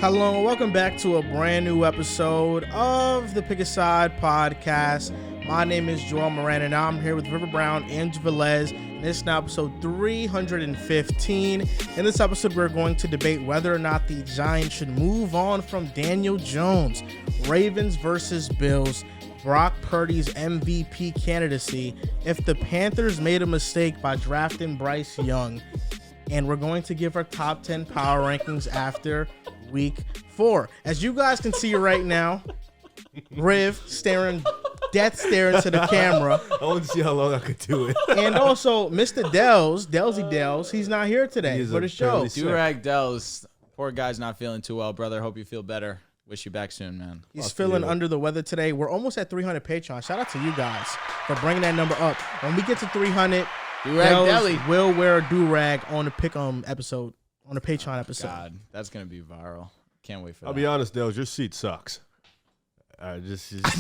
Hello and welcome back to a brand new episode of the Pick a Side podcast. My name is Joel Moran and I'm here with River Brown and Velez. This is now episode 315. In this episode, we're going to debate whether or not the Giants should move on from Daniel Jones. Ravens versus Bills. Brock Purdy's MVP candidacy. If the Panthers made a mistake by drafting Bryce Young. And we're going to give our top 10 power rankings after week 4. As you guys can see right now, Riv death staring to the camera. I want to see how long I could do it. And also, Mr. Dehls, he's not here today for the show. Durag Dehls, poor guy's not feeling too well, brother. Hope you feel better. Wish you back soon, man. He's feeling under the weather today. We're almost at 300 Patreon. Shout out to you guys for bringing that number up. When we get to 300, Dehls will wear a do-rag on the Pick'em episode, on the Patreon episode. God, that's going to be viral. Can't wait for that. I'll be honest, Dehls, your seat sucks. I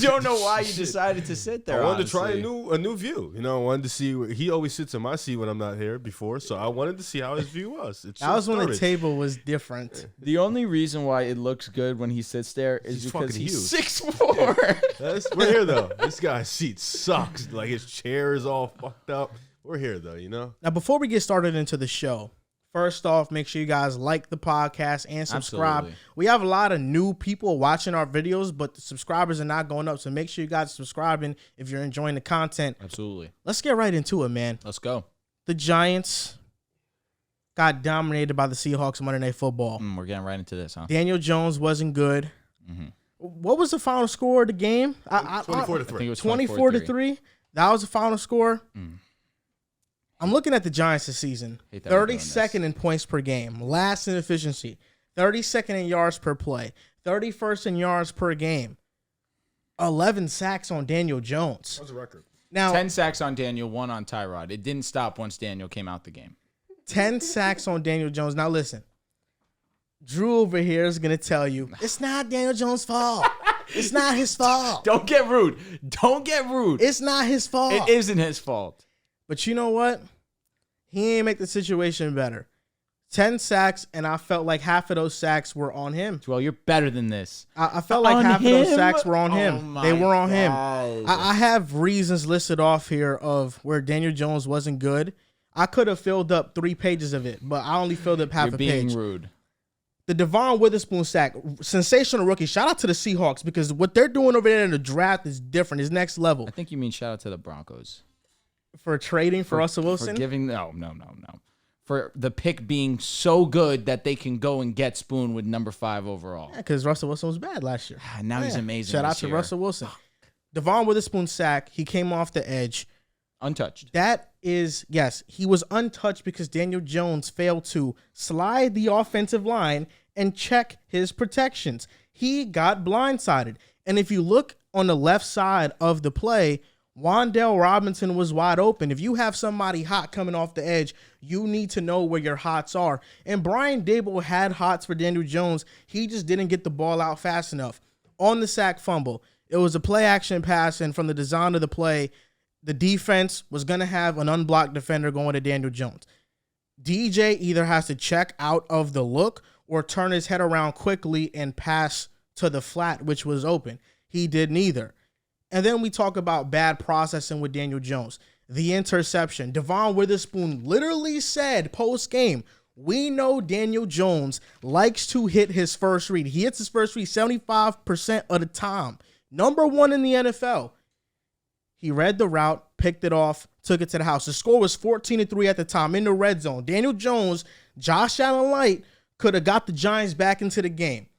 don't know why you decided to sit there. I wanted honestly. to try a new view. You know, I wanted to see. He always sits in my seat when I'm not here before, so I wanted to see how his view was. That was when the table was different. The only reason why it looks good when he sits there is because he's huge. 6'4". We're here though. This guy's seat sucks. Like his chair is all fucked up. We're here though, you know. Now, before we get started into the show, first off, make sure you guys like the podcast and subscribe. Absolutely. We have a lot of new people watching our videos, but the subscribers are not going up. So make sure you guys are subscribing if you're enjoying the content. Absolutely. Let's get right into it, man. Let's go. The Giants got dominated by the Seahawks Monday Night Football. We're getting right into this, huh? Daniel Jones wasn't good. Mm-hmm. What was the final score of the game? 24-3. I think it was 24-3. That was the final score. I'm looking at the Giants this season. 32nd in points per game. Last in efficiency. 32nd in yards per play. 31st in yards per game. 11 sacks on Daniel Jones. That was a record. Now, 10 sacks on Daniel, 1 on Tyrod. It didn't stop once Daniel came out the game. 10 sacks on Daniel Jones. Now listen. Drew over here is going to tell you, it's not Daniel Jones' fault. It's not his fault. Don't get rude. Don't get rude. It's not his fault. It isn't his fault. But you know what? He ain't make the situation better. 10 sacks, and I felt like half of those sacks were on him. Well, you're better than this. I felt like half of those sacks were on him. They were on him. God. I have reasons listed off here of where Daniel Jones wasn't good. I could have filled up 3 pages of it, but I only filled up half You're a page. being rude. The Devon Witherspoon sack, sensational rookie. Shout out to the Seahawks because what they're doing over there in the draft is different. It's next level. I think you mean shout out to the Broncos. For trading for Russell Wilson? For giving no. For the pick being so good that they can go and get Spoon with number 5 overall. Yeah, because Russell Wilson was bad last year. Now he's amazing. Shout out to Russell Wilson. Devon Witherspoon sack. He came off the edge. Untouched. That is, yes, he was untouched because Daniel Jones failed to slide the offensive line and check his protections. He got blindsided. And if you look on the left side of the play, Wan'Dale Robinson was wide open. If you have somebody hot coming off the edge, you need to know where your hots are. And Brian Daboll had hots for Daniel Jones. He just didn't get the ball out fast enough. On the sack fumble, it was a play action pass, and from the design of the play, the defense was going to have an unblocked defender going to Daniel Jones. DJ either has to check out of the look or turn his head around quickly and pass to the flat, which was open. He did neither. And then we talk about bad processing with Daniel Jones. The interception. Devon Witherspoon literally said post-game, we know Daniel Jones likes to hit his first read. He hits his first read 75% of the time. Number 1 in the NFL. He read the route, picked it off, took it to the house. The score was 14-3 at the time in the red zone. Daniel Jones, Josh Allen Light could have got the Giants back into the game.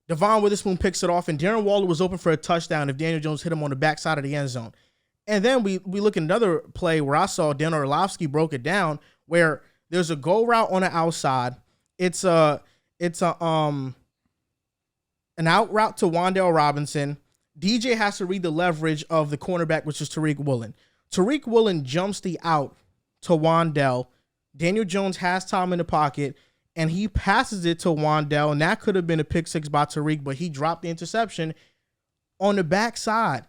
Devon Witherspoon picks it off, and Darren Waller was open for a touchdown if Daniel Jones hit him on the backside of the end zone. And then we look at another play where I saw Dan Orlovsky broke it down, where there's a go route on the outside. It's an out route to Wan'Dale Robinson. DJ has to read the leverage of the cornerback, which is Tariq Woolen. Tariq Woolen jumps the out to Wan'Dale. Daniel Jones has time in the pocket, and he passes it to Wan'Dale, and that could have been a pick 6 by Tariq, but he dropped the interception. On the backside,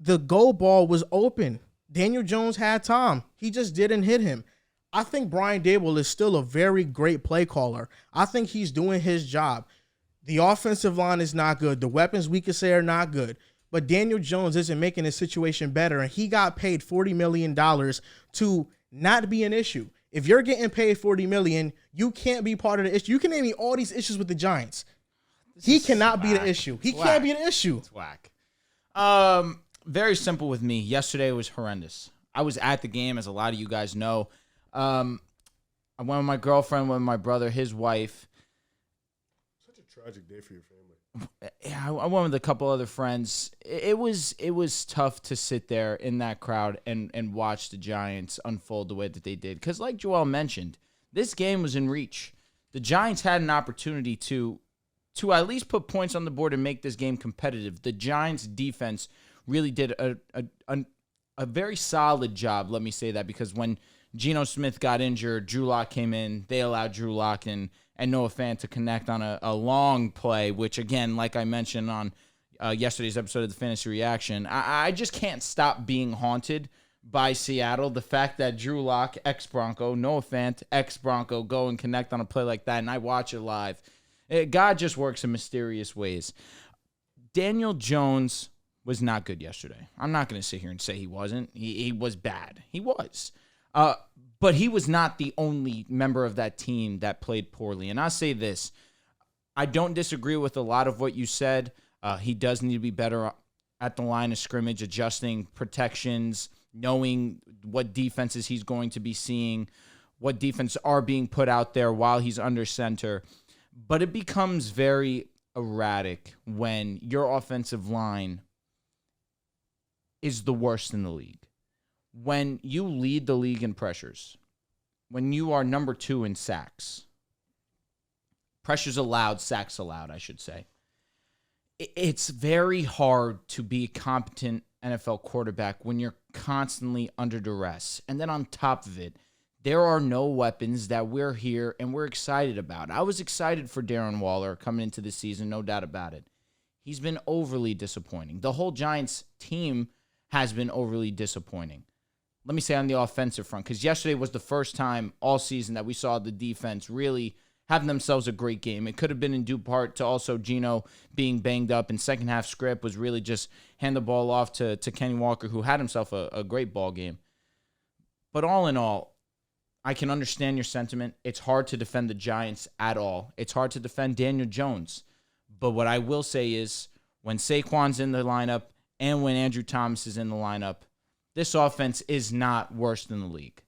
the goal ball was open. Daniel Jones had time. He just didn't hit him. I think Brian Daboll is still a very great play caller. I think he's doing his job. The offensive line is not good. The weapons we could say are not good. But Daniel Jones isn't making his situation better, and he got paid $40 million to not be an issue. If you're getting paid $40 million, you can't be part of the issue. You can name me all these issues with the Giants. He cannot be the issue. He can't be the issue. It's whack. Very simple with me. Yesterday was horrendous. I was at the game, as a lot of you guys know. I went with my girlfriend, with my brother, his wife. Such a tragic day for your family. Yeah, I went with a couple other friends. It was tough to sit there in that crowd and watch the Giants unfold the way that they did. Because like Joel mentioned, this game was in reach. The Giants had an opportunity to at least put points on the board and make this game competitive. The Giants' defense really did a very solid job, let me say that, because when Geno Smith got injured, Drew Lock came in. They allowed Drew Lock and Noah Fant to connect on a long play, which, again, like I mentioned on yesterday's episode of the Fantasy Reaction, I just can't stop being haunted by Seattle. The fact that Drew Lock, ex-Bronco, Noah Fant, ex-Bronco, go and connect on a play like that, and I watch it live. God just works in mysterious ways. Daniel Jones was not good yesterday. I'm not going to sit here and say he wasn't. He was bad. He was. But he was not the only member of that team that played poorly. And I'll say this. I don't disagree with a lot of what you said. He does need to be better at the line of scrimmage, adjusting protections, knowing what defenses he's going to be seeing, what defenses are being put out there while he's under center. But it becomes very erratic when your offensive line is the worst in the league. When you lead the league in pressures, when you are number 2 in sacks, pressures allowed, sacks allowed, I should say, it's very hard to be a competent NFL quarterback when you're constantly under duress. And then on top of it, there are no weapons that we're here and we're excited about. I was excited for Darren Waller coming into the season, no doubt about it. He's been overly disappointing. The whole Giants team has been overly disappointing. Let me say on the offensive front, because yesterday was the first time all season that we saw the defense really having themselves a great game. It could have been in due part to also Geno being banged up, and second half script was really just hand the ball off to Kenny Walker, who had himself a great ball game. But all in all, I can understand your sentiment. It's hard to defend the Giants at all. It's hard to defend Daniel Jones. But what I will say is when Saquon's in the lineup and when Andrew Thomas is in the lineup, this offense is not worse than the league.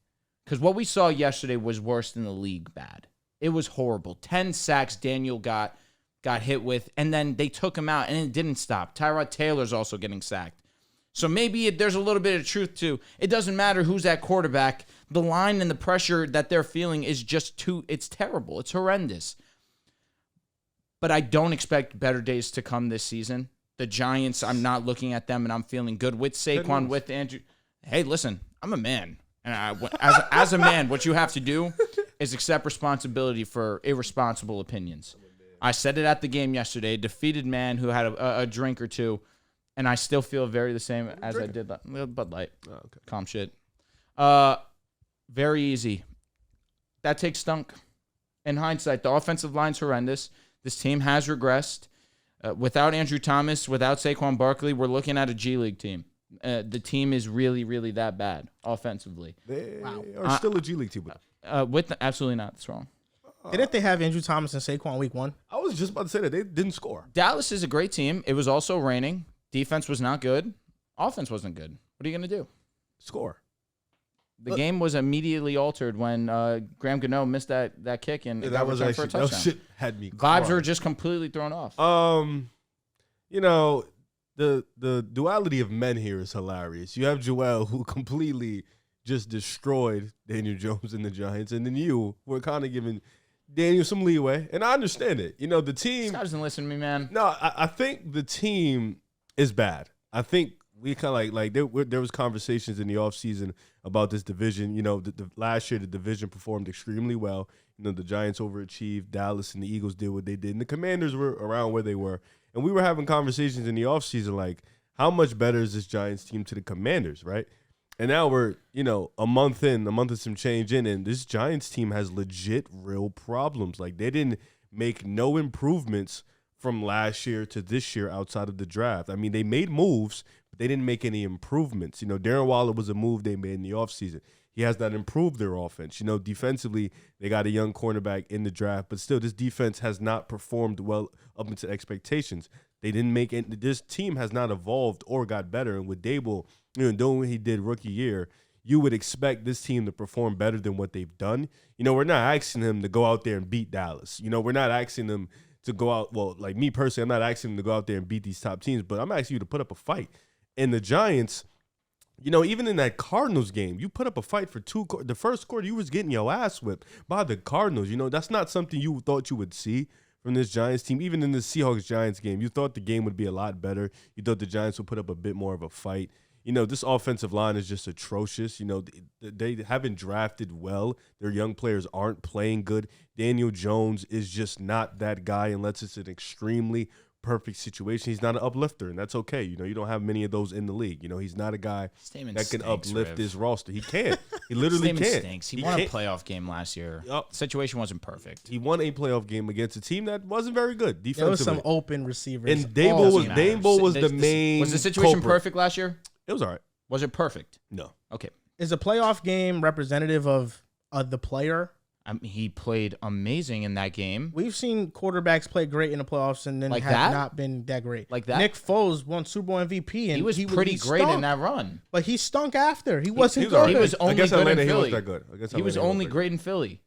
Because what we saw yesterday was worse than the league bad. It was horrible. 10 sacks Daniel got hit with, and then they took him out, and it didn't stop. Tyrod Taylor's also getting sacked. So maybe there's a little bit of truth to it doesn't matter who's at quarterback. The line and the pressure that they're feeling is just it's terrible. It's horrendous. But I don't expect better days to come this season. The Giants, I'm not looking at them, and I'm feeling good with Saquon, with Andrew. Hey, listen, I'm a man. And as a man, what you have to do is accept responsibility for irresponsible opinions. I said it at the game yesterday. Defeated man who had a drink or two, and I still feel very the same as I did. Bud Light. Oh, okay. Calm shit. Very easy. That takes stunk. In hindsight, the offensive line's horrendous. This team has regressed. Without Andrew Thomas, without Saquon Barkley, we're looking at a G League team. The team is really, really that bad offensively. They are still a G League team. Absolutely not. That's wrong. Didn't they have Andrew Thomas and Saquon week 1? I was just about to say that. They didn't score. Dallas is a great team. It was also raining. Defense was not good. Offense wasn't good. What are you going to do? Score. The game was immediately altered when Graham Gano missed that kick and that was returned for a touchdown. That shit had me Vibes were just completely thrown off. You know, the duality of men here is hilarious. You have Joel, who completely just destroyed Daniel Jones and the Giants, and then you were kind of giving Daniel some leeway, and I understand it. You know, the team. This guy doesn't listen to me, man. No, I think the team is bad. I think we kind of like there was conversations in the offseason about this division. You know, the last year the division performed extremely well. You know, the Giants overachieved. Dallas and the Eagles did what they did, and the Commanders were around where they were. And we were having conversations in the offseason like, how much better is this Giants team to the Commanders, right? And now we're, you know, a month and some change in, and this Giants team has legit real problems. Like, they didn't make no improvements from last year to this year outside of the draft. I mean, they made moves, but they didn't make any improvements. You know, Darren Waller was a move they made in the offseason. He has not improved their offense. You know, defensively, they got a young cornerback in the draft, but still, this defense has not performed well up into expectations. They didn't make it. This team has not evolved or got better. And with Dable, you know, doing what he did rookie year, you would expect this team to perform better than what they've done. You know, we're not asking them to go out there and beat Dallas. You know, we're not asking them to go out. Well, like me personally, I'm not asking them to go out there and beat these top teams, but I'm asking you to put up a fight. And the Giants, you know, even in that Cardinals game, you put up a fight for the first quarter, you was getting your ass whipped by the Cardinals. You know, that's not something you thought you would see from this Giants team. Even in the Seahawks-Giants game, you thought the game would be a lot better. You thought the Giants would put up a bit more of a fight. You know, this offensive line is just atrocious. You know, they haven't drafted well. Their young players aren't playing good. Daniel Jones is just not that guy unless it's an extremely perfect situation. He's not an uplifter, and that's okay. You know, you don't have many of those in the league. You know, he's not a guy that can uplift his roster. He can't. He literally can't. Stinks. He won a playoff game last year. The situation wasn't perfect. He won a playoff game against a team that wasn't very good defensively. There was some open receivers. And Dable was the main Was the situation culprit. perfect last year? It was all right. Was it perfect? No. Okay. Is a playoff game representative of the player? He played amazing in that game. We've seen quarterbacks play great in the playoffs and then Like have that? not been that great. Like that? Nick Foles won Super Bowl MVP, and He was pretty great stunk, in that run. but he stunk after. He wasn't was good. all right. He was only Against good Atlanta, in he Philly. wasn't that good. Against He was Atlanta, only wasn't great in Philly.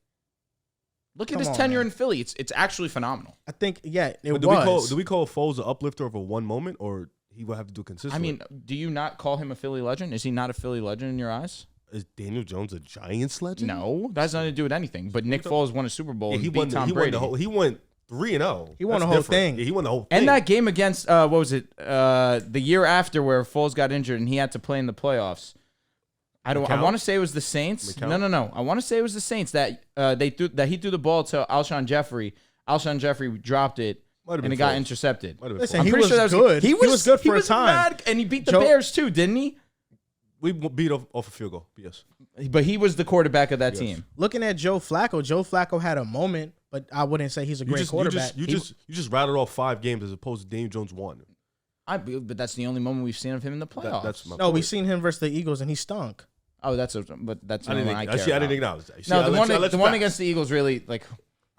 Look at Come his on, tenure man. in Philly. It's actually phenomenal. I think, yeah, it But was. do we call Foles an uplifter of a one moment, or he will have to do it consistently? I mean, do you not call him a Philly legend? Is he not a Philly legend in your eyes? is Daniel Jones a Giants legend? No, that has nothing to do with anything. But Nick Foles won a Super Bowl and beat Tom Brady. He went 3-0. He won That's the whole different. thing. Yeah, he won the whole thing. And that game against what was it? The year after where Foles got injured and he had to play in the playoffs. I want to say it was the Saints. No. I want to say it was the Saints that he threw the ball to Alshon Jeffrey. Alshon Jeffrey dropped it. And it got intercepted. Listen, I'm he pretty was sure that was good. He was good for a was time. Mad, and he beat the Bears too, didn't he? We beat off a field goal. Yes. But he was the quarterback of that team. Looking at Joe Flacco had a moment, but I wouldn't say he's a great quarterback. You just rattled off 5 games as opposed to Daniel Jones 1. But that's the only moment we've seen of him in the playoffs. That's my No, point. we've seen him versus the Eagles, and he stunk. Oh, that's the only one I care I didn't about. acknowledge that. No, the one against the Eagles really like.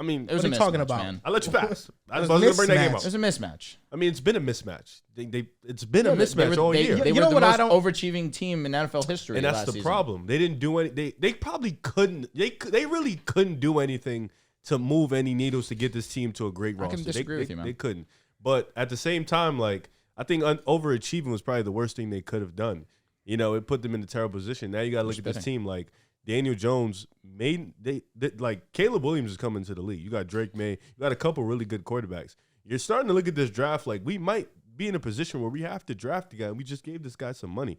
I mean, It was What a are you talking mismatch, about? man. I let you pass. I was was going to bring that game mismatch. up. It was a mismatch. I mean, it's been a mismatch. It's been a They mismatch were- all they- year. They You were know the what I most don't- overachieving team in NFL history. And that's last the season. problem. They didn't do any. They probably couldn't. They really couldn't do anything to move any needles to get this team to a great roster. can disagree with you, man. They couldn't. But at the same time, like I think overachieving was probably the worst thing they could have done. You know, it put them in a terrible position. Now you got to look at this team like Daniel Jones like Caleb Williams is coming to the league. You got Drake May. You got a couple really good quarterbacks. You're starting to look at this draft like we might be in a position where we have to draft a guy. We just gave this guy some money.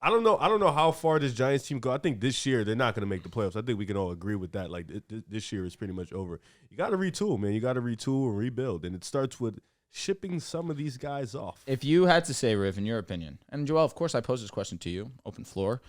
I don't know how far this Giants team go. I think this year they're not going to make the playoffs. I think we can all agree with that. Like this year is pretty much over. You got to retool, man. You got to retool and rebuild, and it starts with shipping some of these guys off. If you had to say, Riv, in your opinion, and Joel, of course, I posed this question to you, open floor.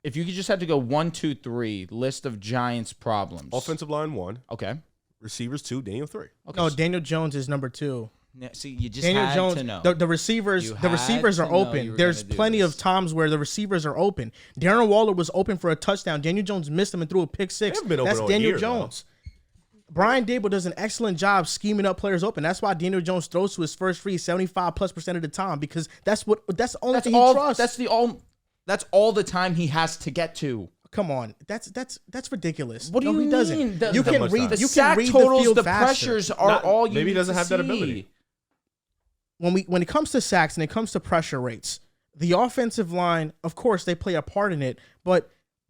If you could just have to go 1, 2, 3 list of Giants problems. Offensive line 1, Okay. receivers 2, Daniel 3. Okay. No, Daniel Jones is number 2. See, you just Daniel had Jones, to know. the receivers, You the receivers had are to know you open. were There's gonna do plenty this. of times where the receivers are open. Darren Waller was open for a touchdown. Daniel Jones missed him and threw a pick 6. haven't been open That's all Daniel year, Jones. Brian Dable does an excellent job scheming up players open. That's why Daniel Jones throws to his first read 75+% of the time because that's the only thing he trusts. That's all the time he has to get to. Come on, that's ridiculous. What do you he mean? doesn't. You How can much read. time? You sack can read totals, the field the faster. pressures are all you maybe he doesn't need have to that see. ability. When it comes to sacks and it comes to pressure rates, the offensive line, of course, they play a part in it, but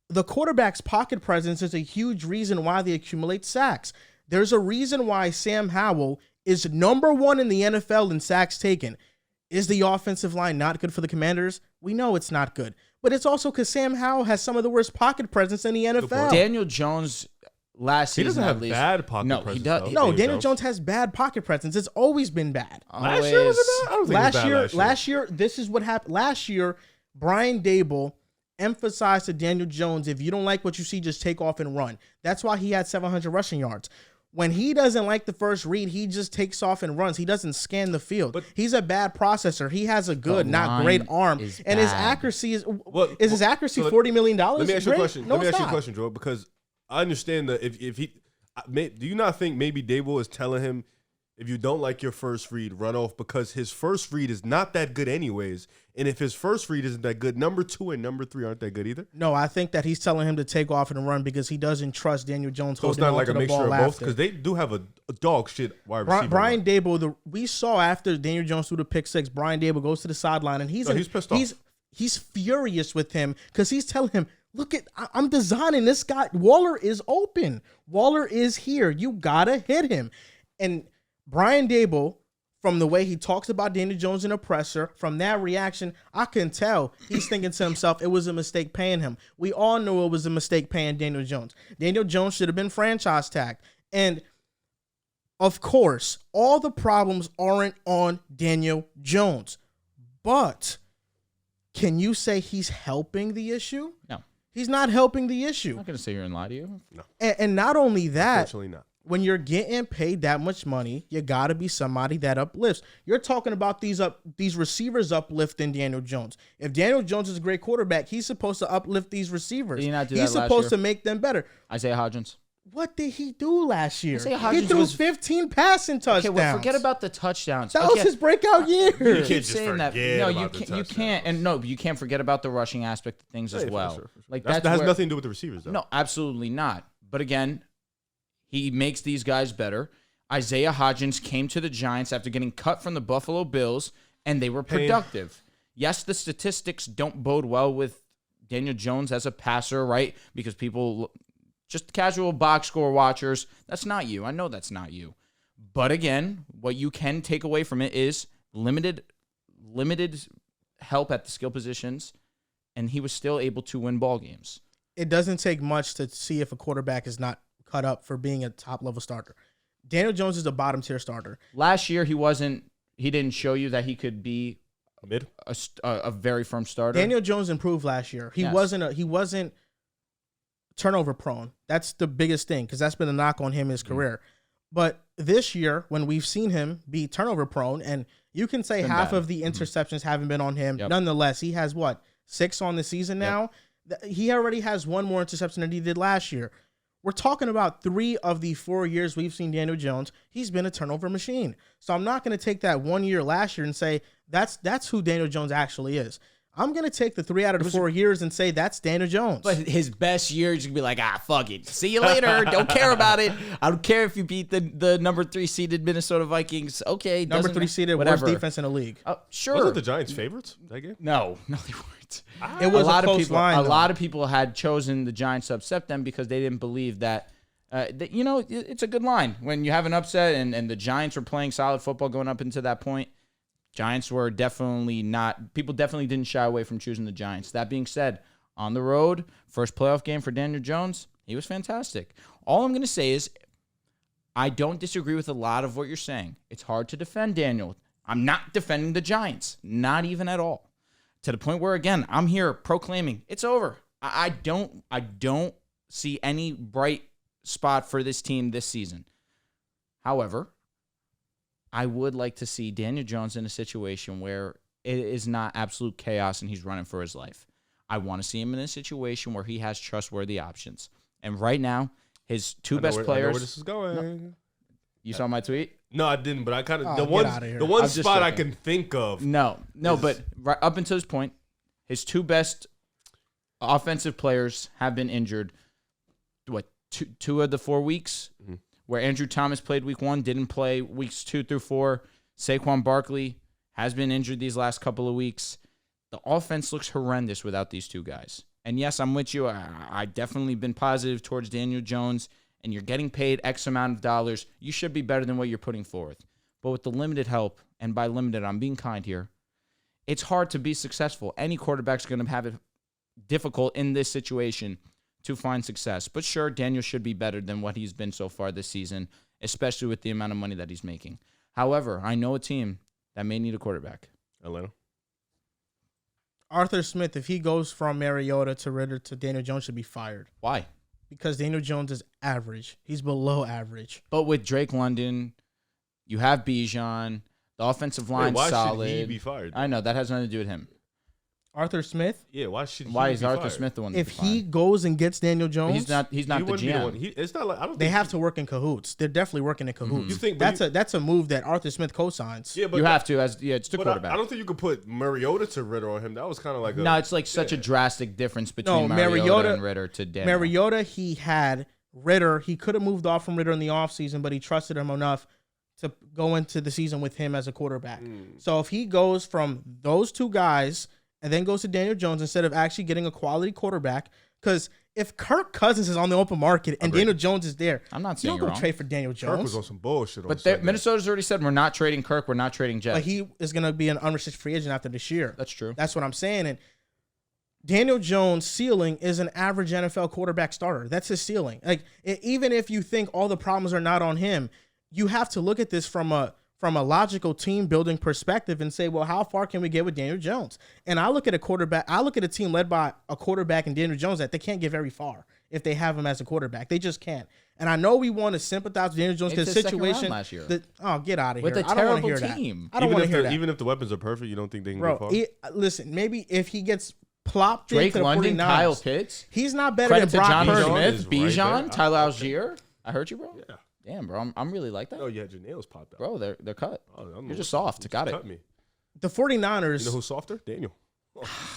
the quarterback's pocket presence is a huge reason why they accumulate sacks. There's a reason why Sam Howell is number 1 in the NFL in sacks taken. Is the offensive line not good for the Commanders? We know it's not good. But it's also because Sam Howell has some of the worst pocket presence in the NFL. Daniel Jones last He season doesn't have at least. bad pocket No, presence. he does. though, No, Daniel Jones has bad pocket presence. It's always been bad. Last year was it bad? I don't think it was bad Last year, this is what happened. Last year, Brian Dable emphasized to Daniel Jones, if you don't like what you see, just take off and run. That's why he had 700 rushing yards. When he doesn't like the first read, he just takes off and runs. He doesn't scan the field. But he's a bad processor. He has a good, not great arm. And his accuracy is his accuracy $40 million? Let me ask you a question. No, let me ask you a question, Joe, because I understand that if he do you not think maybe Dable is telling him, if you don't like your first read, run off, because his first read is not that good anyways. And if his first read isn't that good, number 2 and number 3 aren't that good either. No, I think that he's telling him to take off and run because he doesn't trust Daniel Jones holding on to the ball after. So it's not like a mixture of both, because they do have a dog shit wide receiver. Brian Dable, we saw after Daniel Jones threw the pick 6, Brian Dable goes to the sideline and he's pissed off. He's furious with him because he's telling him, look, I'm designing this guy. Waller is open. Waller is here. You gotta hit him. And Brian Dable, from the way he talks about Daniel Jones and a presser, from that reaction, I can tell he's thinking to himself, it was a mistake paying him. We all know it was a mistake paying Daniel Jones. Daniel Jones should have been franchise tagged. And of course, all the problems aren't on Daniel Jones. But can you say he's helping the issue? No. He's not helping the issue. I'm not going to sit here and lie to you. No. And not only that, Unfortunately not. When you're getting paid that much money, you got to be somebody that uplifts. You're talking about these receivers uplifting Daniel Jones. If Daniel Jones is a great quarterback, he's supposed to uplift these receivers. Did he not do that he's last supposed year? to make them better. Isaiah Hodgins. What did he do last year? Isaiah He Hodgins threw was 15 passing touchdowns. Okay, well, forget about the touchdowns. That was his breakout year. You can't keep just saying that. forget No, about the you can't, and no, you can't forget about the rushing aspect of things as well. For sure. Like that has nothing to do with the receivers, though. No, absolutely not. But again, he makes these guys better. Isaiah Hodgins came to the Giants after getting cut from the Buffalo Bills, and they were productive. Yes, the statistics don't bode well with Daniel Jones as a passer, right? Because people, just casual box score watchers, that's not you. I know that's not you. But again, what you can take away from it is limited help at the skill positions, and he was still able to win ball games. It doesn't take much to see if a quarterback is not cut up for being a top-level starter. Daniel Jones is a bottom-tier starter. Last year, he didn't show you that he could be mid, a very firm starter. Daniel Jones improved last year. He wasn't turnover prone. That's the biggest thing, because that's been a knock on him his career. But this year, when we've seen him be turnover prone, and you can say half of the interceptions haven't been on him, nonetheless, he has 6 on the season now? He already has 1 more interception than he did last year. We're talking about 3 of the 4 years we've seen Daniel Jones. He's been a turnover machine. So I'm not going to take that 1 year last year and say that's who Daniel Jones actually is. I'm going to take the 3 out of the 4 years and say that's Daniel Jones. But his best year, he's going to be like, fuck it. See you later. Don't care about it. I don't care if you beat the number 3 seeded Minnesota Vikings. Okay. Number 3 seeded, worst defense in the league. Sure. Wasn't the Giants favorites that game? No, they weren't. It was a close line. A lot of people had chosen the Giants to upset them because they didn't believe that, it's a good line. When you have an upset and the Giants were playing solid football going up into that point, Giants were definitely not. People definitely didn't shy away from choosing the Giants. That being said, on the road, first playoff game for Daniel Jones, he was fantastic. All I'm going to say is I don't disagree with a lot of what you're saying. It's hard to defend Daniel. I'm not defending the Giants, not even at all. To the point where, again, I'm here proclaiming it's over. I don't see any bright spot for this team this season. However, I would like to see Daniel Jones in a situation where it is not absolute chaos and he's running for his life. I want to see him in a situation where he has trustworthy options. And right now, his 2 best players. I know where this is going. No, you saw my tweet? No, I didn't. But I kind of the one spot I can think of. No. But right up until this point, his 2 best offensive players have been injured. Two of the 4 weeks? Mm-hmm. Where Andrew Thomas played week 1, didn't play weeks 2 through 4. Saquon Barkley has been injured these last couple of weeks. The offense looks horrendous without these 2 guys. And yes, I'm with you. I definitely been positive towards Daniel Jones, and you're getting paid X amount of dollars. You should be better than what you're putting forth. But with the limited help, and by limited, I'm being kind here, it's hard to be successful. Any quarterback's going to have it difficult in this situation to find success. But sure, Daniel should be better than what he's been so far this season, especially with the amount of money that he's making. However, I know a team that may need a quarterback. Atlanta. Arthur Smith, if he goes from Mariota to Ritter to Daniel Jones, should be fired. Why? because Daniel Jones is average. He's below average. But with Drake London, you have Bijan. The offensive line's why solid. should he be fired? I know that has nothing to do with him. Arthur Smith? Yeah, why should he Why be is Arthur fired? Smith the one? If he goes and gets Daniel Jones, he's not He the wouldn't be the one. GM. It's not like I don't. they think have to work in cahoots. They're definitely working in cahoots. You think but That's a move that Arthur Smith co-signs. Yeah, but You have to it's the But quarterback. I don't think you could put Mariota to Ritter on him. That was kind of like a, No, it's like such a drastic difference between No, Mariota and Ritter to Daniel. Mariota, he had Ritter. He could have moved off from Ritter in the offseason, but he trusted him enough to go into the season with him as a quarterback. So if he goes from those two guys and then goes to Daniel Jones instead of actually getting a quality quarterback, because if Kirk Cousins is on the open market and Daniel Jones is there, I'm not you saying don't you're go wrong. trade for Daniel Kirk was Jones. on some bullshit. But Minnesota's already said we're not trading Kirk. We're not trading Jets. But he is going to be an unrestricted free agent after this year. That's true. That's what I'm saying. And Daniel Jones' ceiling is an average NFL quarterback starter. That's his ceiling. Like, even if you think all the problems are not on him, you have to look at this from a logical team building perspective and say, well, how far can we get with Daniel Jones? And I look at a team led by a quarterback and Daniel Jones that they can't get very far if they have him as a quarterback. They just can't. And I know we want to sympathize with Daniel Jones It's because his the second round situation. last year. Get out of With here. a I don't want to terrible hear team. that. I don't want to hear that. Even if the weapons are perfect, you don't think they can Bro, go far? listen, maybe if he gets plopped Drake into the London, 49ers, Kyle Pitts. he's not better Credit than to Brock Johnny Purdy. Bijan Smith, is right Bijan, there. Tyler Algier. I heard you, bro. Yeah. Damn, bro. I'm really like that. Oh, you had your nails popped out. Bro, they're cut. Oh, I don't know. You're just soft. Got it. Cut me. The 49ers, You know who's softer? Daniel.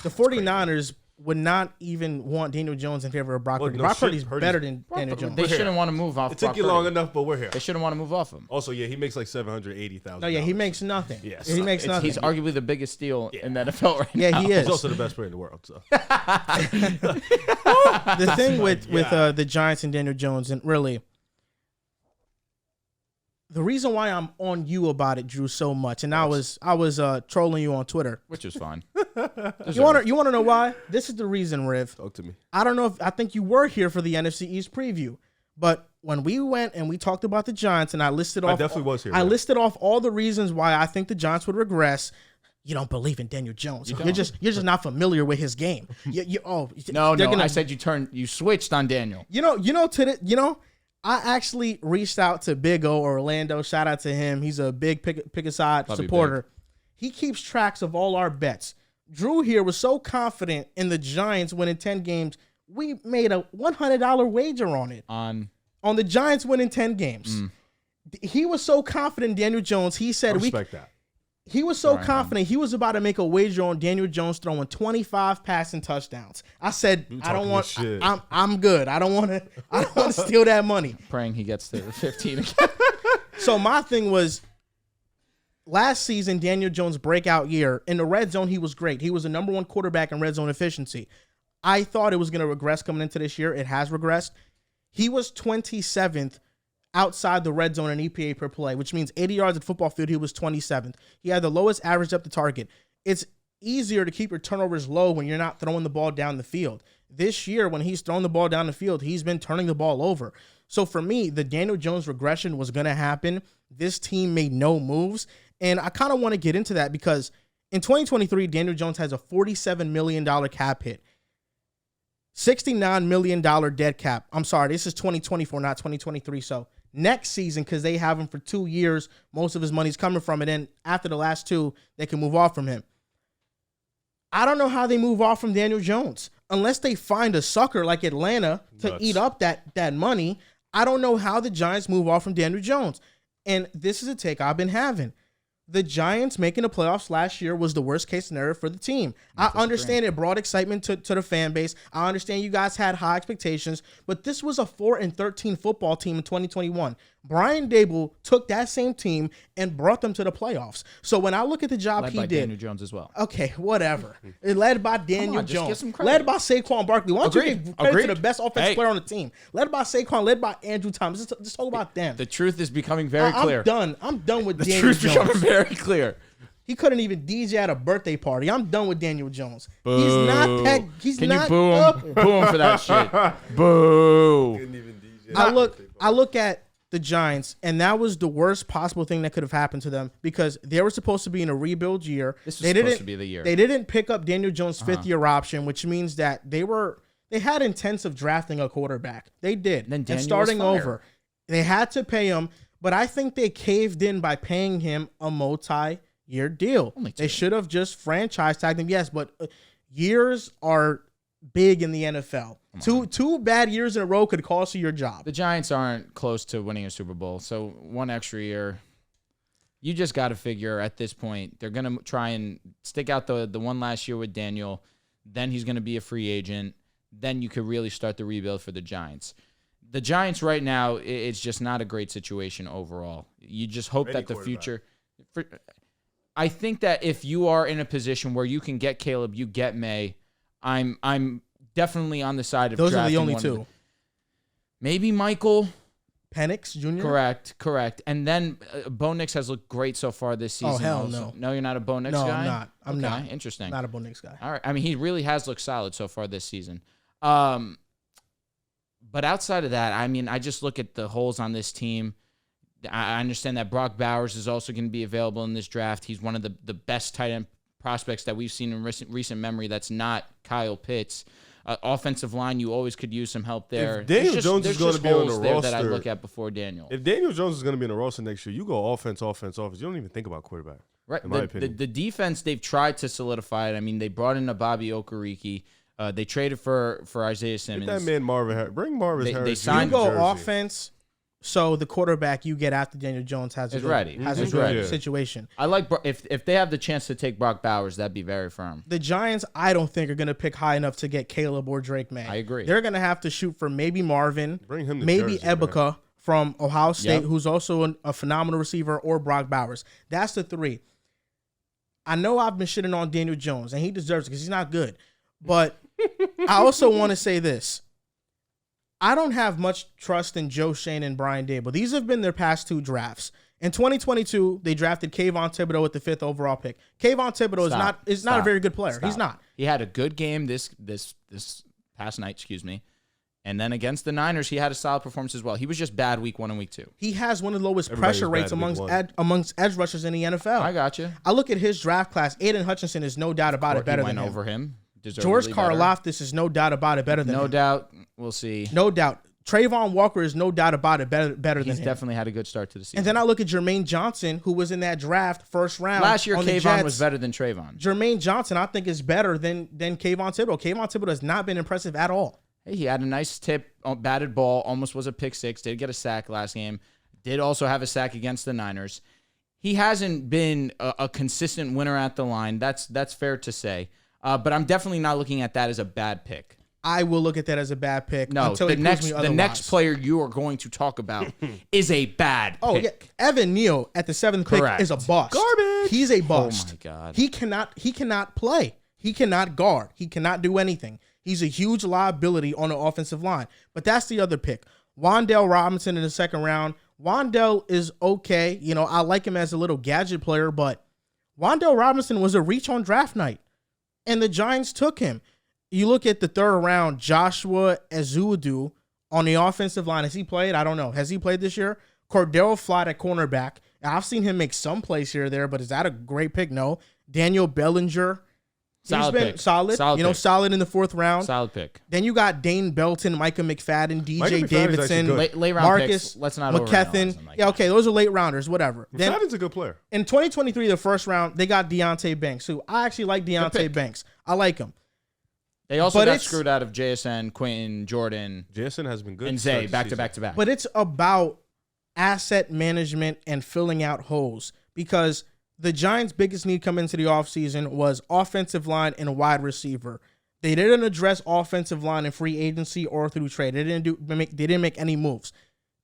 the 49ers would not even want Daniel Jones in favor of Brock Well, Purdy. no Brock shit, Purdy's Purdy's- better than Daniel Jones. They We're here. shouldn't want to move off. It took Brock you Purdy. long enough, but we're here. They shouldn't want to move off him. Also, yeah, he makes like $780,000. No, yeah, he makes nothing. Yes. He makes nothing. He's arguably the biggest steal in the NFL right Yeah, now. he is. He's also the best player in the world. So The thing with God. the Giants and Daniel Jones, and really, the reason why I'm on you about it, Drew, so much, and I was trolling you on Twitter. Which is fine. You want to know why? This is the reason, Riv. talk to me. I don't know if I think you were here for the NFC East preview, but when we went and we talked about the Giants, and I listed off, definitely was here, I man. listed off all the reasons why I think the Giants would regress. You don't believe in Daniel Jones. You're just not familiar with his game. No, they're gonna- I said you switched on Daniel. I actually reached out to Big O Orlando. Shout out to him. He's a big pick a side Love you, supporter. He keeps tracks of all our bets. Drew here was so confident in the Giants winning 10 games. We made a $100 wager on it. On On the Giants winning 10 games. He was so confident in Daniel Jones. He I said respect that. he was so Sorry, confident he was about to make a wager on Daniel Jones throwing 25 passing touchdowns. I said, I don't talking want. shit. I'm good. I don't want to steal that money. praying he gets to 15 again. So my thing was, last season Daniel Jones' breakout year in the red zone, he was great. He was the number one quarterback in red zone efficiency. I thought it was going to regress coming into this year. It has regressed. He was 27th outside the red zone in EPA per play, which means 80 yards at football field, he was 27th. He had the lowest average up the target. It's easier to keep your turnovers low when you're not throwing the ball down the field. This year, when he's thrown the ball down the field, he's been turning the ball over. So for me, the Daniel Jones regression was going to happen. This team made no moves. And I kind of want to get into that because in 2023, Daniel Jones has a $47 million cap hit. $69 million dead cap. I'm sorry, this is 2024, not 2023. So next season, because they have him for 2 years, most of his money's coming from it. And after the last two, they can move off from him. I don't know how they move off from Daniel Jones. Unless they find a sucker like Atlanta to Nuts. eat up that money, I don't know how the Giants move off from Daniel Jones. And this is a take I've been having. The Giants making the playoffs last year was the worst case scenario for the team. I understand it brought excitement to the fan base. I understand you guys had high expectations, but this was a 4-13 football team in 2021. Brian Dable took that same team and brought them to the playoffs. So when I look at the job Led he by did, Daniel Jones as well. okay, whatever. It led by Daniel just give Jones. some credit. Led by Saquon Barkley. Why don't you Agreed. give credit to Agreed. the best offensive Hey. player on the team? Led by Saquon, led by Andrew Thomas. Just talk about them. The truth is becoming very I'm clear. done. I'm done with The Daniel truth's Jones. becoming very clear. He couldn't even DJ at a birthday party. I'm done with Daniel Jones. He's not that. He's Can not. you boo him? Boo him for that shit. Boo. Couldn't even DJ. I look at the Giants, and that was the worst possible thing that could have happened to them because they were supposed to be in a rebuild year. This was They supposed didn't- to be the year. They didn't pick up Daniel Jones' fifth-year option, which means that they were They had intents of drafting a quarterback. They did. Then Daniel and starting was fired. over. They had to pay him, but I think they caved in by paying him a multi-year deal. They should have just franchise tagged him, yes, but years are big in the NFL. Two bad years in a row could cost you your job. The Giants aren't close to winning a Super Bowl, so one extra year. You just got to figure at this point they're going to try and stick out the one last year with Daniel. Then he's going to be a free agent. Then you could really start the rebuild for the Giants. The Giants right now, it's just not a great situation overall. You just hope that the future. I think that if you are in a position where you can get Caleb, you get May. I'm definitely on the side of those are drafting the only one two. Maybe Michael Penix Jr. Correct. And then Bo Nix has looked great so far this season. Oh hell also. no! No, you're not a Bo Nix no, guy. I'm not. I'm okay, not. Interesting. Not a Bo Nix guy. All right. I mean, he really has looked solid so far this season. But outside of that, I mean, I just look at the holes on this team. I understand that Brock Bowers is also going to be available in this draft. He's one of the best tight end prospects that we've seen in recent memory. That's not Kyle Pitts. Offensive line, you always could use some help there. If Daniel Jones is going to be on the roster, that I look at before Daniel. If Daniel Jones is going to be in the roster next year, you go offense. You don't even think about quarterback. Right. In my opinion. The defense, they've tried to solidify it. I mean, they brought in a Bobby Okereke. They traded for Isaiah Simmons. Get that man Marvin Harris. Bring Marvin Harris. They signed you go Jersey. offense, so the quarterback you get after Daniel Jones has a good situation. I like if they have the chance to take Brock Bowers, that'd be very firm. The Giants, I don't think, are going to pick high enough to get Caleb or Drake May. I agree. They're going to have to shoot for maybe Marvin, Bring him to maybe Jersey, Ebika from Ohio State, Yep. who's also a phenomenal receiver, or Brock Bowers. That's the three. I know I've been shitting on Daniel Jones, and he deserves it because he's not good. But I also want to say this. I don't have much trust in Joe Shane and Brian Dable. These have been their past two drafts. In 2022, they drafted Kayvon Thibodeau with the 5th overall pick. Kayvon Thibodeau is not a very good player. He's not. He had a good game this past night, and then against the Niners, he had a solid performance as well. He was just bad week 1 and week 2. He has one of the lowest Everybody pressure was bad rates in week amongst edge rushers in the NFL. I got you. I look at his draft class. Aiden Hutchinson is no doubt about it better than him. Went over him. George Karlaftis is no doubt about it better than him. No doubt. We'll see. No doubt. Trayvon Walker is no doubt about it better than him. He's definitely had a good start to the season. And then I look at Jermaine Johnson, who was in that draft first round. Last year, on the Kayvon Jets. was better than Trayvon. Jermaine Johnson, I think, is better than Kayvon Thibodeau. Kayvon Thibodeau has not been impressive at all. Hey, he had a nice tip, batted ball, almost was a pick six, did get a sack last game, did also have a sack against the Niners. He hasn't been a consistent winner at the line. That's fair to say. But I'm definitely not looking at that as a bad pick. I will look at that as a bad pick. No, until the next player you are going to talk about is a bad pick. Oh yeah, Evan Neal at the 7th pick is a bust. Garbage. He's a bust. Oh my God. He cannot play. He cannot guard. He cannot do anything. He's a huge liability on the offensive line. But that's the other pick. Wan'Dale Robinson in the 2nd round. Wan'Dale is okay. You know, I like him as a little gadget player, but Wan'Dale Robinson was a reach on draft night, and the Giants took him. You look at the 3rd round, Joshua Ezeudu on the offensive line. Has he played? I don't know. Has he played this year? Cordell Flott at cornerback. I've seen him make some plays here or there, but is that a great pick? No. Daniel Bellinger. Solid He's been pick. solid. Solid in the 4th round. Solid pick. Then you got Dane Belton, Micah McFadden, DJ Davidson, Late round Marcus picks. Let's not McKethin. Yeah, okay, those are late rounders, whatever. Then McFadden's a good player. in 2023, the 1st round, they got Deontay Banks, who I actually like Deontay Banks. I like him. They also got screwed out of JSN, Quentin, Jordan, JSN has been good. and Zay back to back. But it's about asset management and filling out holes, because the Giants' biggest need coming into the offseason was offensive line and wide receiver. They didn't address offensive line in free agency or through trade. They didn't make any moves.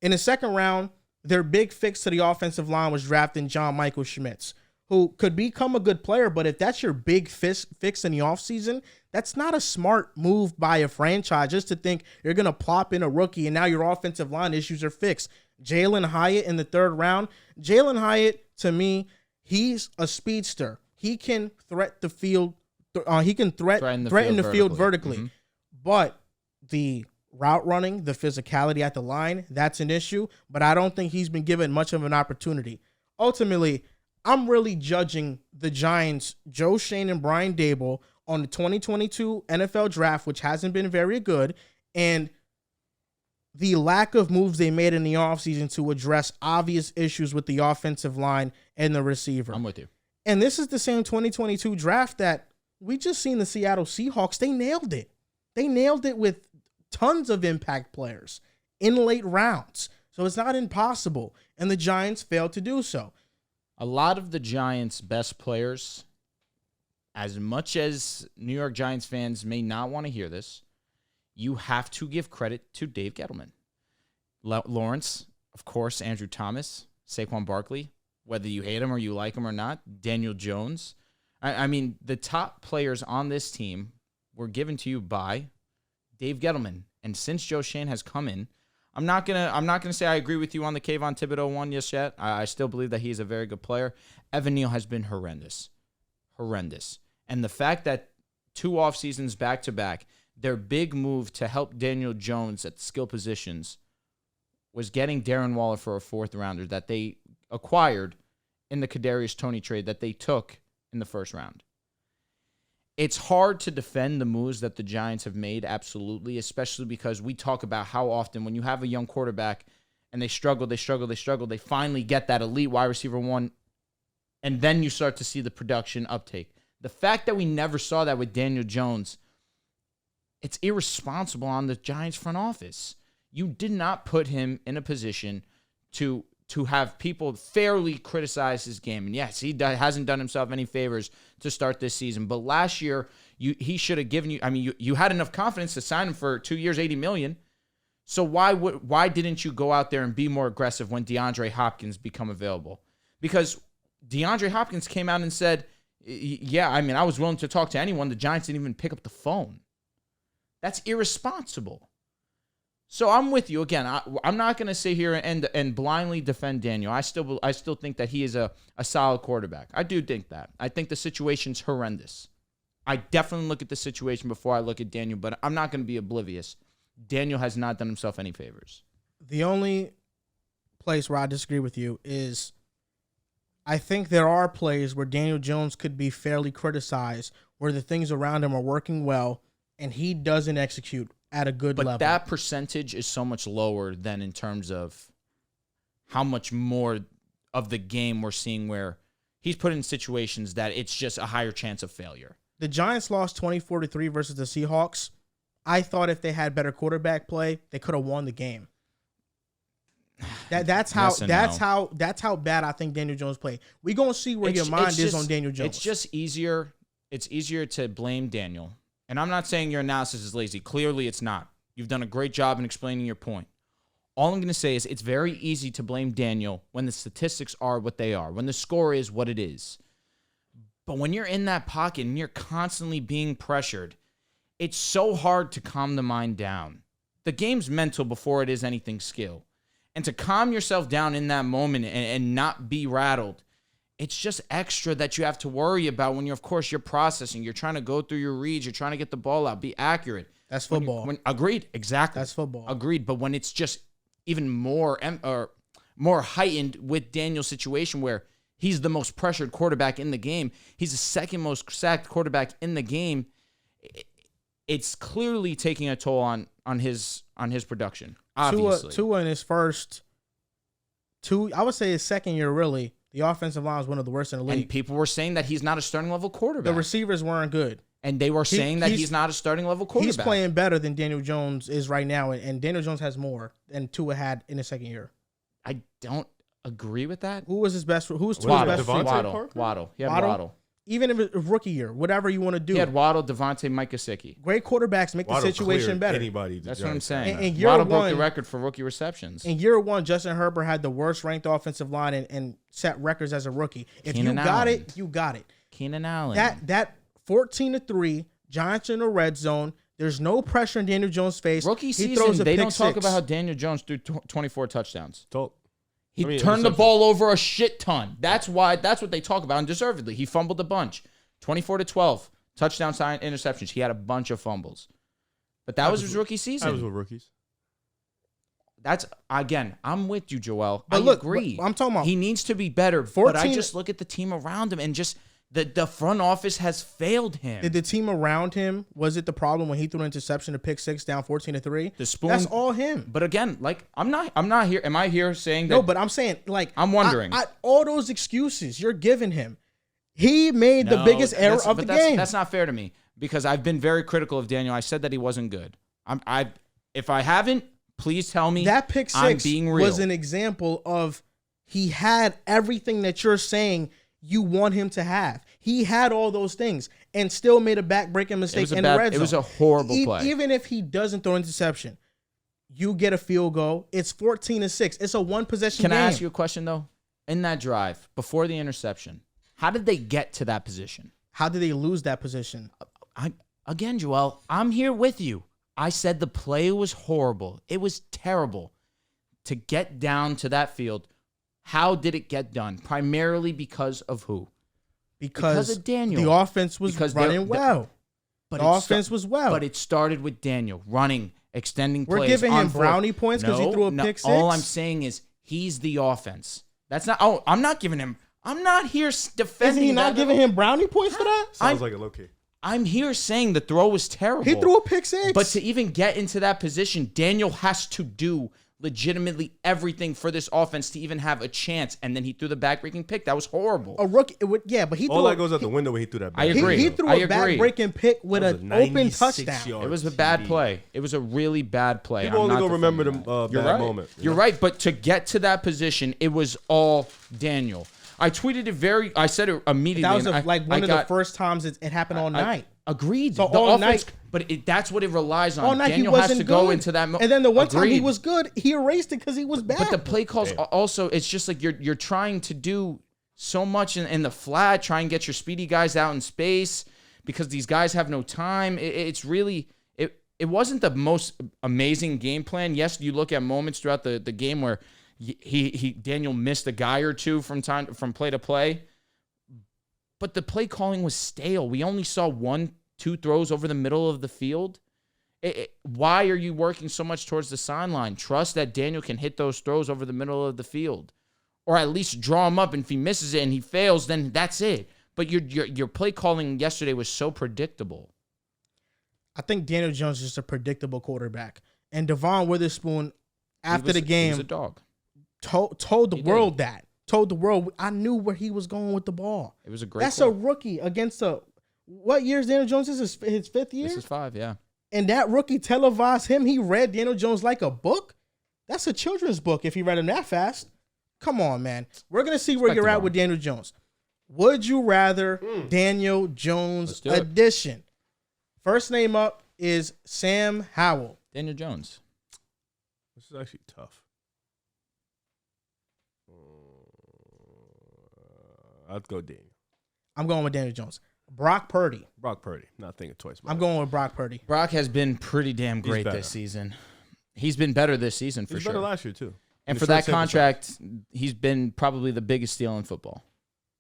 In the 2nd round, their big fix to the offensive line was drafting John Michael Schmitz, who could become a good player, but if that's your big fix in the offseason, that's not a smart move by a franchise just to think you're going to plop in a rookie and now your offensive line issues are fixed. Jalen Hyatt in the 3rd round. Jalen Hyatt, to me, he's a speedster. He can threaten the field. Threaten the field vertically. Mm-hmm. But the route running, the physicality at the line, that's an issue. But I don't think he's been given much of an opportunity. Ultimately, I'm really judging the Giants, Joe Shane and Brian Dable, on the 2022 NFL draft, which hasn't been very good, and the lack of moves they made in the offseason to address obvious issues with the offensive line and the receiver. I'm with you. And this is the same 2022 draft that we just seen the Seattle Seahawks. They nailed it. They nailed it with tons of impact players in late rounds. So it's not impossible. And the Giants failed to do so. A lot of the Giants' best players, as much as New York Giants fans may not want to hear this, you have to give credit to Dave Gettleman. Lawrence, of course, Andrew Thomas, Saquon Barkley, whether you hate him or you like him or not, Daniel Jones. I mean, the top players on this team were given to you by Dave Gettleman. And since Joe Schoen has come in, I'm not gonna say I agree with you on the Kayvon Thibodeau one just yet. I still believe that he's a very good player. Evan Neal has been horrendous. And the fact that 2 off seasons back to back, their big move to help Daniel Jones at the skill positions was getting Darren Waller for a 4th rounder that they acquired in the Kadarius Toney trade that they took in the 1st round. It's hard to defend the moves that the Giants have made, absolutely, especially because we talk about how often when you have a young quarterback and they struggle, they finally get that elite wide receiver 1, and then you start to see the production uptake. The fact that we never saw that with Daniel Jones, it's irresponsible on the Giants front office. You did not put him in a position to have people fairly criticize his game. And yes, he hasn't done himself any favors to start this season. But last year, he should have given you. I mean, you had enough confidence to sign him for 2 years, $80 million. So why didn't you go out there and be more aggressive when DeAndre Hopkins become available? Because DeAndre Hopkins came out and said, "Yeah, I mean, I was willing to talk to anyone. The Giants didn't even pick up the phone." That's irresponsible. So I'm with you again. I'm not going to sit here and blindly defend Daniel. I still think that he is a solid quarterback. I do think that. I think the situation's horrendous. I definitely look at the situation before I look at Daniel, but I'm not going to be oblivious. Daniel has not done himself any favors. The only place where I disagree with you is I think there are plays where Daniel Jones could be fairly criticized, where the things around him are working well, and he doesn't execute at a good level. But that percentage is so much lower than in terms of how much more of the game we're seeing where he's put in situations that it's just a higher chance of failure. The Giants lost 24-3 versus the Seahawks. I thought if they had better quarterback play, they could have won the game. That's how bad I think Daniel Jones played. We're gonna see where your mind is on Daniel Jones. It's just easier. It's easier to blame Daniel. And I'm not saying your analysis is lazy. Clearly, it's not. You've done a great job in explaining your point. All I'm going to say is it's very easy to blame Daniel when the statistics are what they are, when the score is what it is. But when you're in that pocket and you're constantly being pressured, it's so hard to calm the mind down. The game's mental before it is anything skill. And to calm yourself down in that moment and not be rattled, it's just extra that you have to worry about when you're processing. You're trying to go through your reads. You're trying to get the ball out. Be accurate. That's football. Agreed. Exactly. That's football. Agreed. But when it's just even more heightened with Daniel's situation where he's the most pressured quarterback in the game, he's the second most sacked quarterback in the game, it's clearly taking a toll on his production. Obviously. Tua in his first I would say his second year really. The offensive line was one of the worst in the league. And people were saying that he's not a starting level quarterback. The receivers weren't good. And they were saying that he's not a starting level quarterback. He's playing better than Daniel Jones is right now, and Daniel Jones has more than Tua had in his second year. I don't agree with that. Who was his best? Who was Tua's Waddle. best? Waddle. He had Waddle. Even if it's rookie year, whatever you want to do. He had Waddle, Devontae, Mike Gesicki. Great quarterbacks make Waddle the situation better. That's what I'm saying. And year Waddle one, broke the record for rookie receptions. In year one, Justin Herbert had the worst ranked offensive line and set records as a rookie. If Keenan you got Allen. it, you got it. Keenan Allen. That 14-3, Giants in the red zone. There's no pressure in Daniel Jones' face. Rookie season, they don't talk about how Daniel Jones threw 24 touchdowns. He turned the ball over a shit ton. That's what they talk about, and deservedly. He fumbled a bunch. 24-12. Touchdown, interceptions. He had a bunch of fumbles. But that was his rookie season. That was with rookies. That's, again, I'm with you, Joel. But I look, agree. I'm talking about he needs to be better. But I just look at the team around him and just The front office has failed him. Did the team around him, was it the problem when he threw an interception to pick 6 down 14-3? The spoon, that's all him. But again, like I'm not here. Am I here saying that? No, but I'm saying like I'm wondering. All those excuses you're giving him, he made the biggest error of the game. That's not fair to me because I've been very critical of Daniel. I said that he wasn't good. If I haven't, please tell me that pick 6 I'm being real. Was an example of he had everything that you're saying you want him to have. He had all those things and still made a back-breaking mistake in the red zone. It was a horrible play. Even if he doesn't throw an interception, you get a field goal. It's 14-6. It's a one-possession game. Can I ask you a question, though? In that drive, before the interception, how did they get to that position? How did they lose that position? Again, Joel, I'm here with you. I said the play was horrible. It was terrible. To get down to that field, how did it get done? Primarily because of who? Because of Daniel. The offense was running well. But the offense was well. But it started with Daniel running, extending plays. We're giving him brownie points because he threw a pick 6? All I'm saying is he's the offense. That's not. Oh, I'm not giving him. I'm not here defending. Is he not giving him brownie points for that? Sounds like a low key. I'm here saying the throw was terrible. He threw a pick 6. But to even get into that position, Daniel has to do legitimately everything for this offense to even have a chance. And then he threw the backbreaking pick. That was horrible. A rookie, but he threw all that goes out the window when he threw that. I agree. He threw a backbreaking pick with an open touchdown. It was a bad play. It was a really bad play. People only gonna remember the bad moment. You're right. But to get to that position, it was all Daniel. I tweeted it I said it immediately. That was one of the first times it happened all night. Agreed. So all night. But that's what it relies on. All night Daniel he wasn't has to good. go into that. And then the one time he was good, he erased it because he was bad. But the play calls also, it's just like you're trying to do so much in the flat, try and get your speedy guys out in space because these guys have no time. It's really it wasn't the most amazing game plan. Yes, you look at moments throughout the game where Daniel missed a guy or two from play to play, but the play calling was stale. We only saw 1-2 throws over the middle of the field. Why are you working so much towards the sideline? Trust that Daniel can hit those throws over the middle of the field, or at least draw him up. And if he misses it and he fails, then that's it. But your play calling yesterday was so predictable. I think Daniel Jones is just a predictable quarterback, and Devon Witherspoon after the game he was a dog. Told the world that. Told the world I knew where he was going with the ball. It was a great. That's a rookie against what year is Daniel Jones? This is his 5th year. This is 5, yeah. And that rookie televised him. He read Daniel Jones like a book. That's a children's book if he read him that fast. Come on, man. We're gonna see where you're at with Daniel Jones. Would you rather Daniel Jones edition? First name up is Sam Howell. Daniel Jones. This is actually tough. I'd go Daniel. I'm going with Daniel Jones. Brock Purdy. Not thinking twice. I'm going with Brock Purdy. Brock has been pretty damn great this season. He's been better this season for sure. He was better last year too. And for that contract, he's been probably the biggest steal in football.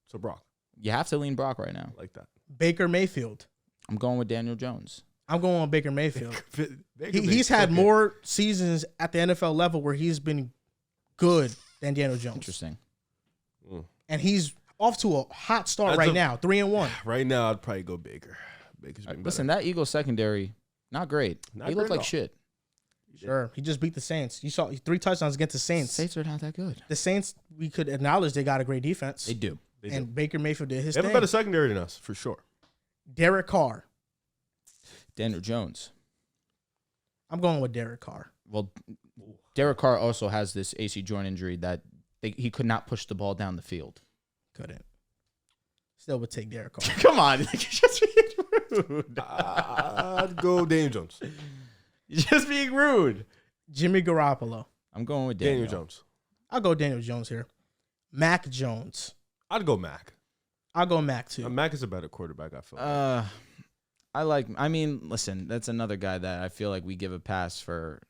So Brock. You have to lean Brock right now. Like that. Baker Mayfield. I'm going with Daniel Jones. I'm going with Baker Mayfield. He's had more seasons at the NFL level where he's been good than Daniel Jones. Interesting. And he's off to a hot start right now, 3-1. Right now, I'd probably go Baker. Baker's been better. Listen, that Eagles secondary, not great. He looked like shit. Sure, he just beat the Saints. You saw 3 touchdowns against the Saints. Saints are not that good. The Saints, we could acknowledge they got a great defense. They do. And Baker Mayfield did his thing. They have a better secondary than us, for sure. Derek Carr. Daniel Jones. I'm going with Derek Carr. Well, Derek Carr also has this AC joint injury that he could not push the ball down the field. Couldn't. Still would take Derek Carr. Come on. You're just being rude. I'd go Daniel Jones. You're just being rude. Jimmy Garoppolo. I'm going with Daniel Jones. I'll go Daniel Jones here. Mac Jones. I'd go Mac. I'll go Mac too. Mac is a better quarterback, I feel. Listen, that's another guy that I feel like we give a pass for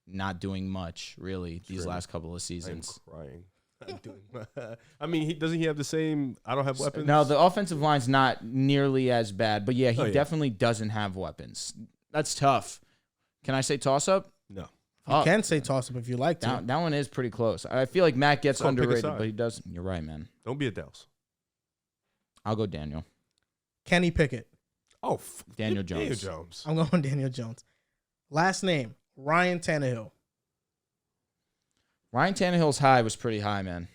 not doing much, really, these last couple of seasons. I'm crying. Doesn't he have the same, I don't have weapons? No, the offensive line's not nearly as bad, but yeah, he definitely doesn't have weapons. That's tough. Can I say toss-up? No. You can say toss-up if you like to. That one is pretty close. I feel like Matt gets underrated, but he doesn't. You're right, man. Don't be a Dehls. I'll go Daniel. Kenny Pickett. Oh, Daniel Jones. Daniel Jones. I'm going Daniel Jones. Last name, Ryan Tannehill. Ryan Tannehill's high was pretty high, man.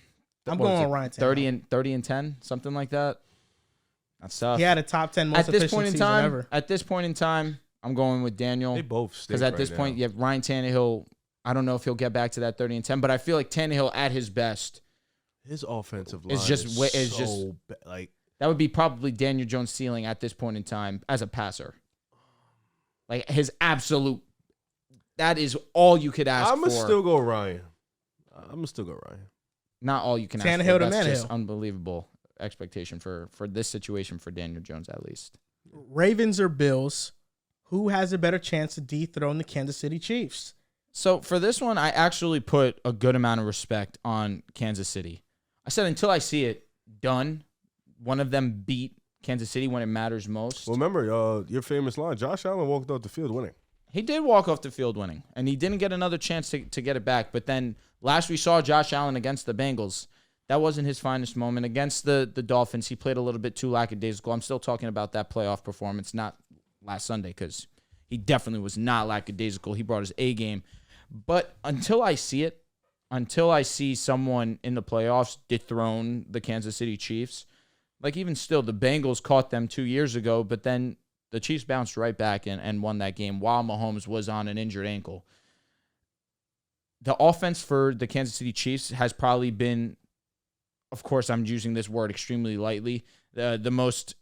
I'm What was going it, with Ryan Tannehill. 30 and 10, something like that. That's tough. He had a top 10 most at this efficient point in season time, ever. At this point in time, I'm going with Daniel. They both stink Because at right this now. point, yeah, Ryan Tannehill, I don't know if he'll get back to that 30 and 10, but I feel like Tannehill at his best, His offensive line It's just is way- so it's just- like that would be probably Daniel Jones' ceiling at this point in time as a passer. Like his absolute, that is all you could ask I'm for. gonna still go Ryan. Not all you can ask Tannehill for. to That's just Manhill. unbelievable expectation for this situation for Daniel Jones at least. Ravens or Bills, who has a better chance to dethrone the Kansas City Chiefs? So for this one, I actually put a good amount of respect on Kansas City. I said until I see it done, one of them beat Kansas City when it matters most. Well, remember your famous line: Josh Allen walked off the field winning. He did walk off the field winning, and he didn't get another chance to get it back. But then last we saw Josh Allen against the Bengals, that wasn't his finest moment. Against the Dolphins, he played a little bit too lackadaisical. I'm still talking about that playoff performance, not last Sunday, because he definitely was not lackadaisical. He brought his A game. But until I see it, until I see someone in the playoffs dethrone the Kansas City Chiefs, like even still, the Bengals caught them 2 years ago, but then the Chiefs bounced right back and won that game while Mahomes was on an injured ankle. The offense for the Kansas City Chiefs has probably been, of course, I'm using this word extremely lightly, the most,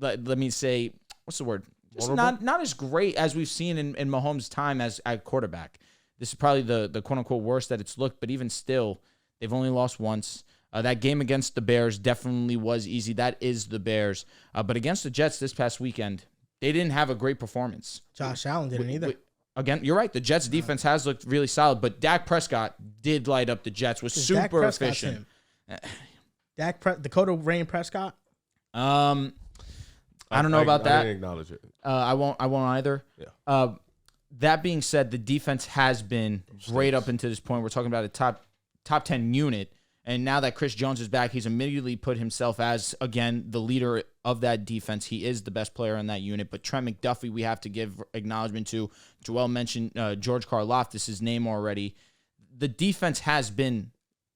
let me say, what's the word? Just not as great as we've seen in Mahomes' time as at quarterback. This is probably the quote-unquote worst that it's looked, but even still, they've only lost once. That game against the Bears definitely was easy. That is the Bears. But against the Jets this past weekend, they didn't have a great performance. Josh Allen didn't either. Again, you're right. The Jets' defense has looked really solid, but Dak Prescott did light up the Jets. Was super efficient. Dakota Rain Prescott. I don't know about that. I didn't acknowledge it. I won't either. Yeah. That being said, the defense has been great up until this point. We're talking about a top 10 unit. And now that Chris Jones is back, he's immediately put himself as, again, the leader of that defense. He is the best player in that unit. But Trent McDuffie, we have to give acknowledgement to. Joel mentioned George Karlaftis, his name already. The defense has been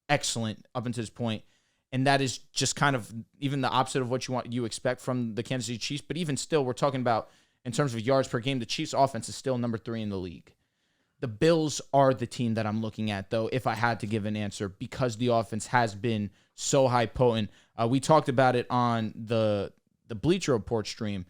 excellent up until this point. And that is just kind of even the opposite of what you expect from the Kansas City Chiefs. But even still, we're talking about in terms of yards per game, the Chiefs' offense is still number 3 in the league. The Bills are the team that I'm looking at, though, if I had to give an answer, because the offense has been so high potent. We talked about it on the Bleacher Report stream,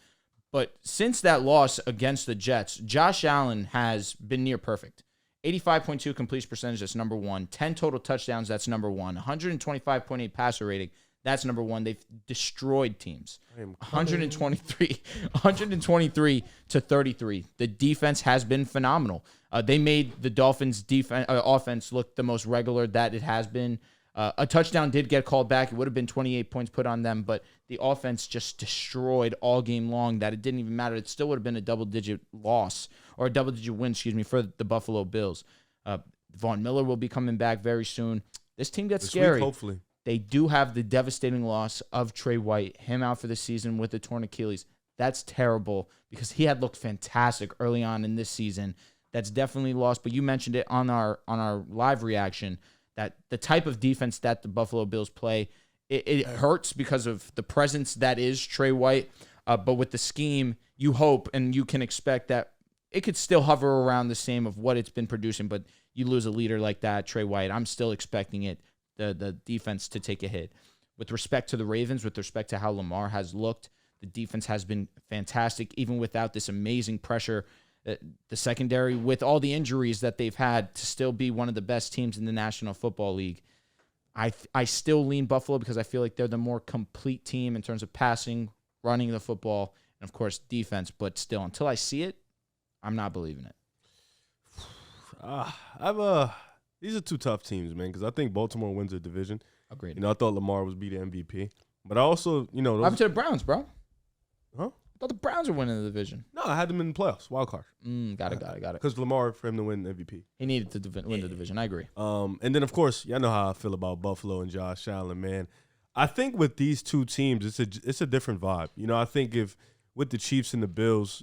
but since that loss against the Jets, Josh Allen has been near perfect. 85.2 completion percentage, that's number 1. 10 total touchdowns, that's number 1. 125.8 passer rating, that's number 1. They've destroyed teams. 123 to 33. The defense has been phenomenal. They made the Dolphins' offense look the most regular that it has been. A touchdown did get called back. It would have been 28 points put on them, but the offense just destroyed all game long that it didn't even matter. It still would have been a double-digit loss or a double-digit win, for the Buffalo Bills. Von Miller will be coming back very soon. This team gets scary. Week, hopefully. They do have the devastating loss of Trey White, him out for the season with the torn Achilles. That's terrible because he had looked fantastic early on in this season. That's definitely lost. But you mentioned it on our live reaction that the type of defense that the Buffalo Bills play, it hurts because of the presence that is Trey White. But with the scheme, you hope and you can expect that it could still hover around the same of what it's been producing. But you lose a leader like that, Trey White, I'm still expecting the defense to take a hit. With respect to the Ravens, with respect to how Lamar has looked, the defense has been fantastic, even without this amazing pressure. The secondary, with all the injuries that they've had, to still be one of the best teams in the National Football League. I still lean Buffalo because I feel like they're the more complete team in terms of passing, running the football, and of course defense. But still, until I see it, I'm not believing it. These are two tough teams, man, because I think Baltimore wins their division. Agreed. I thought Lamar was be the MVP. But I also, What happened to the Browns, bro? Huh? I thought the Browns were winning the division. No, I had them in the playoffs, wild card. Got it. Because Lamar, for him to win MVP. He needed to win the division. I agree. And then, of course, y'all know how I feel about Buffalo and Josh Allen, man. I think with these two teams, it's a different vibe. I think if with the Chiefs and the Bills,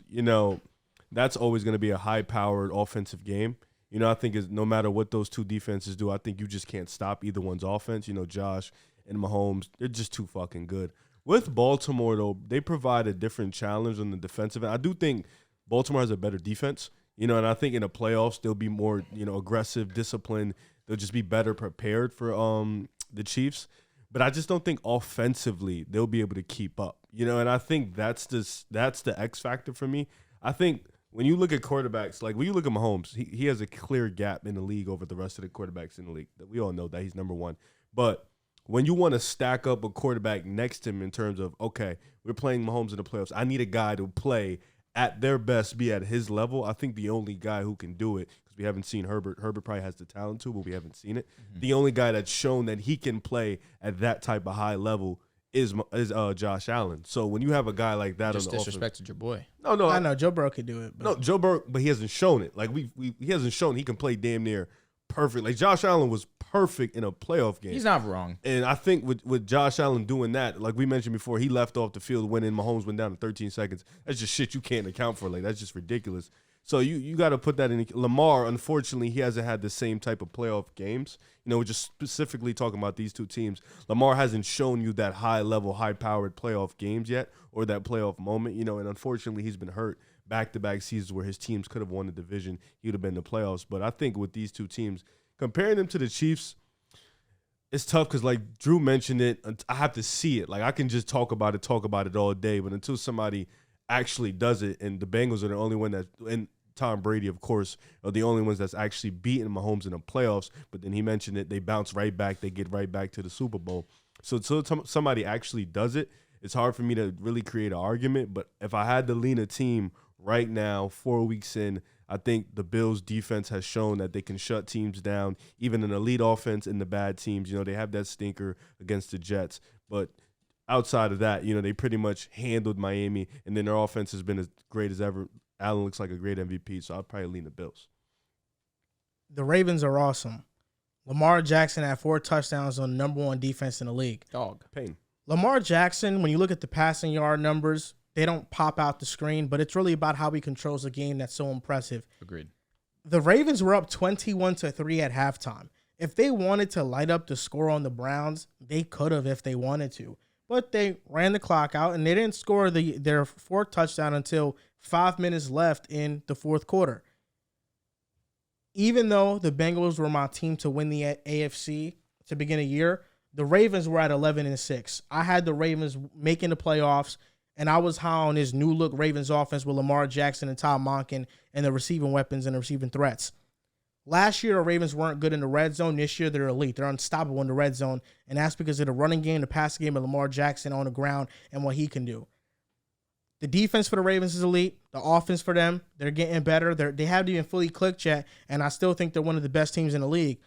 that's always going to be a high-powered offensive game. I think no matter what those two defenses do, I think you just can't stop either one's offense. Josh and Mahomes, they're just too fucking good. With Baltimore, though, they provide a different challenge on the defensive end. I do think Baltimore has a better defense, and I think in the playoffs they'll be more, aggressive, disciplined. They'll just be better prepared for the Chiefs. But I just don't think offensively they'll be able to keep up, and I think that's the X factor for me. I think when you look at quarterbacks, like when you look at Mahomes, he has a clear gap in the league over the rest of the quarterbacks in the league. We all know that he's number one. But when you want to stack up a quarterback next to him in terms of, okay, we're playing Mahomes in the playoffs, I need a guy to play at their best, be at his level. I think the only guy who can do it, because we haven't seen Herbert. Herbert probably has the talent to, but we haven't seen it. Mm-hmm. The only guy that's shown that he can play at that type of high level is Josh Allen. So when you have a guy like that, just disrespected your boy. No, I know Joe Burrow could do it. But. No, Joe Burrow, but he hasn't shown it. Like he hasn't shown he can play damn near perfect. Like Josh Allen was perfect in a playoff game. He's not wrong. And I think with Josh Allen doing that, like we mentioned before, he left off the field when Mahomes went down in 13 seconds. That's just shit you can't account for. Like that's just ridiculous. So you got to put that in. Lamar, unfortunately, he hasn't had the same type of playoff games. We're just specifically talking about these two teams. Lamar hasn't shown you that high-level, high-powered playoff games yet or that playoff moment, and unfortunately he's been hurt back-to-back seasons where his teams could have won the division. He would have been in the playoffs. But I think with these two teams, comparing them to the Chiefs, it's tough because, like Drew mentioned it, I have to see it. Like I can just talk about it all day, but until somebody actually does it, and the Bengals are the only one that – and Tom Brady, of course, are the only ones that's actually beaten Mahomes in the playoffs. But then he mentioned it. They bounce right back. They get right back to the Super Bowl. So until somebody actually does it, it's hard for me to really create an argument. But if I had to lean a team right now, 4 weeks in, I think the Bills' defense has shown that they can shut teams down, even an elite offense in the bad teams. They have that stinker against the Jets. But outside of that, they pretty much handled Miami, and then their offense has been as great as ever. Allen looks like a great MVP, so I'll probably lean the Bills. The Ravens are awesome. Lamar Jackson had 4 touchdowns on number 1 defense in the league. Dog. Pain. Lamar Jackson, when you look at the passing yard numbers, they don't pop out the screen, but it's really about how he controls the game that's so impressive. Agreed. The Ravens were up 21-3 at halftime. If they wanted to light up the score on the Browns, they could have if they wanted to. But they ran the clock out, and they didn't score their 4th touchdown until 5 minutes left in the 4th quarter. Even though the Bengals were my team to win the AFC to begin the year, the Ravens were at 11-6. I had the Ravens making the playoffs, and I was high on this new-look Ravens offense with Lamar Jackson and Todd Monken and the receiving weapons and the receiving threats. Last year, the Ravens weren't good in the red zone. This year, they're elite. They're unstoppable in the red zone, and that's because of the running game, the passing game of Lamar Jackson on the ground and what he can do. The defense for the Ravens is elite. The offense for them, they're getting better. They haven't even fully clicked yet, and I still think they're one of the best teams in the league.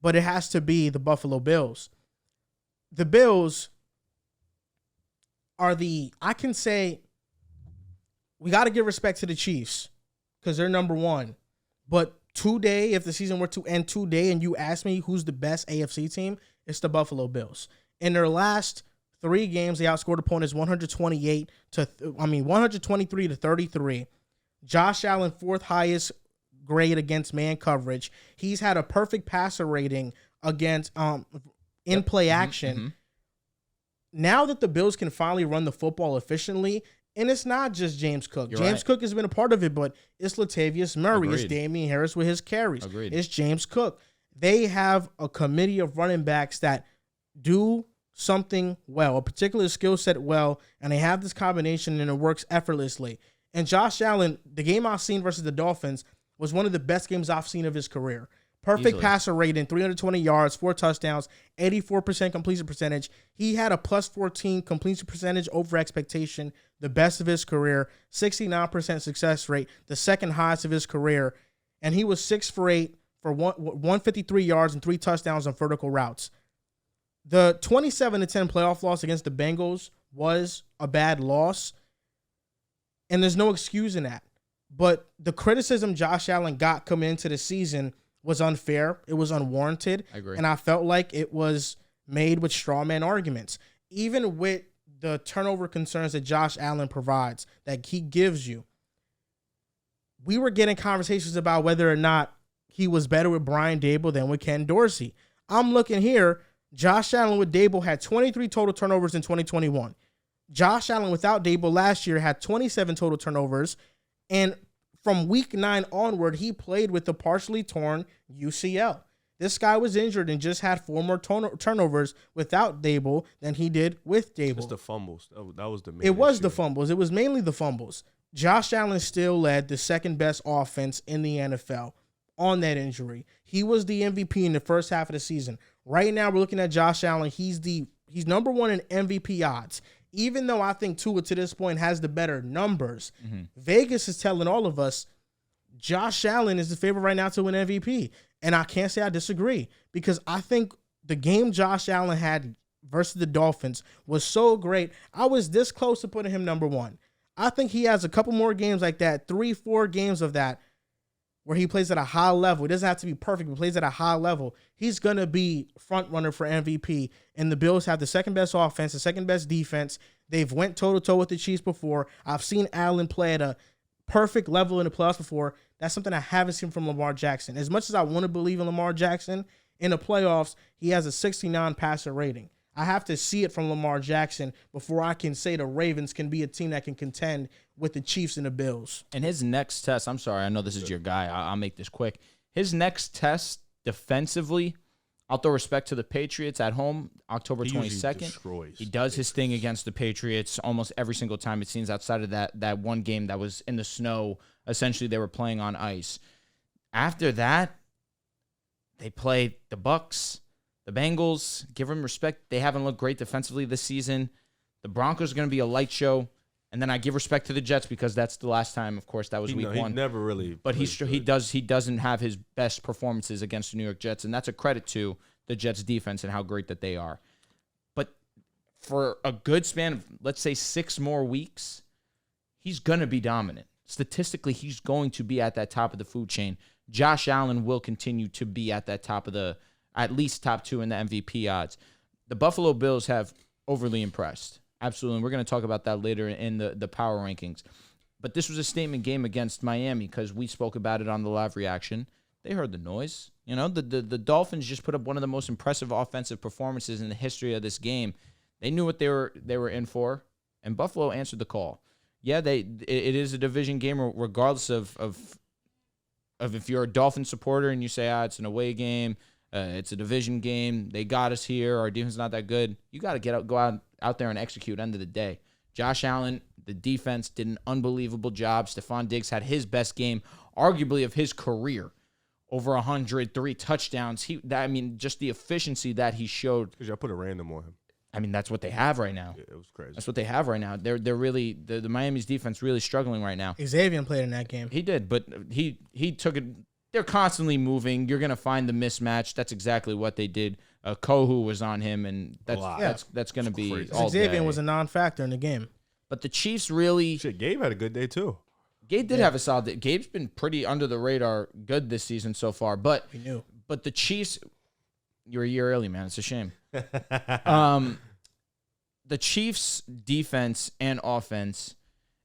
But it has to be the Buffalo Bills. The Bills are I can say, we got to give respect to the Chiefs because they're number 1. But today, if the season were to end today and you ask me who's the best AFC team, it's the Buffalo Bills. In their last 3 games, they outscored opponents 123-33. Josh Allen, 4th highest grade against man coverage. He's had a perfect passer rating against in play action. Mm-hmm. Now that the Bills can finally run the football efficiently, and it's not just James Cook. James Cook has been a part of it, but it's Latavius Murray. Agreed. It's Damian Harris with his carries. Agreed. It's James Cook. They have a committee of running backs that do something well, a particular skill set well, and they have this combination and it works effortlessly. And Josh Allen, the game I've seen versus the Dolphins was one of the best games I've seen of his career. Perfect Easily. passer rating, 320 yards, 4 touchdowns, 84% completion percentage. He had a plus 14 completion percentage over expectation, the best of his career, 69% success rate, the second highest of his career. And he was 6 for 8 for 153 yards and 3 touchdowns on vertical routes. The 27-10 playoff loss against the Bengals was a bad loss, and there's no excuse in that. But the criticism Josh Allen got coming into the season was unfair. It was unwarranted. I agree. And I felt like it was made with straw man arguments. Even with the turnover concerns that Josh Allen provides, that he gives you, we were getting conversations about whether or not he was better with Brian Daboll than with Ken Dorsey. I'm looking here. Josh Allen with Daboll had 23 total turnovers in 2021. Josh Allen without Daboll last year had 27 total turnovers. And from week 9 onward, he played with the partially torn UCL. This guy was injured and just had 4 more turnovers without Daboll than he did with Daboll. Just the fumbles. That was the main It was issue. the fumbles. It was mainly the fumbles. Josh Allen still led the second best offense in the NFL on that injury. He was the MVP in the first half of the season. Right now, we're looking at Josh Allen. He's number 1 in MVP odds. Even though I think Tua to this point has the better numbers, Vegas is telling all of us Josh Allen is the favorite right now to win MVP. And I can't say I disagree, because I think the game Josh Allen had versus the Dolphins was so great. I was this close to putting him number 1. I think he has a couple more games like that, 3-4 games of that, where he plays at a high level. It doesn't have to be perfect, but plays at a high level. He's going to be front runner for MVP. And the Bills have the second best offense, the second best defense. They've went toe-to-toe with the Chiefs before. I've seen Allen play at a perfect level in the playoffs before. That's something I haven't seen from Lamar Jackson. As much as I want to believe in Lamar Jackson, in the playoffs, he has a 69 passer rating. I have to see it from Lamar Jackson before I can say the Ravens can be a team that can contend with the Chiefs and the Bills. And his next test, I'm sorry, I know this is your guy. I'll make this quick. His next test defensively, I'll throw respect to the Patriots at home, October 22nd. He does his thing against the Patriots almost every single time, it seems, outside of that one game that was in the snow. Essentially, they were playing on ice. After that, they play the Bucs, the Bengals. Give them respect. They haven't looked great defensively this season. The Broncos are going to be a light show. And then I give respect to the Jets because that's the last time, of course, that was week 1. He never really. But he doesn't have his best performances against the New York Jets, and that's a credit to the Jets defense and how great that they are. But for a good span of, let's say, 6 more weeks, he's going to be dominant. Statistically, he's going to be at that top of the food chain. Josh Allen will continue to be at that top of the, at least top 2 in the MVP odds. The Buffalo Bills have overly impressed. Absolutely. And we're going to talk about that later in the power rankings. But this was a statement game against Miami because we spoke about it on the live reaction. They heard the noise. You know, the Dolphins just put up one of the most impressive offensive performances in the history of this game. They knew what they were in for, and Buffalo answered the call. Yeah, it is a division game regardless of if you're a Dolphin supporter and you say, it's an away game, it's a division game, they got us here, our defense is not that good. You got to go out there and execute end of the day. Josh Allen, the defense, did an unbelievable job. Stephon Diggs had his best game, arguably, of his career. Over 103 touchdowns. Just the efficiency that he showed. Because y'all put a random on him. I mean, that's what they have right now. Yeah, it was crazy. That's what they have right now. They're really the Miami's defense really struggling right now. Xavier played in that game. He did, but he took it. They're constantly moving. You're gonna find the mismatch. That's exactly what they did. Kohu was on him, and that's gonna be crazy. all Xavier day. was a non-factor in the game. But the Chiefs really. Shit, Gabe had a good day too. Gabe did have a solid day. Gabe's been pretty under the radar good this season so far, but the Chiefs. You're a year early, man. It's a shame. The Chiefs' defense and offense,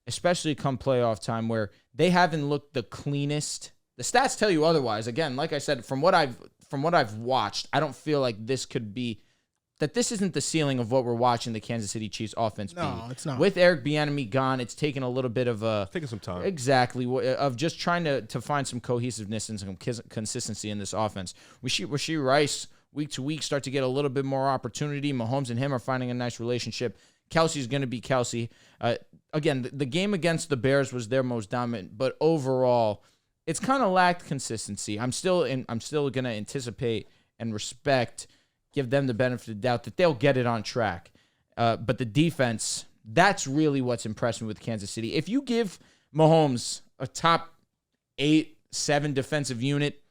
especially come playoff time, where they haven't looked the cleanest. The stats tell you otherwise. Again, like I said, from what I've watched, I don't feel like this isn't the ceiling of what we're watching the Kansas City Chiefs offense be. No, it's not. With Eric Bieniemy gone, it's taken a little bit of taking some time. Exactly, of just trying to find some cohesiveness and some consistency in this offense. We see Rice week to week start to get a little bit more opportunity. Mahomes and him are finding a nice relationship. Kelsey's going to be Kelsey. Again, the game against the Bears was their most dominant, but overall, it's kind of lacked consistency. I'm still going to anticipate and give them the benefit of the doubt that they'll get it on track. But the defense, that's really what's impressed me with Kansas City. If you give Mahomes a top 8-7 defensive unit,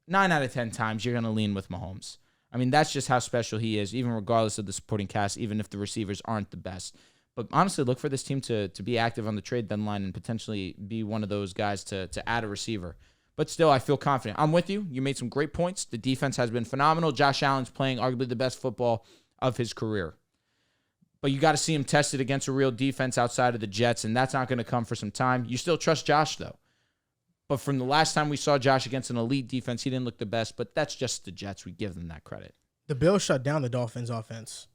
9 out of 10 times you're going to lean with Mahomes. I mean, that's just how special he is, even regardless of the supporting cast, even if the receivers aren't the best. But honestly, look for this team to be active on the trade deadline and potentially be one of those guys to add a receiver. But still, I feel confident. I'm with you. You made some great points. The defense has been phenomenal. Josh Allen's playing arguably the best football of his career. But you got to see him tested against a real defense outside of the Jets, and that's not going to come for some time. You still trust Josh, though. But from the last time we saw Josh against an elite defense, he didn't look the best, but that's just the Jets. We give them that credit. The Bills shut down the Dolphins' offense.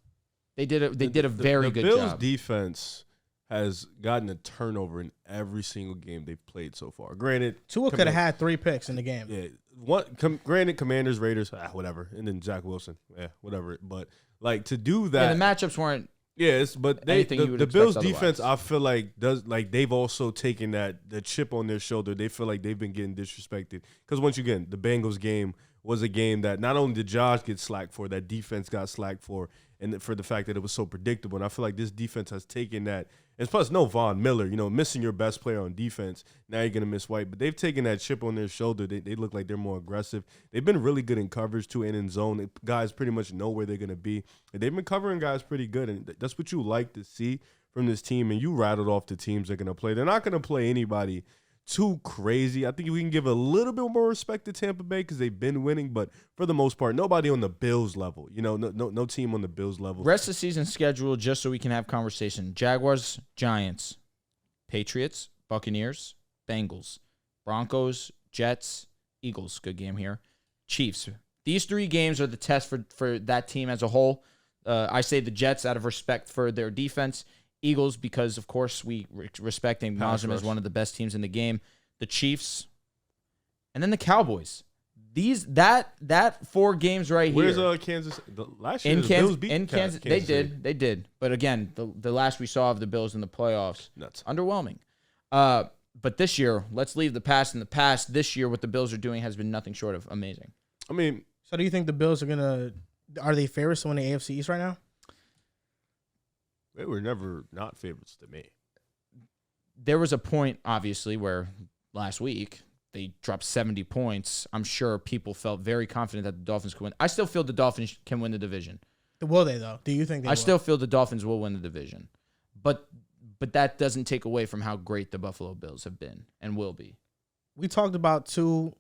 They did a very good job. The Bills' defense has gotten a turnover in every single game they've played so far. Granted, Tua could have had 3 picks in the game. Yeah, granted, Commanders, Raiders, whatever, and then Zach Wilson, whatever. But like to do that, the matchups weren't. Yes, but the Bills' defense, I feel like they've also taken the chip on their shoulder. They feel like they've been getting disrespected because once again, the Bengals game was a game that not only did Josh get slack for, that defense got slack for, and for the fact that it was so predictable. And I feel like this defense has taken that. And plus, no Von Miller, missing your best player on defense. Now you're going to miss White. But they've taken that chip on their shoulder. They look like they're more aggressive. They've been really good in coverage, too, and in zone. Guys pretty much know where they're going to be. And they've been covering guys pretty good. And that's what you like to see from this team. And you rattled off the teams they're going to play. They're not going to play anybody too crazy. I think we can give a little bit more respect to Tampa Bay because they've been winning, but for the most part, nobody on the Bills level. No team on the Bills level. Rest of the season schedule, just so we can have conversation. Jaguars, Giants, Patriots, Buccaneers, Bengals, Broncos, Jets, Eagles. Good game here. Chiefs. These 3 games are the test for that team as a whole. I say the Jets out of respect for their defense. Eagles, because, of course, we respect and acknowledge them as one of the best teams in the game. The Chiefs. And then the Cowboys. That 4 games right here. Where's Kansas? Last year, the Bills beat in Kansas. They did. But again, the last we saw of the Bills in the playoffs, nuts. Underwhelming. But this year, let's leave the past in the past. This year, what the Bills are doing has been nothing short of amazing. I mean, so do you think the Bills are they favorites to win the AFC East right now? They were never not favorites to me. There was a point, obviously, where last week they dropped 70 points. I'm sure people felt very confident that the Dolphins could win. I still feel the Dolphins can win the division. Will they, though? Do you think they will? I still feel the Dolphins will win the division. But that doesn't take away from how great the Buffalo Bills have been and will be. We talked about 2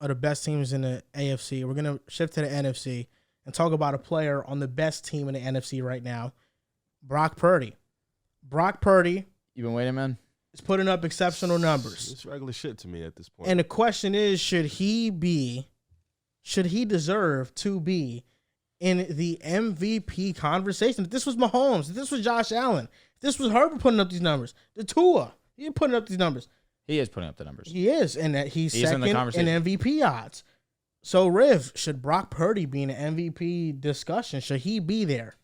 of the best teams in the AFC. We're going to shift to the NFC and talk about a player on the best team in the NFC right now. Brock Purdy. Brock Purdy. You been waiting, man? Is putting up exceptional numbers. It's regular shit to me at this point. And the question is, should he deserve to be in the MVP conversation? If this was Mahomes, if this was Josh Allen, if this was Herbert putting up these numbers, the Tua, he ain't putting up these numbers. He is putting up the numbers. He is, and that he's second in MVP odds. So, Riv, should Brock Purdy be in the MVP discussion? Should he be there?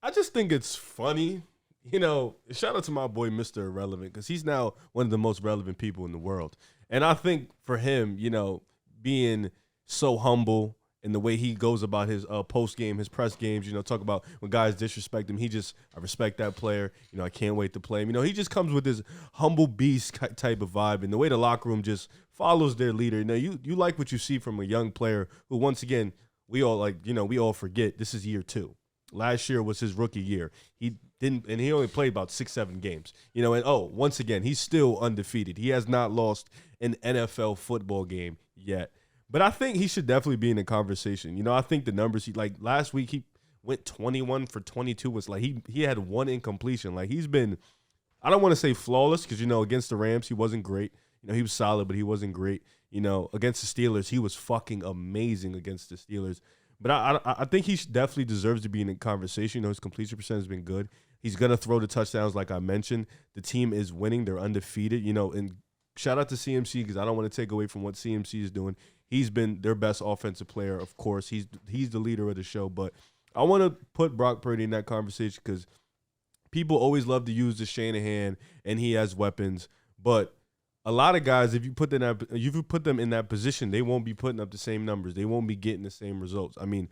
I just think it's funny. Shout out to my boy, Mr. Irrelevant, because he's now one of the most relevant people in the world. And I think for him, being so humble in the way he goes about his post-game, his press games, talk about when guys disrespect him, I respect that player. I can't wait to play him. He just comes with this humble beast type of vibe, and the way the locker room just follows their leader. You like what you see from a young player who, once again, we all forget this is year 2. Last year was his rookie year. He only played about 6-7 games. Once again, he's still undefeated. He has not lost an NFL football game yet. But I think he should definitely be in the conversation. I think the numbers last week he went 21 for 22 was he had 1 incompletion. He's been, I don't want to say flawless because against the Rams he wasn't great. He was solid, but he wasn't great. Against the Steelers he was fucking amazing against the Steelers. But I think he definitely deserves to be in the conversation. His completion percentage has been good. He's going to throw the touchdowns like I mentioned. The team is winning. They're undefeated. And shout out to CMC because I don't want to take away from what CMC is doing. He's been their best offensive player, of course. He's the leader of the show. But I want to put Brock Purdy in that conversation because people always love to use the Shanahan and he has weapons. But a lot of guys, if you put them in that position, they won't be putting up the same numbers. They won't be getting the same results. I mean,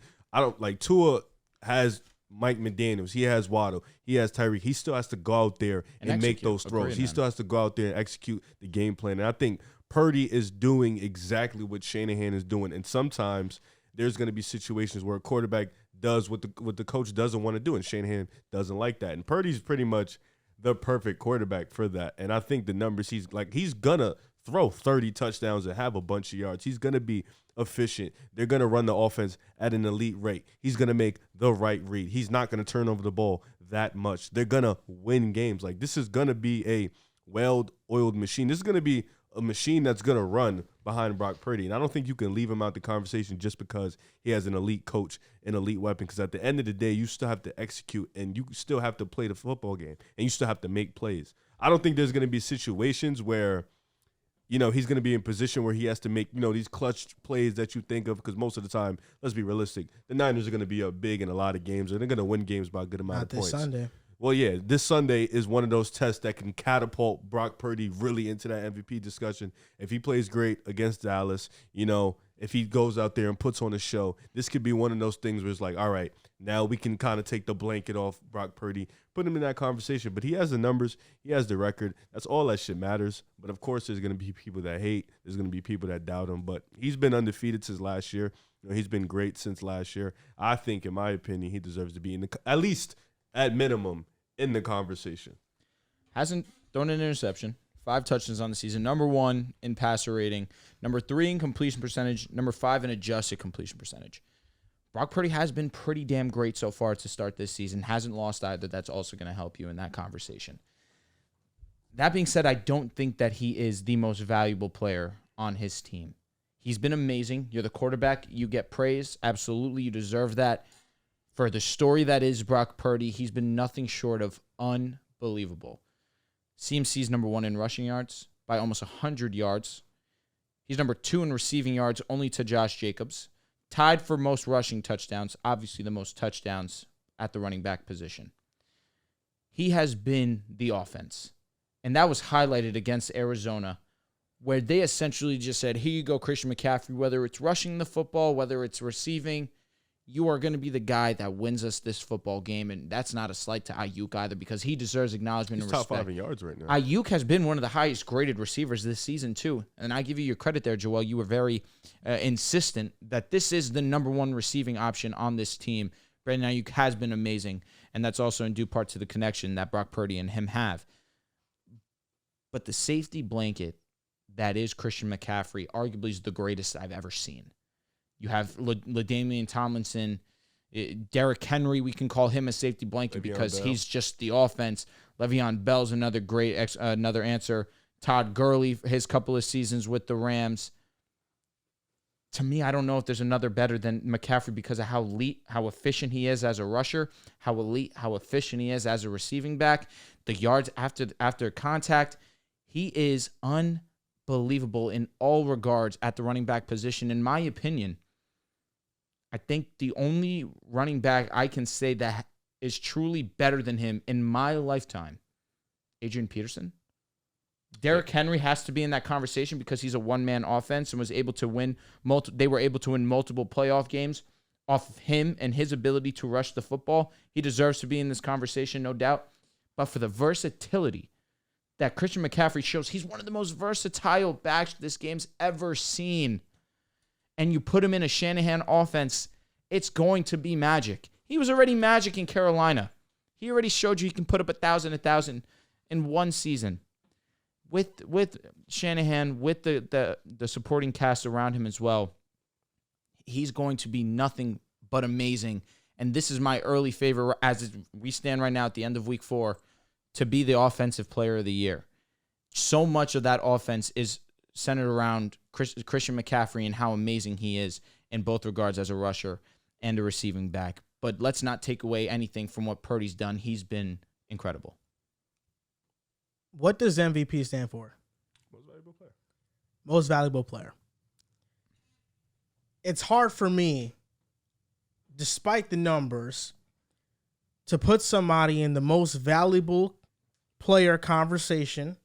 Tua has Mike McDaniels. He has Waddle. He has Tyreek. He still has to go out there and make those throws. He still has to go out there and execute the game plan. And I think Purdy is doing exactly what Shanahan is doing. And sometimes there's going to be situations where a quarterback does what the coach doesn't want to do, and Shanahan doesn't like that. And Purdy's pretty much the perfect quarterback for that. And I think the numbers he's gonna throw 30 touchdowns and have a bunch of yards. He's going to be efficient. They're going to run the offense at an elite rate. He's going to make the right read. He's not going to turn over the ball that much. They're going to win games. Like, this is going to be a well-oiled machine. This is going to be a machine that's going to run behind Brock Purdy. And I don't think you can leave him out the conversation just because he has an elite coach, an elite weapon. Because at the end of the day, you still have to execute and you still have to play the football game and you still have to make plays. I don't think there's going to be situations where, you know, he's going to be in position where he has to make, you know, these clutch plays that you think of. Because most of the time, let's be realistic, the Niners are going to be up big in a lot of games and they're going to win games by a good amount of points. Not this Sunday. Well, yeah, this Sunday is one of those tests that can catapult Brock Purdy really into that MVP discussion. If he plays great against Dallas, you know, if he goes out there and puts on a show, this could be one of those things where it's like, all right, now we can kind of take the blanket off Brock Purdy, put him in that conversation. But he has the numbers. He has the record. That's all that shit matters. But, of course, there's going to be people that hate. There's going to be people that doubt him. But he's been undefeated since last year. You know, he's been great since last year. I think, in my opinion, he deserves to be in the at least – at minimum, in the conversation. Hasn't thrown an interception. 5 touchdowns on the season. Number 1 in passer rating. Number 3 in completion percentage. Number 5 in adjusted completion percentage. Brock Purdy has been pretty damn great so far to start this season. Hasn't lost either. That's also going to help you in that conversation. That being said, I don't think that he is the most valuable player on his team. He's been amazing. You're the quarterback. You get praise. Absolutely. You deserve that. For the story that is Brock Purdy, he's been nothing short of unbelievable. CMC's number 1 in rushing yards by almost 100 yards. He's number 2 in receiving yards, only to Josh Jacobs. Tied for most rushing touchdowns, obviously the most touchdowns at the running back position. He has been the offense. And that was highlighted against Arizona, where they essentially just said, here you go, Christian McCaffrey, whether it's rushing the football, whether it's receiving, you are going to be the guy that wins us this football game. And that's not a slight to Ayuk either, because he deserves acknowledgement and respect. He's top 5 in yards right now. Ayuk has been one of the highest graded receivers this season too. And I give you your credit there, Joel. You were very insistent that this is the number 1 receiving option on this team. Brandon Ayuk has been amazing. And that's also in due part to the connection that Brock Purdy and him have. But the safety blanket that is Christian McCaffrey arguably is the greatest I've ever seen. You have LaDainian Tomlinson, Derrick Henry. We can call him a safety blanket because he's just the offense. Le'Veon Bell's another great another answer. Todd Gurley, his couple of seasons with the Rams. To me, I don't know if there's another better than McCaffrey because of how elite, how efficient he is as a rusher, how elite, how efficient he is as a receiving back. The yards after contact, he is unbelievable in all regards at the running back position, in my opinion. I think the only running back I can say that is truly better than him in my lifetime, Adrian Peterson. Derrick Henry has to be in that conversation because he's a one-man offense and was able to win. They were able to win multiple playoff games off of him and his ability to rush the football. He deserves to be in this conversation, no doubt. But for the versatility that Christian McCaffrey shows, he's one of the most versatile backs this game's ever seen. And you put him in a Shanahan offense, it's going to be magic. He was already magic in Carolina. He already showed you he can put up 1,000 in one season. With Shanahan, with the supporting cast around him as well, he's going to be nothing but amazing. And this is my early favorite, as we stand right now at the end of week 4, to be the offensive player of the year. So much of that offense is centered around Christian McCaffrey and how amazing he is in both regards as a rusher and a receiving back. But let's not take away anything from what Purdy's done. He's been incredible. What does MVP stand for? Most valuable player. Most valuable player. It's hard for me, despite the numbers, to put somebody in the most valuable player conversation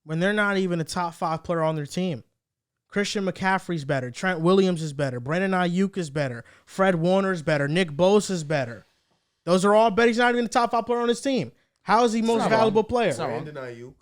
when they're not even a top 5 player on their team. Christian McCaffrey's better. Trent Williams is better. Brandon Ayuk is better. Fred Warner's better. Nick Bosa is better. Those are all better. He's not even the top 5 player on his team. How is he most valuable player? Brandon Ayuk.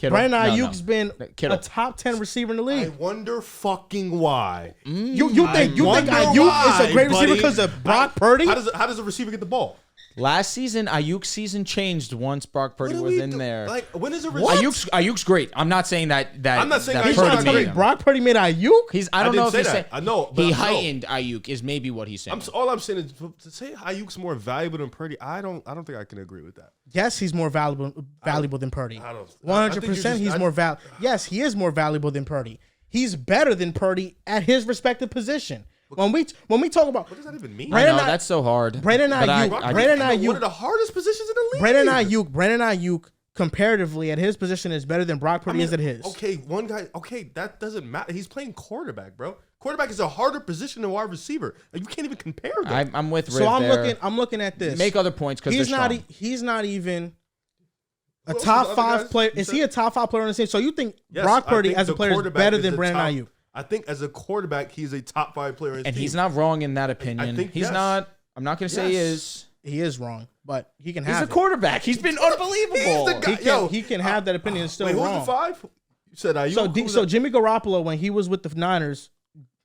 Brandon Ayuk's been a top 10 receiver in the league. I wonder fucking why. You think Ayuk is a great receiver because of Brock Purdy? How does a receiver get the ball? Last season, Ayuk's season changed once Brock Purdy was in there. Like, when is it? Ayuk's great. I'm not saying that. I'm not saying that Ayuk's Purdy not made great. him. Brock Purdy made Ayuk? I don't know if he's saying. I know. But He heightened Ayuk is maybe what he's saying. All I'm saying is to say Ayuk's more valuable than Purdy. I don't think I can agree with that. Yes, he's more valuable than Purdy. I don't. 100%. He's more valuable. Yes, he is more valuable than Purdy. He's better than Purdy at his respective position. When we talk about what does that even mean? I know that's so hard. Brandon Ayuk, one of the hardest positions in the league. Brandon Ayuk, comparatively at his position is better than Brock Purdy is at his. Okay, one guy. Okay, that doesn't matter. He's playing quarterback, bro. Quarterback is a harder position than wide receiver. Like, you can't even compare them. I'm with Riv So there. I'm looking at this. Make other points because he's not even a Who else top is the other 5 guys? player. Is he a top 5 player on the team? So you think Yes, Brock I Purdy think as a the player is quarterback better is than the Brandon top- Ayuk? I think as a quarterback, he's a top 5 player in his and team. he's not wrong in that opinion. think He's yes. not. I'm not going to say he is. He is wrong, but he can He's have a quarterback. He's been unbelievable. He's the guy. He can have that opinion. It's still Wait, wrong. who's the 5? You said Ayuk. So Jimmy Garoppolo, when he was with the Niners,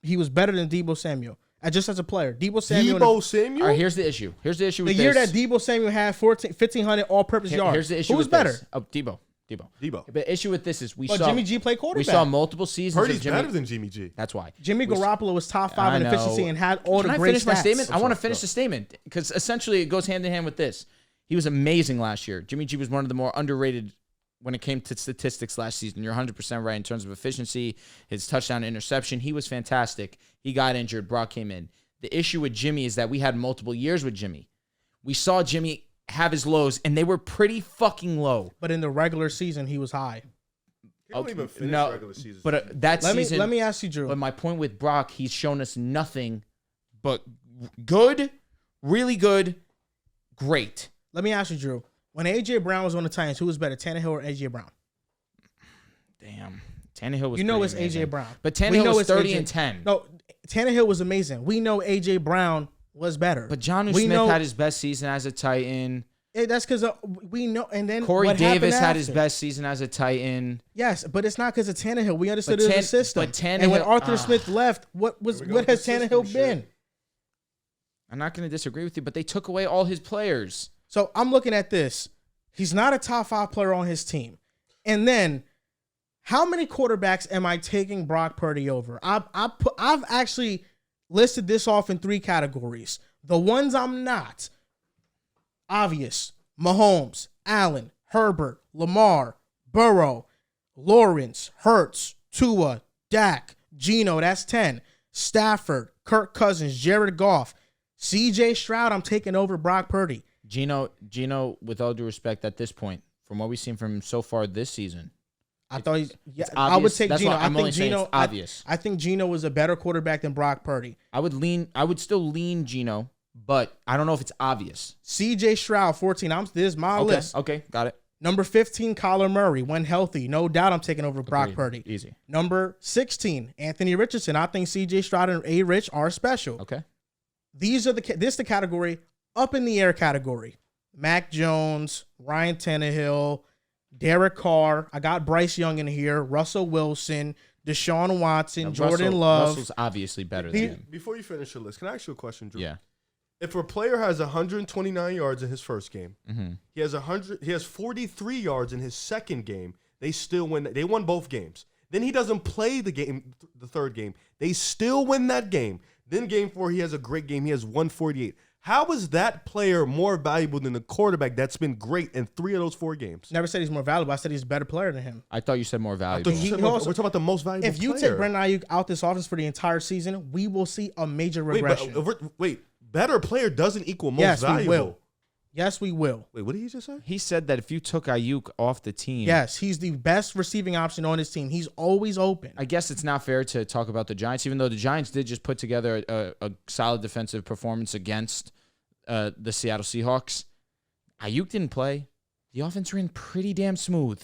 he was better than Deebo Samuel. Just as a player, Deebo Samuel. Samuel. All right, here's the issue. Here's the issue The with year this. that Deebo Samuel had 1,500 all-purpose yards. Here's the issue. Who's with better? This. Oh, Debo. Debo. The issue with this is But Jimmy G played quarterback. We saw multiple seasons Purdy's of Jimmy. better than Jimmy G. That's why. Jimmy Garoppolo was top 5 in I know. efficiency and had all Can the I great finish my stats. statement? I want to Go. finish the statement because essentially it goes hand in hand with this. He was amazing last year. Jimmy G was one of the more underrated when it came to statistics last season. You're 100% right in terms of efficiency, his touchdown to interception. He was fantastic. He got injured. Brock came in. The issue with Jimmy is that we had multiple years with Jimmy. We saw Jimmy have his lows, and they were pretty fucking low. But in the regular season, he was high. He don't even finish regular season. But that season. Let me ask you, Drew. But my point with Brock, he's shown us nothing but good, really good, great. Let me ask you, Drew. When A.J. Brown was on the Titans, who was better, Tannehill or A.J. Brown? Damn. Tannehill was it's amazing. A.J. Brown. But Tannehill was 30 AJ. and 10. No, Tannehill was amazing. We know A.J. Brown was better. But Jonnu Smith had his best season as a Titan. That's because we know. And then Corey what Davis happened had his after? best season as a Titan. Yes, but it's not because of Tannehill. We understood But it was a system. but and when Tannehill- Arthur Smith left, what has Tannehill been? I'm not going to disagree with you, but they took away all his players. So I'm looking at this. He's not a top 5 player on his team. And then, how many quarterbacks am I taking Brock Purdy over? I've actually listed this off in 3 categories. The ones I'm not, obvious: Mahomes, Allen, Herbert, Lamar, Burrow, Lawrence, Hurts, Tua, Dak, Geno. That's 10. Stafford, Kirk Cousins, Jared Goff, C.J. Stroud. I'm taking over Brock Purdy. Geno, with all due respect, at this point, from what we've seen from him so far this season, I thought he's. Yeah, it's I would obvious. take That's Geno. why I'm I only think saying Geno. it's obvious. I think Geno was a better quarterback than Brock Purdy. I would still lean Geno, but I don't know if it's obvious. C.J. Stroud, 14. This is my list. Okay, got it. Number 15, Kyler Murray, when healthy. No doubt I'm taking over Brock Agreed. Purdy. Easy. Number 16, Anthony Richardson. I think C.J. Stroud and A. Rich are special. Okay. This is the category, up in the air category. Mac Jones, Ryan Tannehill, Derek Carr. I got Bryce Young in here. Russell Wilson, Deshaun Watson, Now, Jordan Love. Russell's obviously better than him. Before you finish your list, can I ask you a question, Drew? Yeah. If a player has 129 yards in his first game, Mm-hmm. he has 43 yards in his second game, they still win. They won both games. Then he doesn't play the third game. They still win that game. Then game 4, he has a great game. He has 148. How is that player more valuable than the quarterback that's been great in 3 of those 4 games? Never said he's more valuable. I said he's a better player than him. I thought you said more valuable. he We're also- talking about the most valuable If you player. take Brandon Ayuk out this offense for the entire season, we will see a major regression. Wait, better player doesn't equal most Yes, valuable. we will. Yes, we will. Wait, what did he just say? He said that if you took Ayuk off the team, Yes, he's the best receiving option on his team. He's always open. I guess it's not fair to talk about the Giants, even though the Giants did just put together a solid defensive performance against the Seattle Seahawks. Ayuk didn't play. The offense ran pretty damn smooth.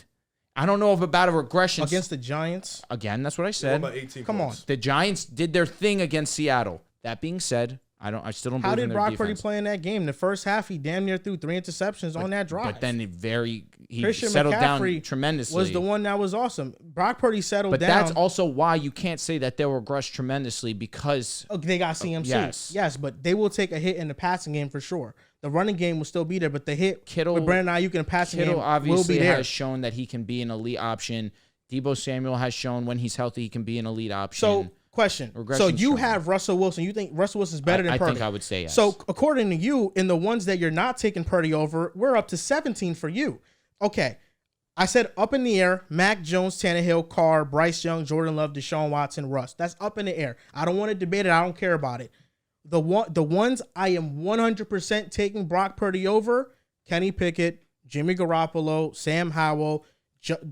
I don't know if about a regression. Against the Giants? Again, that's what I Won said. by 18 Come points. on. The Giants did their thing against Seattle. That being said, I still don't How believe in did their Brock defense. Purdy play in that game? The first half, he damn near threw 3 interceptions on that drive. But then he Christian settled McCaffrey down tremendously. was the one that was awesome. Brock Purdy settled But down. that's also why you can't say that they'll regress tremendously because They got CMC. Yes. Yes, but they will take a hit in the passing game for sure. the running game will still be there, but the hit Kittle, with Brandon Ayuk and passing game Kittle will obviously be there. has shown that he can be an elite option. Debo Samuel has shown when he's healthy he can be an elite option. So, question. So you have Russell Wilson. You think Russell Wilson is better than Purdy? I think I would say yes. So according to you, in the ones that you're not taking Purdy over, we're up to 17 for you. Okay. I said up in the air, Mac Jones, Tannehill, Carr, Bryce Young, Jordan Love, Deshaun Watson, Russ. That's up in the air. I don't want to debate it. I don't care about it. The ones I am 100% taking Brock Purdy over, Kenny Pickett, Jimmy Garoppolo, Sam Howell,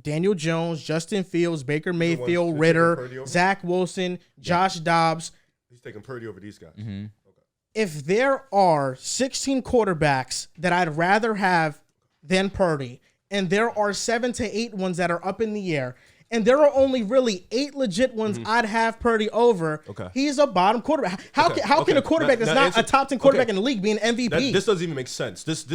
Daniel Jones, Justin Fields, Baker Mayfield, Ritter, Zach Wilson, Josh Dobbs. He's taking Purdy over these guys. Mm-hmm. Okay. If there are 16 quarterbacks that I'd rather have than Purdy, and there are 7 to 8 ones that are up in the air, and there are only really 8 legit ones I'd have Purdy over. Okay. He's a bottom quarterback. How can a quarterback that's not a top 10 quarterback in the league be an MVP? This doesn't even make sense. This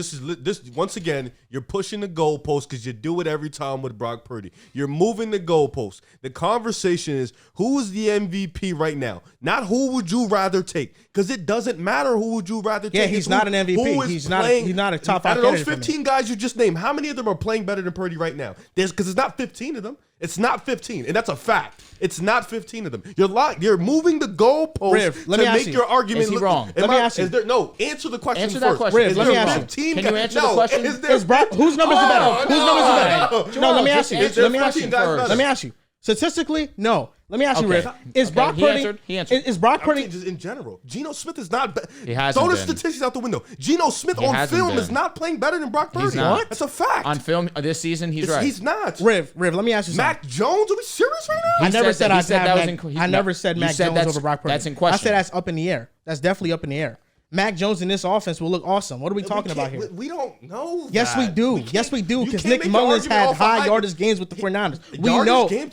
once again, you're pushing the goalpost because you do it every time with Brock Purdy. You're moving the goalpost. The conversation is who is the MVP right now, not who would you rather take, because it doesn't matter who would you rather take. Yeah, he's not an MVP. He's not a top 5 out of those 15 guys you just named, how many of them are playing better than Purdy right now? Because it's not 15 of them. It's not 15, and that's a fact. It's not 15 of them. You're moving the goalpost to make your argument. Is he wrong? Let me ask you. Answer the question Answer first. that question. Riv, let me ask you. Can you answer the question? Is Brock, whose numbers are better? Whose numbers are better? No, let me ask you. Let me ask you. Statistically, no. Let me ask you, Rick. Is Brock Purdy? He answered. Is Brock Purdy? Just in general, Geno Smith is not. He hasn't Throw the been. statistics out the window. Geno Smith on film is not playing better than Brock Purdy. He's not. That's a fact. On film this season, he's right. He's not. Riv, let me ask you something. Mac Jones? Are we serious right now? I never said I never said Mac said Jones over Brock Purdy. That's in question. I said that's up in the air. That's definitely up in the air. Mac Jones in this offense will look awesome. What are we talking about here? We don't know. Yes, we do. Yes, we do. Because Nick Mullins had high yardage games with the 49ers.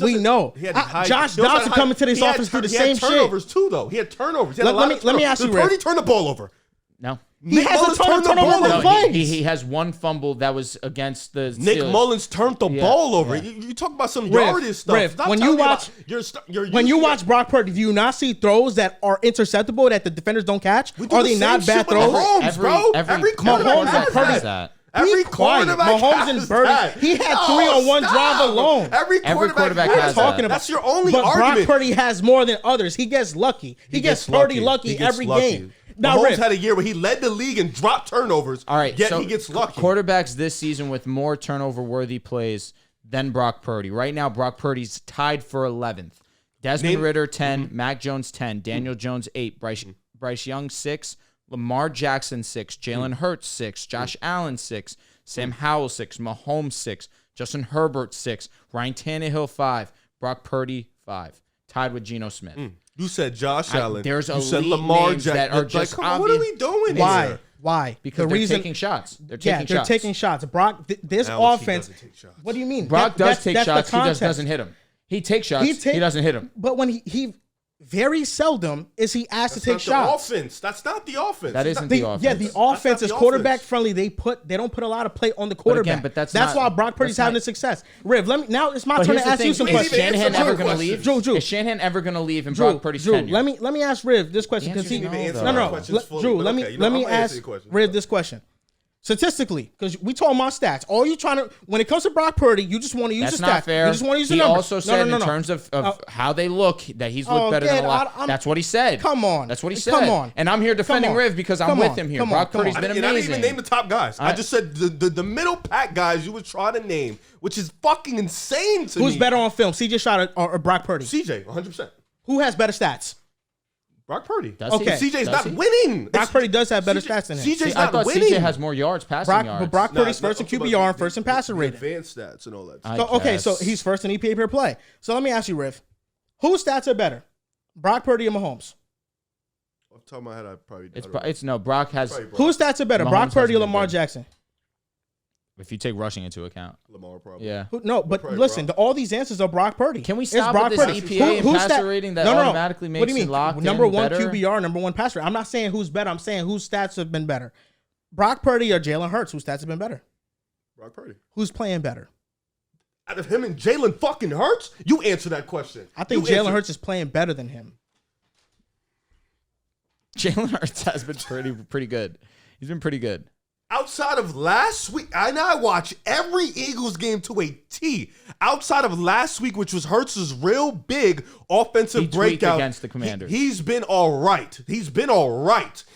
We know. Josh Dobbs coming to this offense through the same shit. He had turnovers too, though. He had turnovers. Let me ask you, Rick. Purdy turned the ball over. No. He has a ton of turnover plays. He has one fumble that was against the Steelers. Nick Mullins turned the ball over. You talk about some yardage stuff. When you watch Brock Purdy, do you not see throws that are interceptable that the defenders don't catch? Are they not bad throws? Every quarterback has that. Every quarterback Mahomes and Purdy. He had 3-on-1 drive alone. Every quarterback has that. That's your only argument. But Brock Purdy has more than others. He gets lucky. He gets Purdy lucky every game. Mahomes had a year where he led the league and dropped turnovers. All right, yet so he gets lucky. Quarterbacks this season with more turnover-worthy plays than Brock Purdy. Right now, Brock Purdy's tied for 11th. Desmond Ritter, 10. Mac Jones, 10. Daniel Jones, 8. Bryce Young, 6. Lamar Jackson, 6. Jalen Hurts, 6. Josh Allen, 6. Sam Howell, 6. Mahomes, 6. Justin Herbert, 6. Ryan Tannehill, 5. Brock Purdy, 5. Tied with Geno Smith. You said Josh Allen. There's you said Lamar Jackson. That are just come on, what are we doing here? Why? Because they're taking shots. They're taking shots. Brock, this offense. What do you mean? Brock does take shots. He just doesn't hit them. He takes shots. He doesn't hit them. But when he very seldom is he asked to take shots. That's not the offense. That isn't the offense. Yeah, the offense is quarterback friendly. They don't put a lot of play on the quarterback. But that's why Brock Purdy's having the success. Riv, now it's my turn to ask you some questions. Is Shanahan ever going to leave? Drew, is Shanahan ever going to leave in Brock Purdy's tenure? Let me ask Riv this question because Drew, let me ask Riv this question. Statistically, because we talking about stats. All you trying to, when it comes to Brock Purdy, you just want to use the stats. That's not fair. You just want to use the numbers. He also said in terms of how they look, that he's looked better than a lot. That's what he said. Come on. That's what he said. Come on. And I'm here defending Riv because I'm with him here. Brock Purdy's been amazing. I didn't even name the top guys. I just said the middle pack guys you were trying to name, which is fucking insane to me. Who's better on film, CJ Stroud or Brock Purdy? CJ, 100%. Who has better stats? Brock Purdy. CJ's not winning. Brock Purdy does have better stats than him. CJ's not winning. CJ has more yards, passing yards. But Brock Purdy's first in QBR and first in passer rating. Advanced stats and all that. So he's first in EPA per play. So let me ask you, Riff. Whose stats are better? Brock Purdy or Mahomes? Off the top of my head, I probably Brock has. Whose stats are better? Brock Purdy or Lamar Jackson? If you take rushing into account. Lamar probably. Yeah. Listen, all these answers are Brock Purdy. Can we stop with this EPA and passer rating that automatically makes it locked number one better? QBR, number one passer. I'm not saying who's better. I'm saying whose stats have been better. Brock Purdy or Jalen Hurts, whose stats have been better? Brock Purdy. Who's playing better? Out of him and Jalen fucking Hurts? You answer that question. I think Jalen Hurts is playing better than him. Jalen Hurts has been pretty good. He's been pretty good. Outside of last week, and I watch every Eagles game to a T. Outside of last week, which was Hurts's real big offensive breakout against the Commanders. He's been all right.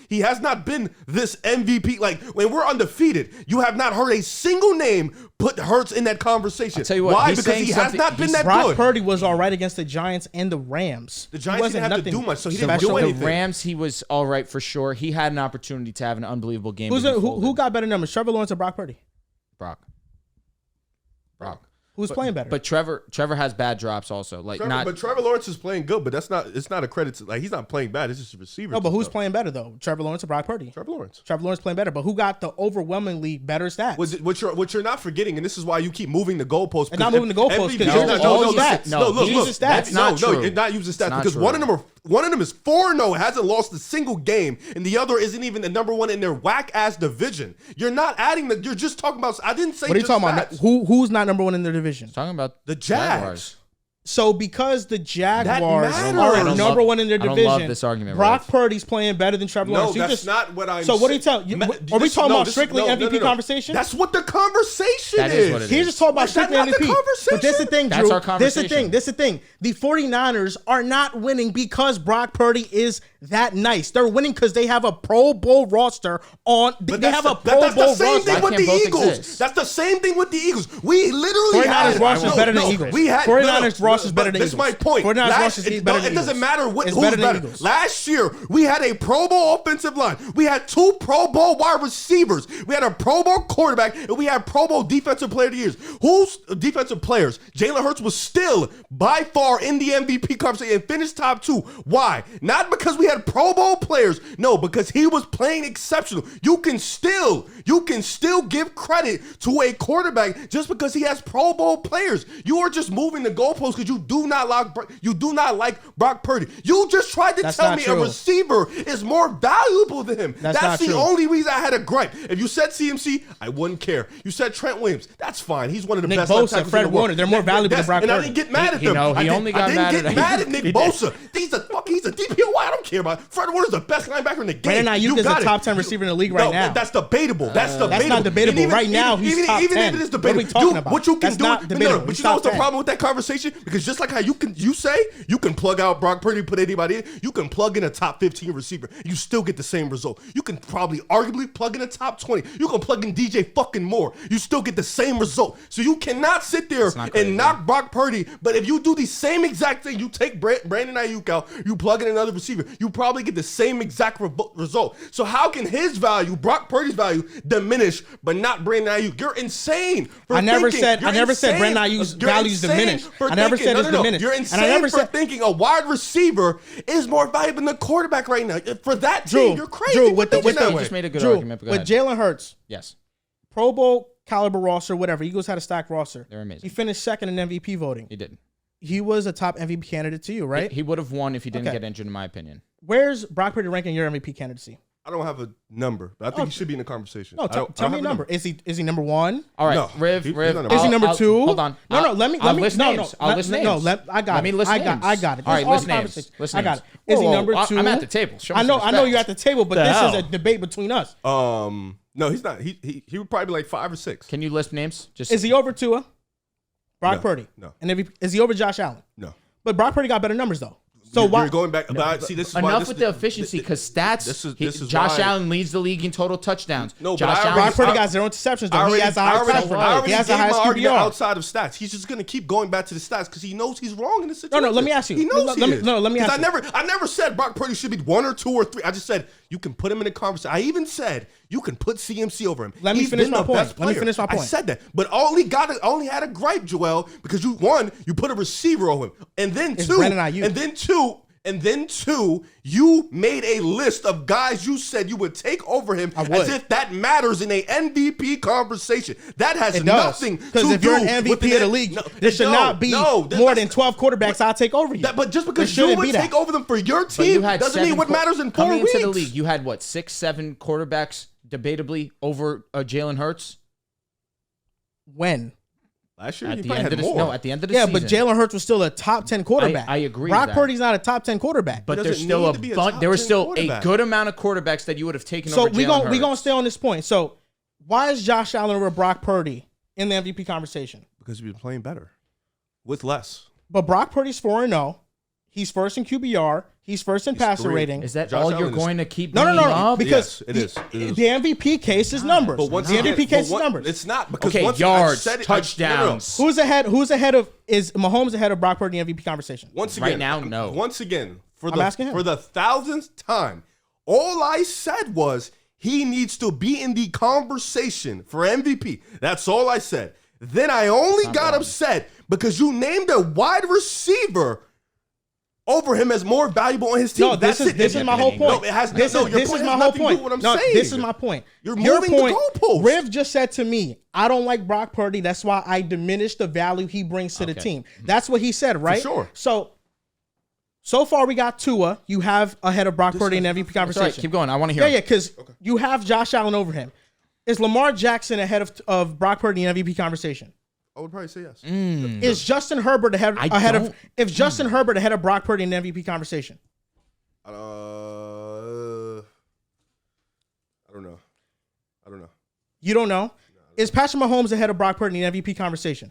He has not been this MVP. Like, when we're undefeated, you have not heard a single name put Hurts in that conversation. I'll tell you what, why? Because he has not been that Brock good. Purdy was all right against the Giants and the Rams. The Giants didn't have to do much, so he didn't special. do anything. The Rams, he was all right for sure. He had an opportunity to have an unbelievable game. Who got better numbers, Trevor Lawrence or Brock Purdy? Brock. Who's playing better? But Trevor has bad drops also. But Trevor Lawrence is playing good, but it's not a credit to, like, he's not playing bad. It's just a receiver. No, but who's playing better though? Trevor Lawrence or Brock Purdy? Trevor Lawrence. Trevor Lawrence playing better, but who got the overwhelmingly better stats? What you're not forgetting, and this is why you keep moving the goalposts. And not moving the goalposts because you're just all using stats. No, Look, stats. That's not true. You're not using stats Not because true. one of them is 4-0, hasn't lost a single game, and the other isn't even the number one in their whack ass division. You're not adding that. You're just talking about. I didn't say. What are you just talking about? stats. Who's not number one in their division? Talking about The Jags. So because the Jaguars matters. are I don't number one in their I don't division, love this argument, Brock Velez. Purdy's playing better than Trevor No, Lawrence. that's not what I'm So what are you saying. telling? Are we talking about strictly MVP conversation? That's what the conversation That is what it is. He's just talking about Is that strictly not the MVP. But this is the thing, That's Drew. our conversation. This is the thing. The 49ers are not winning because Brock Purdy is that nice. They're winning because they have a Pro Bowl roster on. They have a Pro Bowl That's the same roster. thing with Why the can't both Eagles. exist? That's the same thing with the Eagles. We literally 49ers had roster is better than Eagles. 49ers roster is better than This is my Eagles. point. 49ers roster is better than It doesn't Eagles. matter It's who's better than better. Eagles. Last year, we had a Pro Bowl offensive line. We had 2 Pro Bowl wide receivers. We had a Pro Bowl quarterback, and we had Pro Bowl defensive player of the years. Who's defensive players? Jalen Hurts was still by far in the MVP conversation and finished top 2. Why? Not because we had Pro Bowl players. No, because he was playing exceptional. You can still give credit to a quarterback just because he has Pro Bowl players. You are just moving the goalposts because you do not like Brock Purdy. You just tried to tell me a receiver is more valuable than him. That's the only reason I had a gripe. If you said CMC, I wouldn't care. You said Trent Williams, that's fine. He's one of the best left tackles in the world. Fred Warner, they're more valuable than Brock Purdy. And I didn't get mad at them. I didn't get mad at Nick Bosa. He's a DPOY. I don't care about it. Fred Warner's the best linebacker in the game. Brandon Ayuk is a top 10 receiver in the league right now. That's debatable. That's not debatable. Right now, he's top 10. Even if it is debatable, What are we talking about? what you can That's do. not debatable. But He's you know what's the top 10. problem with that conversation? Because just like how you can plug out Brock Purdy, put anybody in. You can plug in a top 15 receiver. You still get the same result. You can probably arguably plug in a top 20. You can plug in DJ fucking Moore. You still get the same result. So you cannot sit there and knock Brock Purdy. But if you do the same exact thing, you take Brandon Ayuk out, you plug in another receiver, you probably get the same exact result. So how can his value, Brock Purdy's value, diminish, but not Brandon Ayuk? You're insane. I never said Brandon Ayuk's values diminished. I never said it's diminished. You're insane for thinking a wide receiver is more valuable than the quarterback right now. For that team, you're crazy. Drew, You just made a good argument. But go with ahead. Jalen Hurts, Yes. Pro Bowl caliber roster, whatever. Eagles had a stacked roster. They're amazing. He finished second in MVP voting. He did. He was a top MVP candidate to you, right? He would have won if he didn't Okay. get injured, in my opinion. Where's Brock Purdy ranking your MVP candidacy? I don't have a number, but I think he should be in the conversation. No, tell me a number. Is he number one? All right, No, Riv. he's not number Is he one. number two? Hold on. No, let me list no, names. no, I'll list names. No, I got Let me it. list names. I got it. All right, This is list names. conversation. List I got names. it. Is he Whoa, number whoa, 2? I'm at the table. Show me I know some you're at the table, but The this hell? is a debate between us. No, he's not. He would probably be like 5 or 6. Can you list names? Just Is he over Tua? Brock No, Purdy? no. And is he over Josh Allen? No. But Brock Purdy got better numbers though. So You're why? going back? But see, this is why enough this, with the efficiency because stats. This is Josh why- Allen leads the league in total touchdowns. No, but Josh I Allen. Brock Purdy got 0 interceptions though. He has the highest pass rate. He has the highest argument QBR. outside of stats. He's just going to keep going back to the stats because he knows he's wrong in this situation. No, let me ask you. He knows he is. Let me ask you. I never said Brock Purdy should be 1 or 2 or 3. I just said you can put him in a conversation. I even said you can put CMC over him. Let me He's finish been my the point. best Let me player. finish my point. I said that, but I only had a gripe, Joel, because you put a receiver over him, and then It's two, Brandon Ayuk. and then two, you made a list of guys you said you would take over him I would. as if that matters in a MVP conversation. That has It does. nothing to do Because if you're an with MVP of the league, there should not be more than 12 quarterbacks I'll take over you. But just because There you shouldn't would be that. take over them for your But team you had doesn't mean what matters in 4 coming weeks. into the league. You had what 6, 7 quarterbacks debatably over Jalen Hurts. When? Last year, At you the probably end had of the more. no, at the end of the Yeah, season. but Jalen Hurts was still a top 10 quarterback. I agree Brock with that. Purdy's not a top 10 quarterback. But He there's doesn't still need a to be a bunch. top There was 10 still a quarterback. good amount of quarterbacks that you would have taken So over Jalen Hurts. we gonna stay on this point. So Why is Josh Allen over Brock Purdy in the MVP conversation? Because he's been playing better with less. But Brock Purdy's 4-0. He's first in QBR. He's first in passer 3. rating. Is that Josh all Allen you're is- going to keep No, bringing no. up? Because Yes, it is. It is. the MVP case is numbers. But once the again, MVP case is but numbers. It's not because Okay, once yards, I said it, touchdowns. Who's ahead of is Mahomes ahead of Brock Purdy in MVP conversation? Once Right again, now, no. Once again, for I'm asking him. the 1,000th time, all I said was he needs to be in the conversation for MVP. That's all I said. Then I only got upset because you named a wide receiver over him as more valuable on his team. No, this is my whole point. No, it has this no, is, your this point is has my whole nothing to do point. with what I'm No, saying. this is my point. You're Your moving the goalposts. Riv just said to me, I don't like Brock Purdy. That's why I diminish the value he brings to the team. That's what he said, right? sure. So far we got Tua. You have ahead of Brock Purdy in the MVP That's all conversation. right, keep going. I want to hear Yeah, him. because you have Josh Allen over him. Is Lamar Jackson ahead of Brock Purdy in MVP conversation? I would probably say yes. Is Justin Herbert ahead don't- of if Justin Herbert ahead of Brock Purdy in the MVP conversation? I don't know. You don't know. Is Patrick Mahomes ahead of Brock Purdy in the MVP conversation?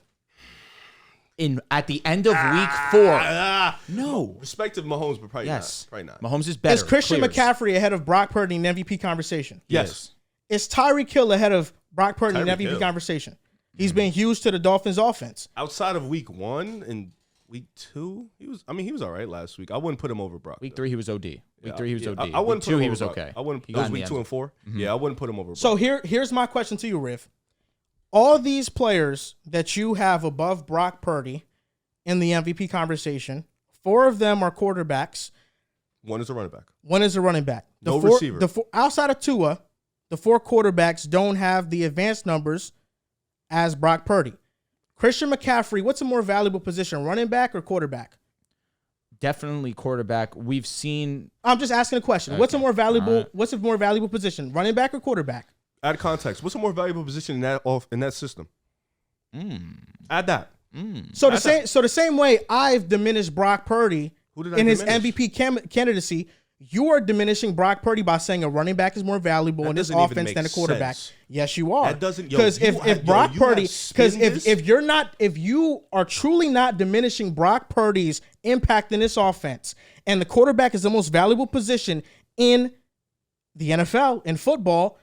At the end of week 4. No. Respective Mahomes, but probably Yes. not. Probably not. Mahomes is better. Is Christian Clears. McCaffrey ahead of Brock Purdy in the MVP conversation? Yes. Is Tyreek Hill ahead of Brock Purdy in the Tyreek MVP Hill. conversation? He's been used to the Dolphins' offense. Outside of week 1 and week 2, he was all right last week. I wouldn't put him over Brock. Week 3, he was OD. Week 3, he was OD. I wouldn't week put 2, him he over was Brock. okay. I wouldn't. He It got was in the week end 2 zone. and 4. Yeah, I wouldn't put him over Brock. So here's my question to you, Riff. All these players that you have above Brock Purdy in the MVP conversation, 4 of them are quarterbacks. One is a running back. One is a running back. No receiver. Outside of Tua, the 4 quarterbacks don't have the advanced numbers as Brock Purdy. Christian McCaffrey, what's a more valuable position, running back or quarterback? Definitely quarterback. We've seen. I'm just asking a question. Okay. What's a more valuable? All right. What's a more valuable position, running back or quarterback? Add context. What's a more valuable position in that system? Add that. So the same way I've diminished Brock Purdy Who did I in his diminish? MVP candidacy, you are diminishing Brock Purdy by saying a running back is more valuable That in this doesn't even offense make than a quarterback. sense. Yes, you are. That doesn't- yo, because you if have- Brock yo, you Purdy, have because spin this? if you are truly not diminishing Brock Purdy's impact in this offense, and the quarterback is the most valuable position in the NFL in football,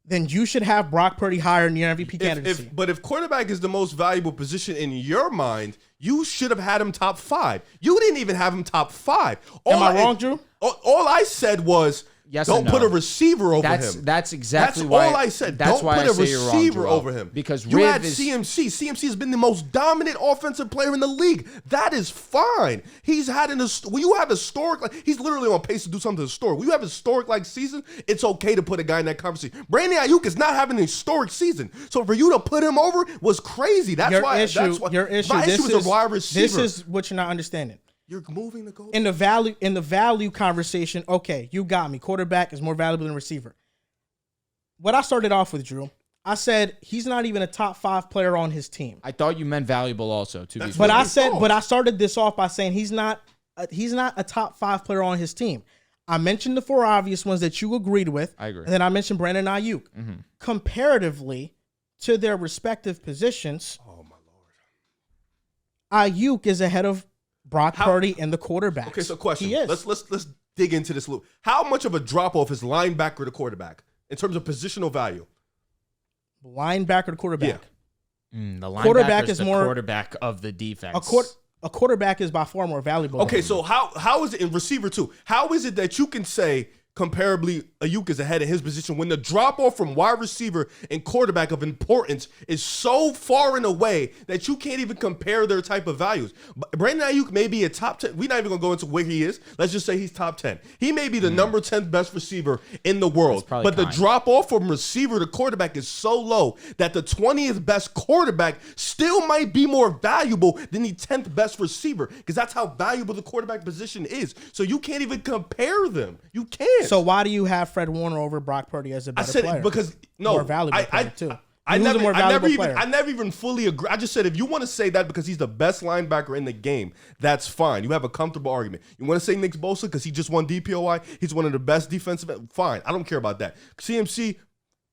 then you should have Brock Purdy higher in your MVP candidacy. But if quarterback is the most valuable position in your mind, you should have had him top 5. You didn't even have him top 5. Am I wrong, Drew? All I said was, Yes don't and no. put a receiver over him. That's exactly That's why. all I said. That's Don't why put I a say you're wrong, receiver Joel. over him. Because you Riv had is CMC. CMC has been the most dominant offensive player in the league. That is fine. He's had when you have historic, he's literally on pace to do something historic. When you have a historic like season, it's okay to put a guy in that conversation. Brandon Ayuk is not having an historic season, so for you to put him over was crazy. That's why. Your issue. My issue is a wide receiver. This is what you're not understanding. You're moving the goal. In the value conversation, okay, you got me. Quarterback is more valuable than receiver. What I started off with, Drew, I said he's not even a top 5 player on his team. I thought you meant valuable also. To be That's fair. But I started this off by saying he's not a top 5 player on his team. I mentioned the 4 obvious ones that you agreed with. I agree. And then I mentioned Brandon Ayuk. Comparatively to their respective positions, Oh my lord. Ayuk is ahead of Brock Purdy and the quarterbacks. Okay, so question. He is. Let's dig into this loop. How much of a drop off is linebacker to quarterback in terms of positional value? Linebacker to quarterback. The Quarterback linebacker is the more- quarterback of the defense. A quarterback is by far more valuable. Okay, so how is it in receiver too? How is it that you can say comparably Ayuk is ahead in his position when the drop off from wide receiver and quarterback of importance is so far and away that you can't even compare their type of values? Brandon Ayuk may be a top 10. We're not even gonna go into where he is. Let's just say he's top 10. He may be the number 10 best receiver in the world. probably But the kind. drop off from receiver to quarterback is so low that the 20th best quarterback still might be more valuable than the 10th best receiver, because that's how valuable the quarterback position is. So you can't even compare them. You can't. So why do you have Fred Warner over Brock Purdy as a I better said player? it because more valuable player too. I Who's a never, more I valuable never player? even, I never even fully agree. I just said if you want to say that because he's the best linebacker in the game, that's fine. You have a comfortable argument. You want to say Nick Bosa because he just won DPOI, he's one of the best defensive. Fine, I don't care about that. CMC,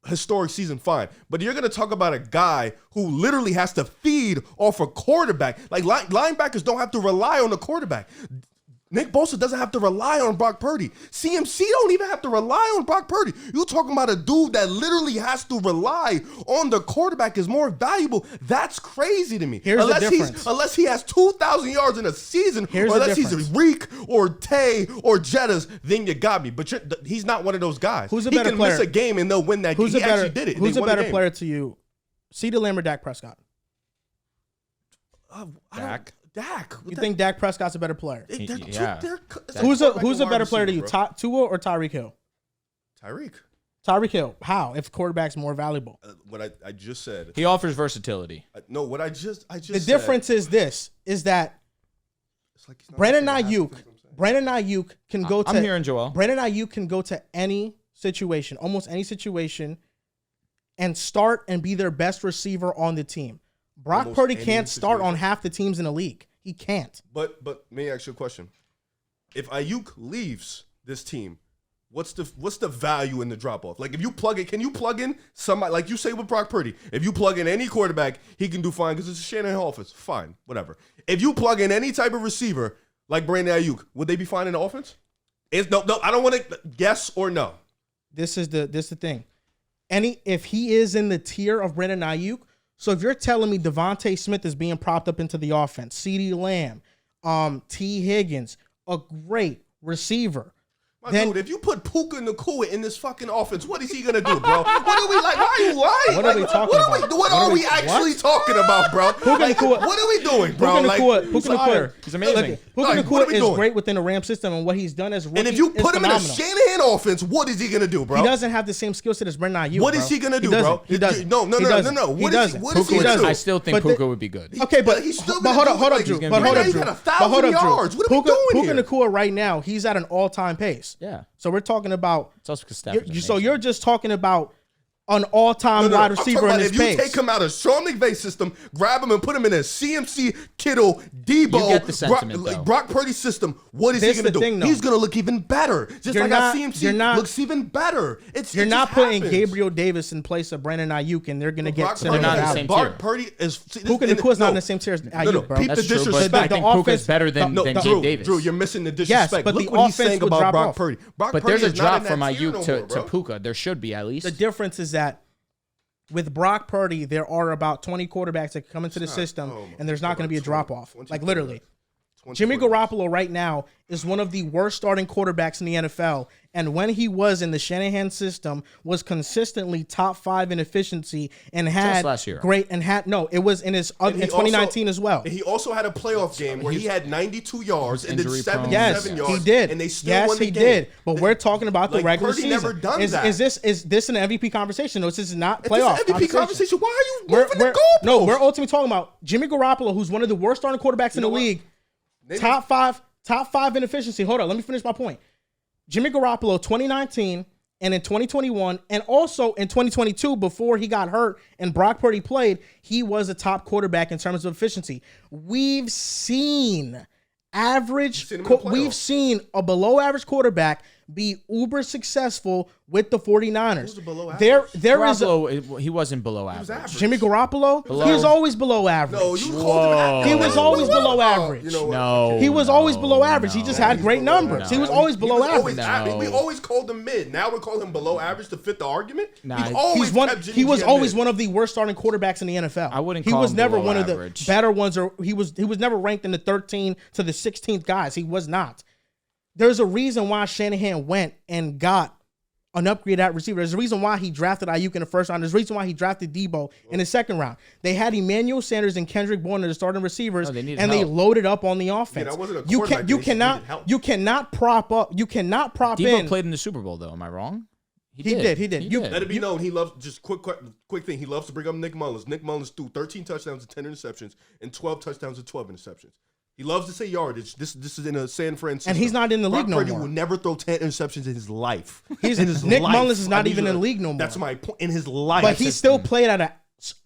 historic season, fine. But you're going to talk about a guy who literally has to feed off a quarterback. Like linebackers don't have to rely on the quarterback. Nick Bosa doesn't have to rely on Brock Purdy. CMC don't even have to rely on Brock Purdy. You're talking about a dude that literally has to rely on the quarterback is more valuable. That's crazy to me. Here's the difference. Unless he has 2,000 yards in a season, or unless he's Reek or Tay or Jettas, then you got me. But he's not one of those guys. Who's a better player? He can miss a game and they'll win that game. He actually did it. Who's a better player to you? CeeDee Lamb or Dak Prescott? Dak. You think Dak Prescott's a better player? Who's a better player to you, Tua or Tyreek Hill? Tyreek Hill. How? If quarterback's more valuable? What I just said. He offers versatility. What I just the difference is this: is that Brandon Ayuk can go to. I'm hearing Joel. Brandon Ayuk can go to any situation, almost any situation, and start and be their best receiver on the team. Brock Purdy can't start on half the teams in the league. He can't. But let me ask you a question. If Ayuk leaves this team, what's the value in the drop off? Like if you plug it, can you plug in somebody like you say with Brock Purdy? If you plug in any quarterback, he can do fine because it's a Shanahan offense. Fine, whatever. If you plug in any type of receiver like Brandon Ayuk, would they be fine in the offense? No. I don't want to guess or no. This is the thing. If he is in the tier of Brandon Ayuk. So if you're telling me Devontae Smith is being propped up into the offense, CeeDee Lamb, T. Higgins, a great receiver. Dude, if you put Puka Nacua in this fucking offense, what is he gonna do, bro? What are we like? Why are you lying? What are we talking about? What are we actually talking about, bro? What are we doing, bro? Puka Nacua, he's amazing. Puka Nacua is great within the Ram system, and what he's done as rookie and if you put him phenomenal. in a Shanahan offense, what is he gonna do, bro? He doesn't have the same skill set as Brandon Ayuk. What is he gonna do, bro? He doesn't. No. What is he gonna do? I still think Puka would be good. Okay, but hold up, Drew. But hold up, Drew. He got 1,000 yards. What are we doing here? Puka Nacua right now, he's at an all-time pace. Yeah. So we're talking about. It's also because Stafford's so you're just talking about an all-time wide receiver in his pace. If you take him out of Sean McVay's system, grab him and put him in a CMC, Kittle, Debo, You get the sentiment, Brock Purdy system, what is he going to do? He's going to look even better. Just like how CMC looks even better. You're not putting Gabriel Davis in place of Brandon Ayuk, and they're going to get they're not in the same tier. Purdy is Puka Nacua's not in the same tier as Ayuk, bro. That's true, but I think Puka's better than Gabe Davis. Drew, you're missing the disrespect. Yes, but look the what he's offense saying would about drop Brock off. Purdy. But there's a drop from Ayuk to Puka. There should be at least. The difference is that with Brock Purdy, there are about 20 quarterbacks that come into the system, and there's not going to be a drop-off. Like, literally. Jimmy Garoppolo right now is one of the worst starting quarterbacks in the NFL, and when he was in the Shanahan system, was consistently top 5 in efficiency and had just last year. It was in 2019 as well. And he also had a playoff game where he had 92 yards and did 77 yards. He did. And they still won the game. Did. But we're talking about the regular Purdy season. Never done that. Is this an MVP conversation? No, this is not playoff. If this is an MVP conversation, why are you moving the goalposts? No, we're ultimately talking about Jimmy Garoppolo, who's one of the worst starting quarterbacks in the league. Top five in efficiency. Hold on, let me finish my point. Jimmy Garoppolo, 2019 and in 2021, and also in 2022, before he got hurt and Brock Purdy played, he was a top quarterback in terms of efficiency. We've seen we've seen a below average quarterback be uber successful with the 49ers. He wasn't below average. Jimmy Garoppolo? He was always below average. No, you called him average. He was always below average. He was always below average. He just had great numbers. He was always below average. We always called him mid. Now we're calling him below average to fit the argument. He was always one of the worst starting quarterbacks in the NFL. I wouldn't He call was him never below one average. of the better ones, or he was never ranked in the 13 to the 16th guys. He was not. There's a reason why Shanahan went and got an upgrade at receiver. There's a reason why he drafted Ayuk in the first round. There's a reason why he drafted Debo in the second round. They had Emmanuel Sanders and Kendrick Bourne as starting receivers, they loaded up on the offense. Yeah, that wasn't a quarterback. You cannot prop up. You cannot prop Debo in. played in the Super Bowl, though. Am I wrong? He did. Let it be known, he loves, just quick thing, he loves to bring up Nick Mullins. Nick Mullins threw 13 touchdowns and 10 interceptions and 12 touchdowns and 12 interceptions. He loves to say yardage. This is in a San Francisco. And he's not in the league no more. Brock Purdy will never throw 10 interceptions in his life. Nick Mullins is not even in the league no more. That's my point. In his life. But he still played at an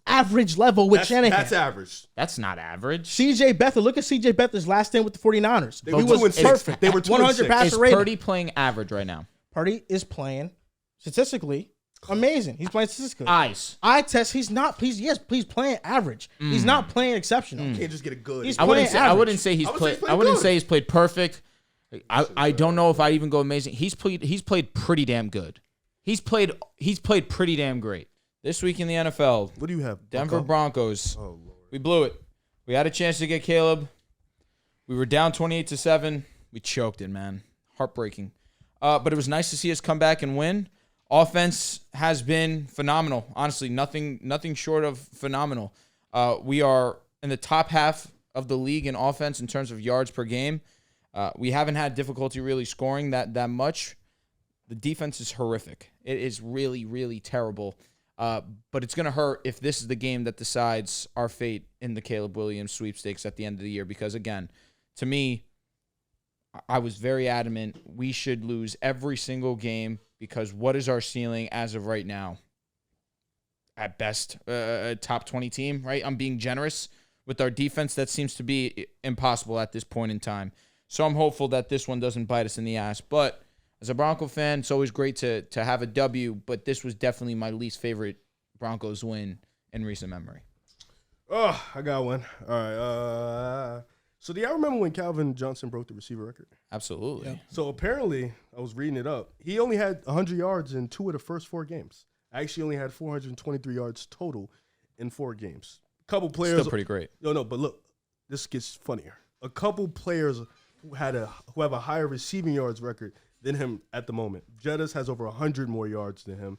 average level with Shanahan. That's average. That's not average. C.J. Beathard. Look at C.J. Beathard's last stint with the 49ers. He was perfect. They were 100 passer rating. Is Purdy playing average right now? Purdy is playing, statistically, Amazing. He's playing statistically. Eyes. Eye test. He's playing average. He's not playing exceptional. You can't just get a good. He's I wouldn't playing say, I average. wouldn't say he's played. I wouldn't say he's played perfect. I don't know if I even go amazing. He's played pretty damn good. He's played pretty damn great. This week in the NFL, What do you have? Denver Broncos. Oh Lord. We blew it. We had a chance to get Caleb. We were down 28-7. We choked it, man. Heartbreaking. But it was nice to see us come back and win. Offense has been phenomenal. Honestly, nothing short of phenomenal. We are in the top half of the league in offense in terms of yards per game. We haven't had difficulty really scoring that much. The defense is horrific. It is really, really terrible. But it's going to hurt if this is the game that decides our fate in the Caleb Williams sweepstakes at the end of the year. Because, again, to me, I was very adamant we should lose every single game because what is our ceiling as of right now? At best, a top 20 team, right? I'm being generous. With our defense, that seems to be impossible at this point in time. So I'm hopeful that this one doesn't bite us in the ass. But as a Bronco fan, it's always great to have a W, but this was definitely my least favorite Broncos win in recent memory. Oh, I got one. All right. So do y'all remember when Calvin Johnson broke the receiver record? Absolutely. Yeah. So apparently, I was reading it up. He only had 100 yards in 2 of the first 4 games. I actually only had 423 yards total in 4 games. A couple players. Still pretty great. No, but look, this gets funnier. A couple players who have a higher receiving yards record than him at the moment. Jettas has over 100 more yards than him.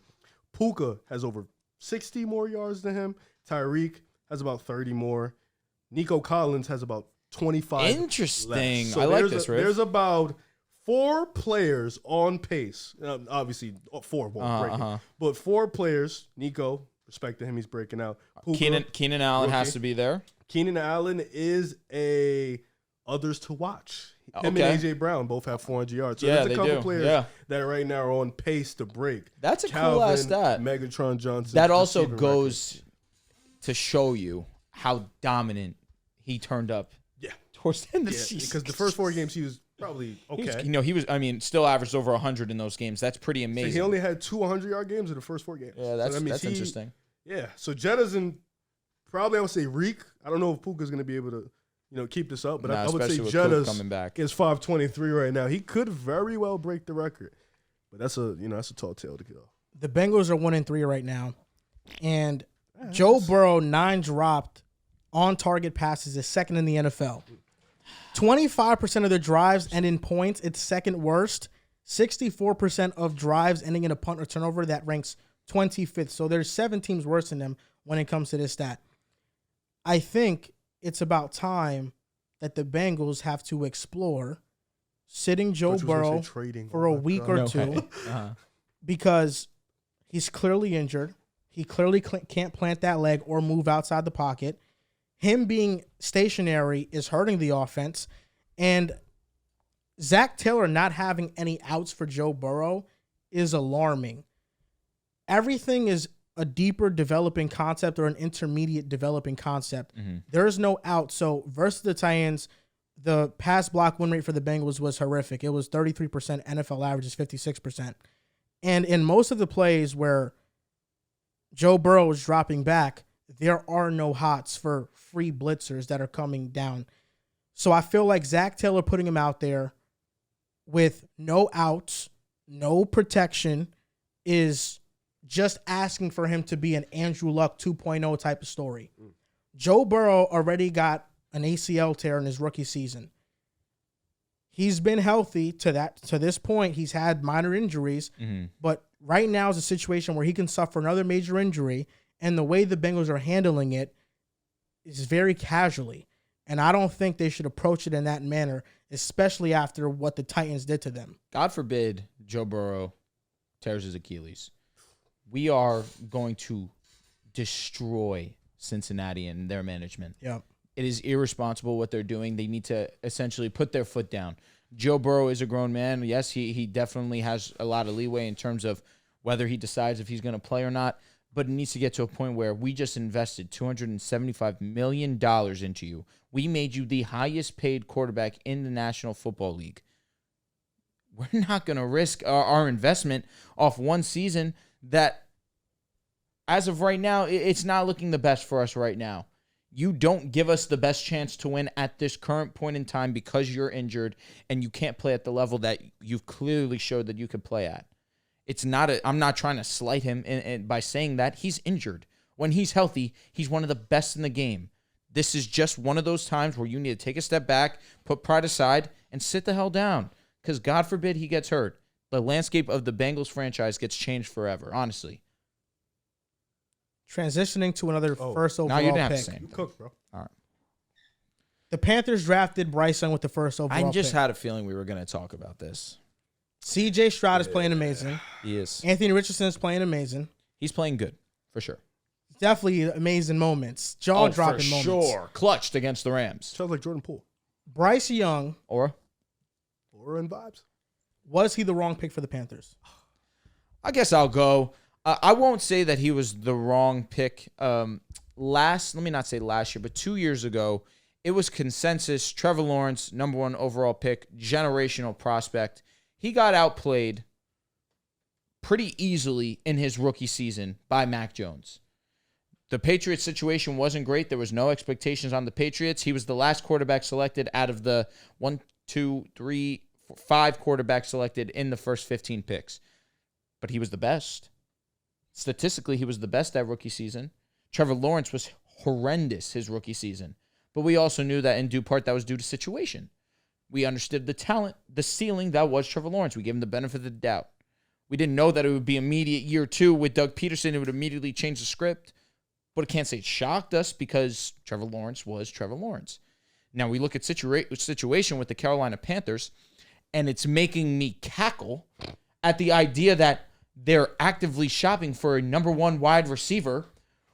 Puka has over 60 more yards than him. Tyreek has about 30 more. Nico Collins has about 25. Interesting. Less. So I like this, Riff. There's about 4 players on pace. Obviously, 4 won't break it. But 4 players, Nico, respect to him, he's breaking out. Puka, Keenan Allen rookie. has to be there. Keenan Allen is a others to watch. Him Okay. and A.J. Brown both have 400 yards. So Yeah, there's a they couple do. players Yeah. that right now are on pace to break. That's a Calvin, cool ass stat. Megatron Johnson. That also receiving goes to show you how dominant he turned up. Yeah. Towards the end of the Yeah, season. because the first 4 games he was probably okay. He was. I mean, still averaged over 100 in those games. That's pretty So amazing. he only had 2 100-yard games in the first 4 games. Yeah, So that's that means that's interesting. Yeah, so Jetta's in probably I would say Reek. I don't know if Puka's going to be able to keep this up, but I would say especially with Cook Jetta's coming back. is 523 right now. He could very well break the record, but that's a tall tale to go. The Bengals are 1-3 right now, and Joe Burrow 9 dropped on target passes is second in the NFL. 25% of their drives end in points. It's second worst. 64% of drives ending in a punt or turnover. That ranks 25th. So there's 7 teams worse than them when it comes to this stat. I think it's about time that the Bengals have to explore sitting Joe Burrow for a week or two because he's clearly injured. He clearly can't plant that leg or move outside the pocket. Him being stationary is hurting the offense. And Zach Taylor not having any outs for Joe Burrow is alarming. Everything is a deeper developing concept or an intermediate developing concept. There's no out. So versus the Titans, the pass block win rate for the Bengals was horrific. It was 33%. NFL average is 56%. And in most of the plays where Joe Burrow is dropping back, there are no hots for free blitzers that are coming down. So I feel like Zach Taylor putting him out there with no outs, no protection is just asking for him to be an Andrew Luck 2.0 type of story. Joe Burrow already got an ACL tear in his rookie season. He's been healthy to this point. He's had minor injuries, but right now is a situation where he can suffer another major injury, and the way the Bengals are handling it is very casually. And I don't think they should approach it in that manner, especially after what the Titans did to them. God forbid Joe Burrow tears his Achilles. We are going to destroy Cincinnati and their management. Yep. It is irresponsible what they're doing. They need to essentially put their foot down. Joe Burrow is a grown man. Yes, he definitely has a lot of leeway in terms of whether he decides if he's going to play or not, but it needs to get to a point where we just invested $275 million into you. We made you the highest paid quarterback in the National Football League. We're not going to risk our investment off one season that as of right now, it's not looking the best for us right now. You don't give us the best chance to win at this current point in time because you're injured and you can't play at the level that you've clearly showed that you could play at. I'm not trying to slight him by saying that. He's injured. When he's healthy, he's one of the best in the game. This is just one of those times where you need to take a step back, put pride aside, and sit the hell down. Because God forbid he gets hurt. The landscape of the Bengals franchise gets changed forever, honestly. Transitioning to another first overall now you didn't pick. have the same. You cook, bro. All right. The Panthers drafted Bryce Young with the first overall I just pick. had a feeling we were going to talk about this. CJ Stroud is playing amazing. He is. Anthony Richardson is playing amazing. He's playing good, for sure. Definitely amazing moments. Jaw-dropping moments. Sure. Clutched against the Rams. Sounds like Jordan Poole. Bryce Young, Or in vibes. was he the wrong pick for the Panthers? I guess I'll go. I won't say that he was the wrong pick. Let me not say last year, but 2 years ago, it was consensus. Trevor Lawrence, number 1 overall pick, generational prospect. He got outplayed pretty easily in his rookie season by Mac Jones. The Patriots situation wasn't great. There was no expectations on the Patriots. He was the last quarterback selected out of the 5 quarterbacks selected in the first 15 picks. But he was the best. Statistically, he was the best that rookie season. Trevor Lawrence was horrendous his rookie season. But we also knew that in due part that was due to situation. We understood the talent, the ceiling that was Trevor Lawrence. We gave him the benefit of the doubt. We didn't know that it would be immediate year 2 with Doug Peterson. It would immediately change the script. But I can't say it shocked us because Trevor Lawrence was Trevor Lawrence. Now we look at situation with the Carolina Panthers, and it's making me cackle at the idea that they're actively shopping for a number 1 wide receiver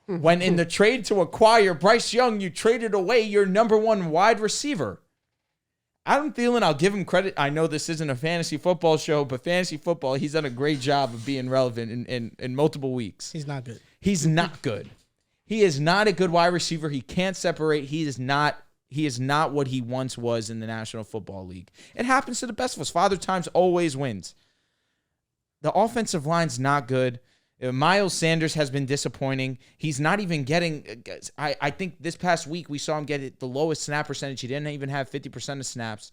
when in the trade to acquire Bryce Young, you traded away your number 1 wide receiver. Adam Thielen, I'll give him credit. I know this isn't a fantasy football show, but fantasy football, he's done a great job of being relevant in multiple weeks. He's not good. He's not good. He is not a good wide receiver. He can't separate. He is not what he once was in the National Football League. It happens to the best of us. Father Times always wins. The offensive line's not good. Miles Sanders has been disappointing. He's not even getting – I think this past week we saw him get the lowest snap percentage. He didn't even have 50% of snaps.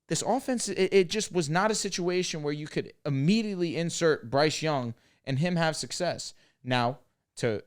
This offense, it just was not a situation where you could immediately insert Bryce Young and him have success. Now, to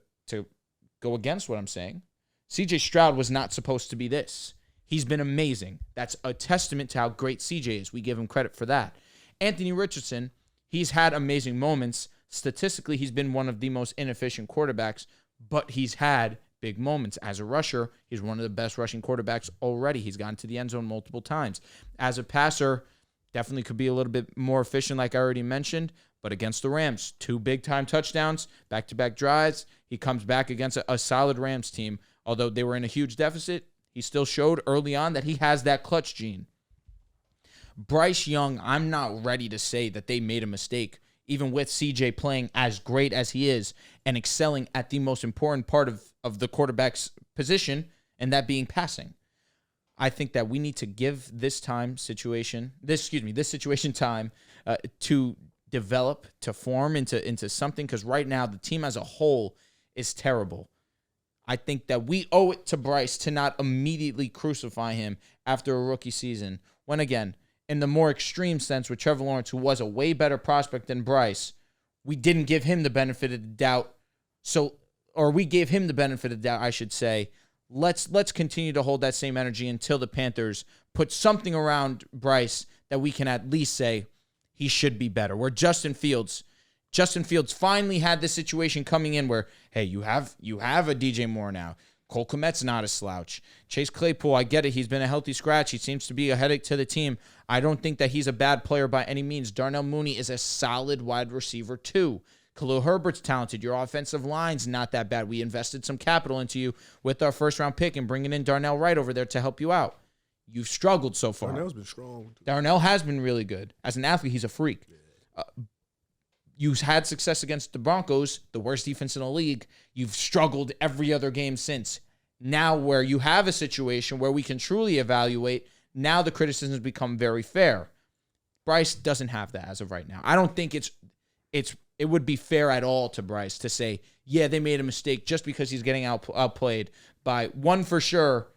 go against what I'm saying, CJ Stroud was not supposed to be this. He's been amazing. That's a testament to how great CJ is. We give him credit for that. Anthony Richardson, he's had amazing moments. Statistically, he's been one of the most inefficient quarterbacks, but he's had big moments. As a rusher, he's one of the best rushing quarterbacks already. He's gotten to the end zone multiple times. As a passer, definitely could be a little bit more efficient, like I already mentioned. But against the Rams, 2 big-time touchdowns, back-to-back drives. He comes back against a solid Rams team. Although they were in a huge deficit, he still showed early on that he has that clutch gene. Bryce Young, I'm not ready to say that they made a mistake, even with CJ playing as great as he is and excelling at the most important part of the quarterback's position, and that being passing. I think that we need to give this situation time to develop, to form into something, because right now the team as a whole is terrible. I think that we owe it to Bryce to not immediately crucify him after a rookie season. When, again, in the more extreme sense with Trevor Lawrence, who was a way better prospect than Bryce, we didn't give him the benefit of the doubt. We gave him the benefit of the doubt, I should say. Let's continue to hold that same energy until the Panthers put something around Bryce that we can at least say he should be better. Where Justin Fields finally had this situation coming in where, hey, you have a DJ Moore now. Cole Kmet's not a slouch. Chase Claypool, I get it. He's been a healthy scratch. He seems to be a headache to the team. I don't think that he's a bad player by any means. Darnell Mooney is a solid wide receiver too. Khalil Herbert's talented. Your offensive line's not that bad. We invested some capital into you with our first-round pick and bringing in Darnell Wright over there to help you out. You've struggled so far. Darnell's been strong. Darnell has been really good. As an athlete, he's a freak. You've had success against the Broncos, the worst defense in the league. You've struggled every other game since. Now where you have a situation where we can truly evaluate, now the criticisms become very fair. Bryce doesn't have that as of right now. I don't think it's it would be fair at all to Bryce to say, yeah, they made a mistake just because he's getting outplayed by one for sure,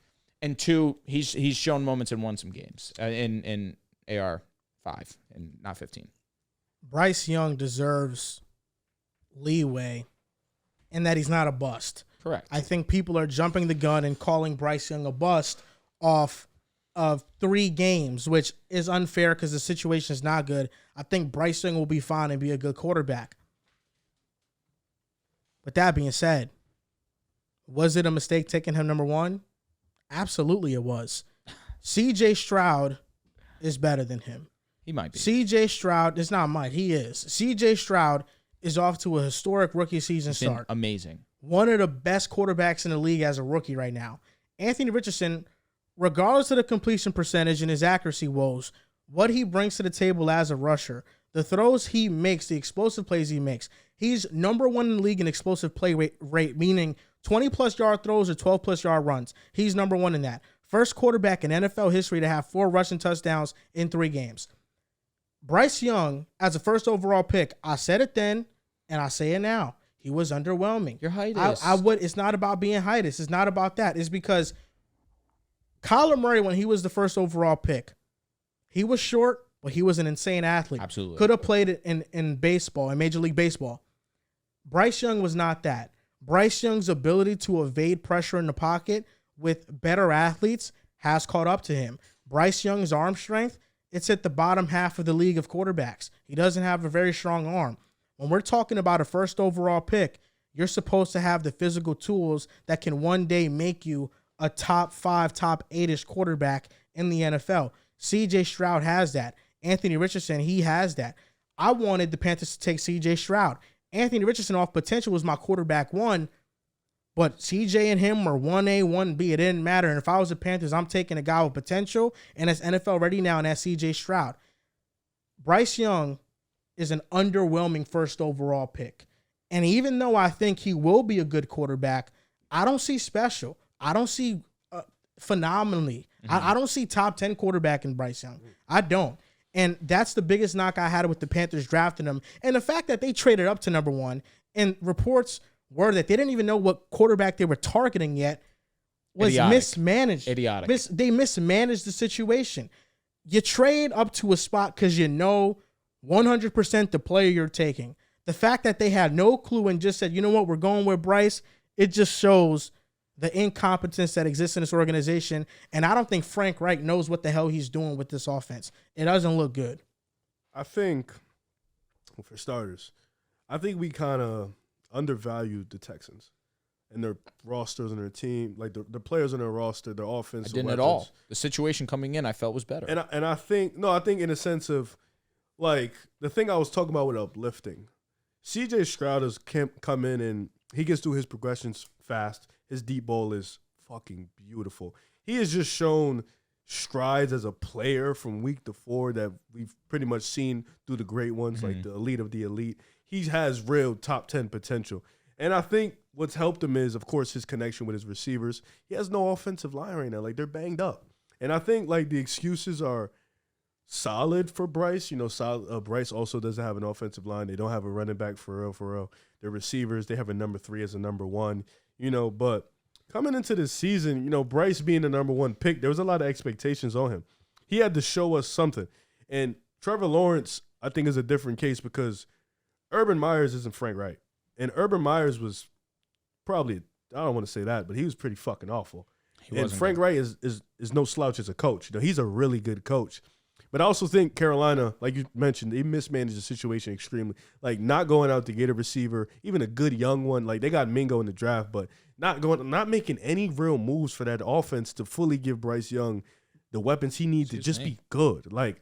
and two, he's shown moments and won some games in AR 5 and not 15. Bryce Young deserves leeway in that he's not a bust. Correct. I think people are jumping the gun and calling Bryce Young a bust off of 3 games, which is unfair because the situation is not good. I think Bryce Young will be fine and be a good quarterback. With that being said, was it a mistake taking him number 1? Absolutely it was. C.J. Stroud is better than him. He might be. C.J. Stroud is not Mike. He is. C.J. Stroud is off to a historic rookie season start. Amazing. One of the best quarterbacks in the league as a rookie right now. Anthony Richardson, regardless of the completion percentage and his accuracy woes, what he brings to the table as a rusher, the throws he makes, the explosive plays he makes, he's number 1 in the league in explosive play rate, meaning 20-plus yard throws or 12-plus yard runs. He's number 1 in that. First quarterback in NFL history to have 4 rushing touchdowns in 3 games. Bryce Young, as a first overall pick, I said it then, and I say it now. He was underwhelming. You're Heidius. It's not about being Heidius. It's not about that. It's because Kyler Murray, when he was the first overall pick, he was short, but he was an insane athlete. Absolutely. Could have played it in baseball, in Major League Baseball. Bryce Young was not that. Bryce Young's ability to evade pressure in the pocket with better athletes has caught up to him. Bryce Young's arm strength, it's at the bottom half of the league of quarterbacks. He doesn't have a very strong arm. When we're talking about a first overall pick, you're supposed to have the physical tools that can one day make you a top 5, top 8-ish quarterback in the NFL. C.J. Stroud has that. Anthony Richardson, he has that. I wanted the Panthers to take C.J. Stroud. Anthony Richardson off potential was my quarterback 1, but C.J. and him were 1A, 1B. It didn't matter. And if I was the Panthers, I'm taking a guy with potential, and that's NFL ready now, and that's C.J. Stroud. Bryce Young is an underwhelming first overall pick. And even though I think he will be a good quarterback, I don't see special. I don't see phenomenally. I don't see top 10 quarterback in Bryce Young. I don't. And that's the biggest knock I had with the Panthers drafting him. And the fact that they traded up to number 1, and reports were that they didn't even know what quarterback they were targeting yet, was mismanaged. Idiotic. They mismanaged the situation. You trade up to a spot because you know 100% the player you're taking. The fact that they had no clue and just said, you know what, we're going with Bryce, it just shows the incompetence that exists in this organization. And I don't think Frank Reich knows what the hell he's doing with this offense. It doesn't look good. I think, well, for starters, I think we kind of undervalued the Texans and their rosters and their team, like the players on their roster, their offense. I didn't at all. The situation coming in, I felt was better. And I think in a sense of, like, the thing I was talking about with uplifting, C.J. Stroud has come in and he gets through his progressions fast. His deep ball is fucking beautiful. He has just shown strides as a player from week to 4 that we've pretty much seen through the great ones, like the elite of the elite. He has real top 10 potential. And I think what's helped him is, of course, his connection with his receivers. He has no offensive line right now. Like, they're banged up. And I think, like, the excuses are solid for Bryce. You know, Bryce also doesn't have an offensive line. They don't have a running back for real. Their receivers, they have a number 3 as a number 1. You know, but coming into this season, you know, Bryce being the number 1 pick, there was a lot of expectations on him. He had to show us something. And Trevor Lawrence, I think, is a different case because Urban Myers isn't Frank Reich. And Urban Myers was probably, I don't want to say that, but he was pretty fucking awful. And Frank Reich is no slouch as a coach. You know, he's a really good coach. But I also think Carolina, like you mentioned, they mismanaged the situation extremely. Like, not going out to get a receiver, even a good young one. Like, they got Mingo in the draft, but not making any real moves for that offense to fully give Bryce Young the weapons he needs to just be good. Like,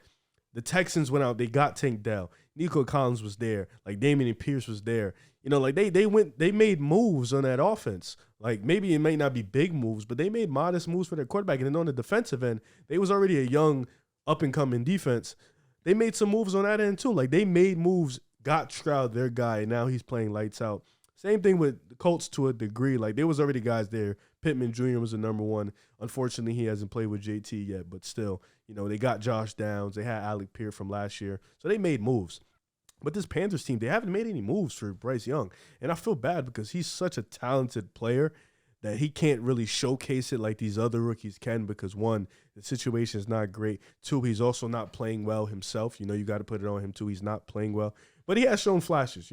the Texans went out, they got Tank Dell. Nico Collins was there. Like, Damian Pierce was there. You know, like, they made moves on that offense. Like, maybe it may not be big moves, but they made modest moves for their quarterback. And then on the defensive end, they was already a young up-and-coming defense. They made some moves on that end too. Like, they made moves, got Stroud their guy, and now he's playing lights out. Same thing with the Colts to a degree. Like, there was already guys there. Pittman Jr. was the number 1. Unfortunately, he hasn't played with JT yet, but still, you know, they got Josh Downs. They had Alec Pierce from last year. So they made moves. But this Panthers team, they haven't made any moves for Bryce Young. And I feel bad because he's such a talented player that he can't really showcase it like these other rookies can because, one, the situation is not great. Two, he's also not playing well himself. You got to put it on him, too. He's not playing well. But he has shown flashes.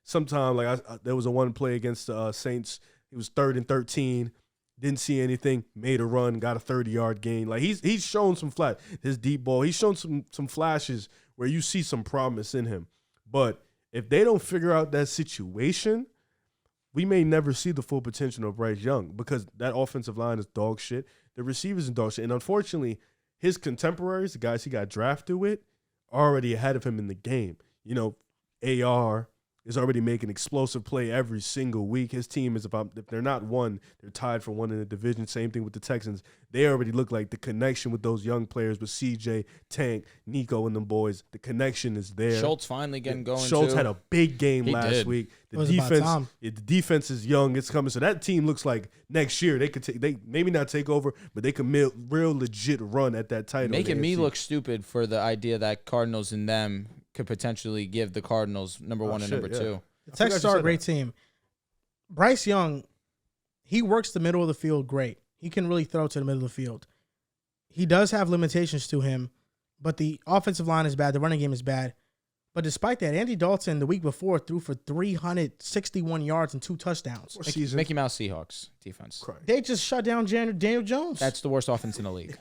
Sometime, like there was a one play against the Saints. He was 3rd and 13. Didn't see anything, made a run, got a 30-yard gain. Like he's shown some flash. His deep ball, he's shown some flashes where you see some promise in him. But if they don't figure out that situation, we may never see the full potential of Bryce Young because that offensive line is dog shit. The receivers are dog shit. And unfortunately, his contemporaries, the guys he got drafted with, are already ahead of him in the game. AR is already making explosive play every single week. His team is if they're not one, they're tied for one in the division. Same thing with the Texans. They already look like the connection with those young players with CJ, Tank, Nico, and them boys. The connection is there. Schultz finally getting going. Schultz too. had a big game last week. The defense is young. It's coming. So that team looks like next year they maybe not take over, but they can real legit run at that title. Making me look stupid for the idea that Cardinals and them could potentially give the Cardinals number one and number two. The Texans are a great team. Bryce Young, he works the middle of the field great. He can really throw to the middle of the field. He does have limitations to him, but the offensive line is bad. The running game is bad. But despite that, Andy Dalton the week before threw for 361 yards and 2 touchdowns. Mickey Mouse Seahawks defense. They just shut down Daniel Jones. That's the worst offense in the league.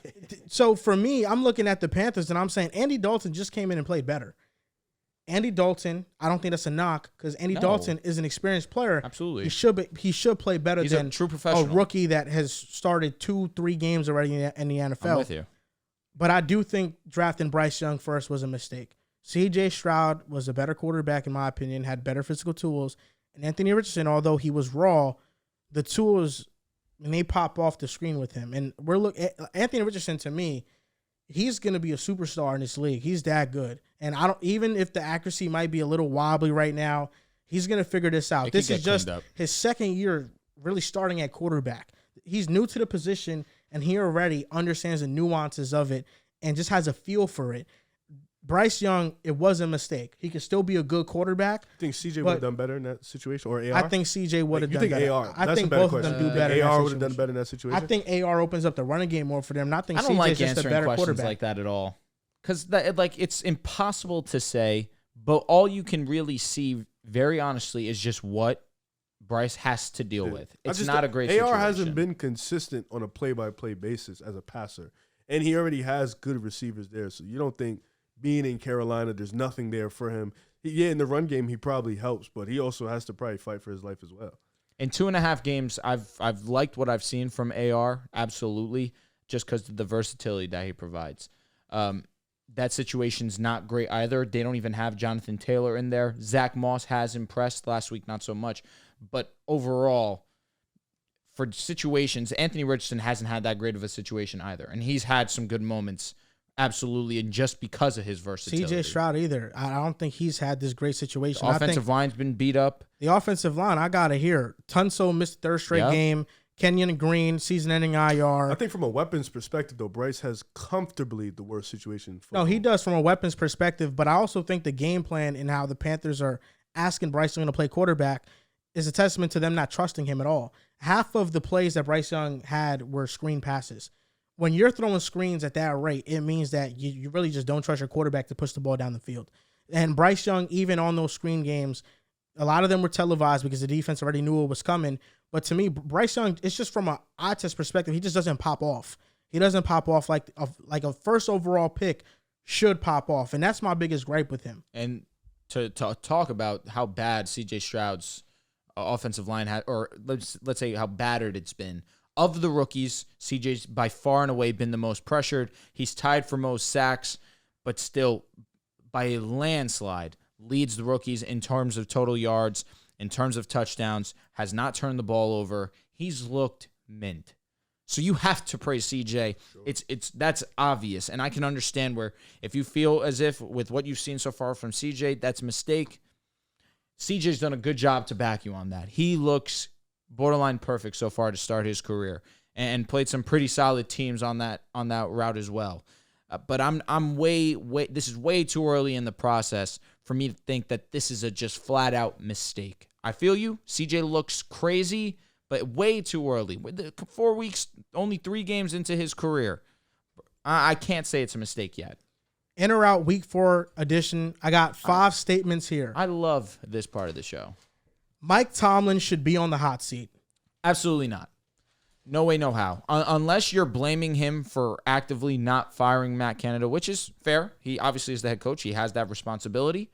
So for me, I'm looking at the Panthers and I'm saying Andy Dalton just came in and played better. Andy Dalton, I don't think that's a knock because Andy Dalton is an experienced player. Absolutely. He should play better than a true professional. A rookie that has started 2-3 games already in the NFL. I'm with you. But I do think drafting Bryce Young first was a mistake. C.J. Stroud was a better quarterback, in my opinion, had better physical tools. And Anthony Richardson, although he was raw, the tools, when they pop off the screen with him. And Anthony Richardson, to me, he's going to be a superstar in this league. He's that good. And even if the accuracy might be a little wobbly right now, he's going to figure this out. This is just his second year really starting at quarterback. He's new to the position, and he already understands the nuances of it and just has a feel for it. Bryce Young, it was a mistake. He could still be a good quarterback. You think CJ would have done better in that situation, or AR? I think CJ would have done better. You think AR? I think both of them do better. AR would have done better in that situation. I think AR opens up the running game more for them. I think don't CJ like is just a better questions quarterback. like that at all, because it's impossible to say. But all you can really see, very honestly, is just what Bryce has to deal with. It's not a great situation. AR hasn't been consistent on a play-by-play basis as a passer, and he already has good receivers there. So you don't think being in Carolina, there's nothing there for him. In the run game, he probably helps, but he also has to probably fight for his life as well. In 2.5 games, I've liked what I've seen from AR, absolutely, just because of the versatility that he provides. That situation's not great either. They don't even have Jonathan Taylor in there. Zach Moss has impressed last week, not so much. But overall, for situations, Anthony Richardson hasn't had that great of a situation either. And he's had some good moments, absolutely, and just because of his versatility. CJ Stroud either. I don't think he's had this great situation. The offensive line's been beat up. The offensive line, I got to hear. Tunsil missed the 3rd straight game. Kenyon Green, season-ending IR. I think from a weapons perspective, though, Bryce has comfortably the worst situation. No, he does from a weapons perspective, but I also think the game plan and how the Panthers are asking Bryce Young to play quarterback is a testament to them not trusting him at all. Half of the plays that Bryce Young had were screen passes. When you're throwing screens at that rate, it means that you really just don't trust your quarterback to push the ball down the field. And Bryce Young, even on those screen games, a lot of them were televised because the defense already knew it was coming. But to me, Bryce Young, it's just from an eye test perspective, he just doesn't pop off. He doesn't pop off like a first overall pick should pop off. And that's my biggest gripe with him. And to talk about how bad C.J. Stroud's offensive line had, or let's say how battered it's been. Of the rookies, CJ's by far and away been the most pressured. He's tied for most sacks, but still, by a landslide, leads the rookies in terms of total yards, in terms of touchdowns, has not turned the ball over. He's looked mint. So you have to praise CJ. Sure. That's obvious, and I can understand where if you feel as if with what you've seen so far from CJ, that's a mistake. CJ's done a good job to back you on that. He looks borderline perfect so far to start his career, and played some pretty solid teams on that route as well. But I'm way. This is way too early in the process for me to think that this is a just flat out mistake. I feel you. CJ looks crazy, but way too early. 4 weeks, only 3 games into his career. I can't say it's a mistake yet. In or out week 4 edition, I got 5 statements here. I love this part of the show. Mike Tomlin should be on the hot seat. Absolutely not. No way, no how. Unless you're blaming him for actively not firing Matt Canada, which is fair. He obviously is the head coach. He has that responsibility.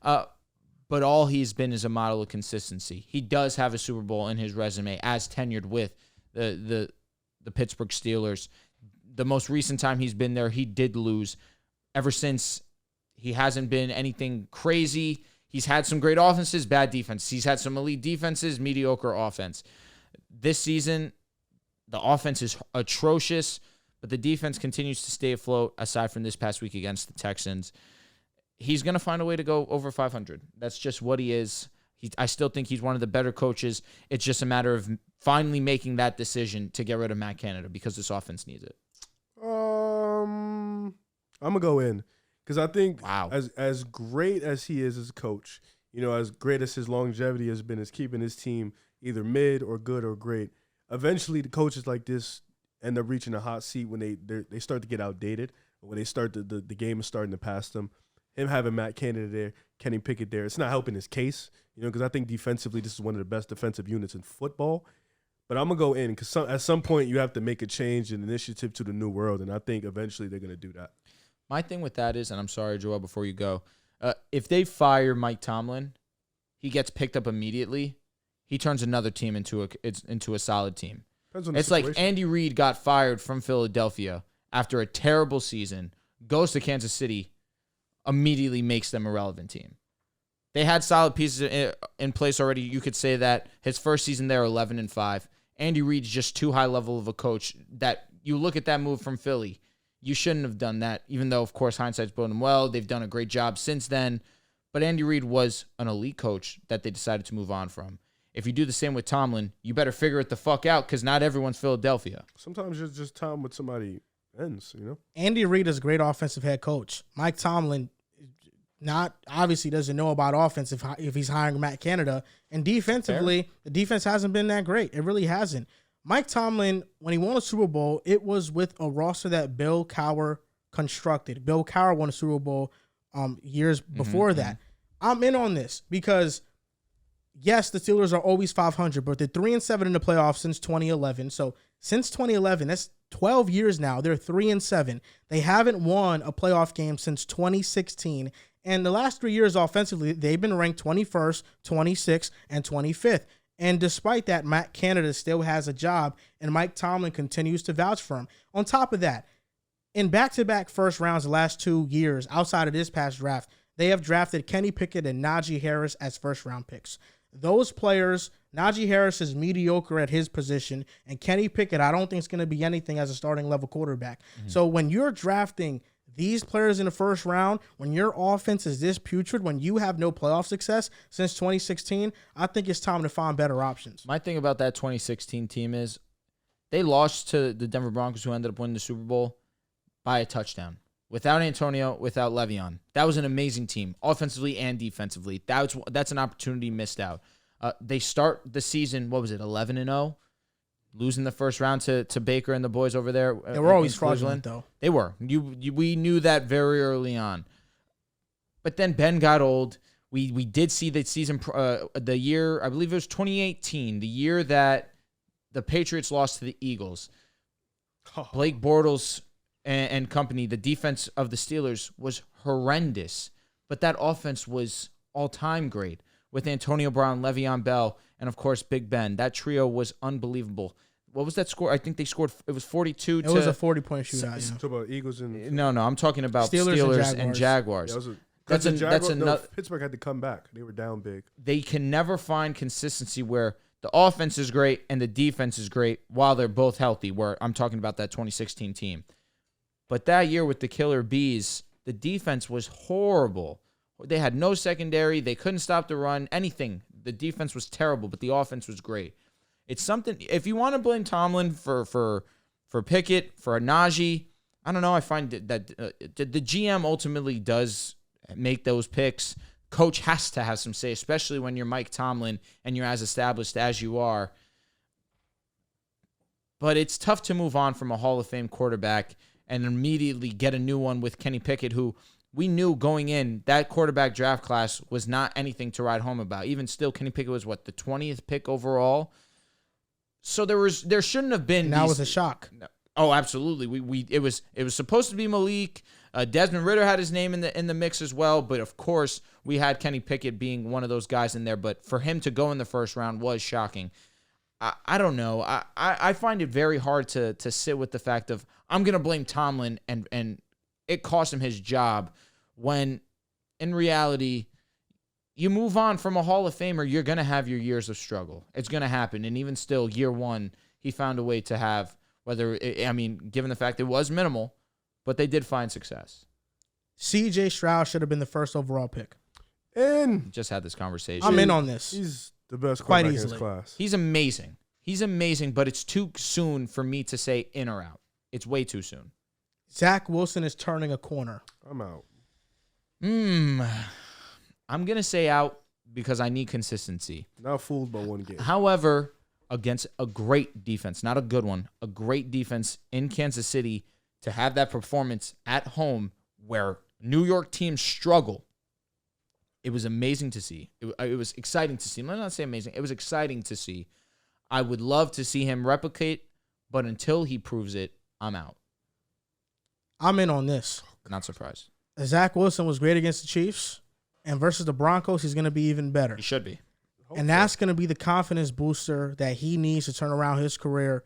But all he's been is a model of consistency. He does have a Super Bowl in his resume as tenured with the Pittsburgh Steelers. The most recent time he's been there, he did lose. Ever since, he hasn't been anything crazy. He's had some great offenses, bad defense. He's had some elite defenses, mediocre offense. This season, the offense is atrocious, but the defense continues to stay afloat aside from this past week against the Texans. He's going to find a way to go over 500. That's just what he is. I still think he's one of the better coaches. It's just a matter of finally making that decision to get rid of Matt Canada because this offense needs it. I'm going to go in because I think Wow. as great as he is as a coach, as great as his longevity has been, is keeping his team either mid or good or great. Eventually, the coaches like this end up reaching a hot seat when they start to get outdated, when they start the game is starting to pass them. Him having Matt Canada there, Kenny Pickett there, it's not helping his case, because I think defensively this is one of the best defensive units in football. But I'm going to go in because at some point you have to make a change and initiative to the new world, and I think eventually they're going to do that. My thing with that is, and I'm sorry, Joel, before you go, if they fire Mike Tomlin, he gets picked up immediately. He turns another team into a solid team. It's like Andy Reid got fired from Philadelphia after a terrible season, goes to Kansas City, immediately makes them a relevant team. They had solid pieces in place already. You could say that his first season there, 11-5. Andy Reid's just too high level of a coach that you look at that move from Philly. You shouldn't have done that, even though, of course, hindsight's boding well. They've done a great job since then. But Andy Reid was an elite coach that they decided to move on from. If you do the same with Tomlin, you better figure it the fuck out because not everyone's Philadelphia. Sometimes it's just time with somebody ends, Andy Reid is a great offensive head coach. Mike Tomlin obviously doesn't know about offense if he's hiring Matt Canada. And defensively, the defense hasn't been that great. It really hasn't. Mike Tomlin, when he won a Super Bowl, it was with a roster that Bill Cowher constructed. Bill Cowher won a Super Bowl years before that. I'm in on this because, yes, the Steelers are always 500, but they're 3-7 in the playoffs since 2011. So since 2011, that's 12 years now. They're 3-7. They haven't won a playoff game since 2016. And the last 3 years offensively, they've been ranked 21st, 26th, and 25th. And despite that, Matt Canada still has a job, and Mike Tomlin continues to vouch for him. On top of that, in back-to-back first rounds the last 2 years, outside of this past draft, they have drafted Kenny Pickett and Najee Harris as first-round picks. Those players, Najee Harris is mediocre at his position, and Kenny Pickett, I don't think is going to be anything as a starting-level quarterback. So when you're drafting these players in the first round, when your offense is this putrid, when you have no playoff success since 2016, I think it's time to find better options. My thing about that 2016 team is they lost to the Denver Broncos, who ended up winning the Super Bowl by a touchdown. Without Antonio, without Le'Veon. That was an amazing team, offensively and defensively. That's an opportunity missed out. They start the season, 11-0? Losing the first round to Baker and the boys over there. They were always fraudulent, though. They were. We knew that very early on. But then Ben got old. We did see the season, the year, I believe it was 2018, the year that the Patriots lost to the Eagles. Blake Bortles and company, the defense of the Steelers was horrendous. But that offense was all-time great with Antonio Brown, Le'Veon Bell, and, of course, Big Ben. That trio was unbelievable. What was that score? I think they scored, it was 42 It was a 40-point shootout. You talking about Eagles and... No, I'm talking about Steelers and Jaguars. Yeah, that's another... Pittsburgh had to come back. They were down big. They can never find consistency where the offense is great and the defense is great while they're both healthy, where I'm talking about that 2016 team. But that year with the Killer Bees, the defense was horrible. They had no secondary. They couldn't stop the run, anything. The defense was terrible, but the offense was great. It's something, if you want to blame Tomlin for Pickett, for Najee, I don't know. I find that the GM ultimately does make those picks. Coach has to have some say, especially when you're Mike Tomlin and you're as established as you are. But it's tough to move on from a Hall of Fame quarterback and immediately get a new one with Kenny Pickett, who we knew going in, that quarterback draft class was not anything to write home about. Even still, Kenny Pickett was, the 20th pick overall? So there shouldn't have been. And that was a shock. Oh, absolutely. It was supposed to be Malik. Desmond Ridder had his name in the mix as well, but of course we had Kenny Pickett being one of those guys in there. But for him to go in the first round was shocking. I don't know. I find it very hard to sit with the fact of I'm gonna blame Tomlin and it cost him his job, when in reality you move on from a Hall of Famer, you're gonna have your years of struggle. It's gonna happen, and even still, year one he found a way to have. Given the fact it was minimal, but they did find success. C.J. Stroud should have been the first overall pick. And Just had this conversation. I'm in on this. he's the best Quite quarterback in his easily. class. He's amazing. He's amazing, but it's too soon for me to say in or out. It's way too soon. Zach Wilson is turning a corner. I'm out. I'm going to say out because I need consistency. Not fooled by one game. However, against a great defense, not a good one, a great defense in Kansas City, to have that performance at home where New York teams struggle, it was amazing to see. It was exciting to see. Let me not say amazing. It was exciting to see. I would love to see him replicate, but until he proves it, I'm out. I'm in on this. Not surprised. Zach Wilson was great against the Chiefs, and versus the Broncos, he's going to be even better. He should be. And that's going to be the confidence booster that he needs to turn around his career.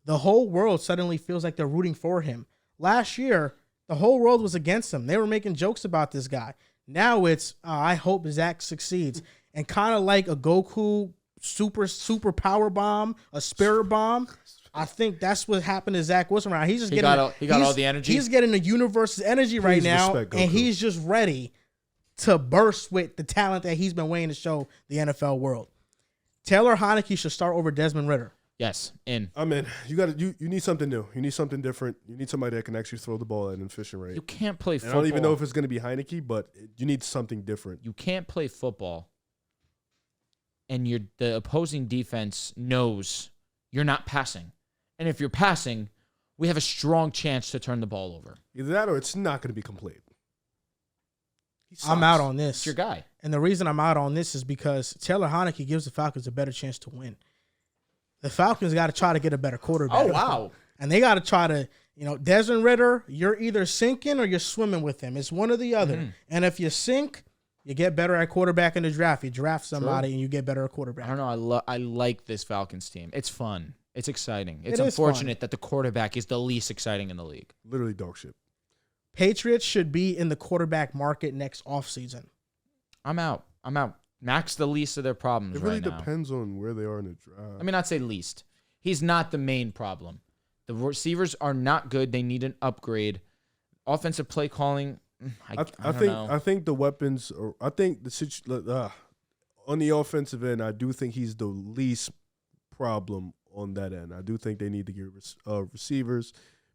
The whole world suddenly feels like they're rooting for him. Last year, the whole world was against him. They were making jokes about this guy. Now it's, I hope Zach succeeds. And kind of like a Goku super power bomb, a spirit bomb, I think that's what happened to Zach Wilson right now. He's just He got all the energy. He's getting the universe's energy right now, respect Goku. and he's just ready to burst with the talent that he's been waiting to show the NFL world. Taylor Heineke should start over Desmond Ridder. Yes, in. I'm in. You need something new. You need something different. You need somebody that can actually throw the ball at an efficient rate. You can't play And football. I don't even know if it's going to be Heineke, but you need something different. You can't play football, and the opposing defense knows you're not passing. And if you're passing, we have a strong chance to turn the ball over. Either that or it's not going to be complete. I'm out on this. It's your guy. And the reason I'm out on this is because Taylor Heineke gives the Falcons a better chance to win. The Falcons got to try to get a better quarterback. Oh, wow. And they got to try to, Desmond Ridder, you're either sinking or you're swimming with him. It's one or the other. Mm-hmm. And if you sink, you get better at quarterback in the draft. You draft somebody and you get better at quarterback. I don't know. I like this Falcons team. It's fun. It's exciting. It's It is unfortunate that the quarterback is the least exciting in the league. Literally dog shit. Patriots should be in the quarterback market next offseason. I'm out. Mac's the least of their problems It really right now. depends on where they are in the draft. Let me not say least. He's not the main problem. The receivers are not good. They need an upgrade. Offensive play calling, I don't know. I think the weapons. I think on the offensive end, I do think he's the least problem on that end. I do think they need to get receivers,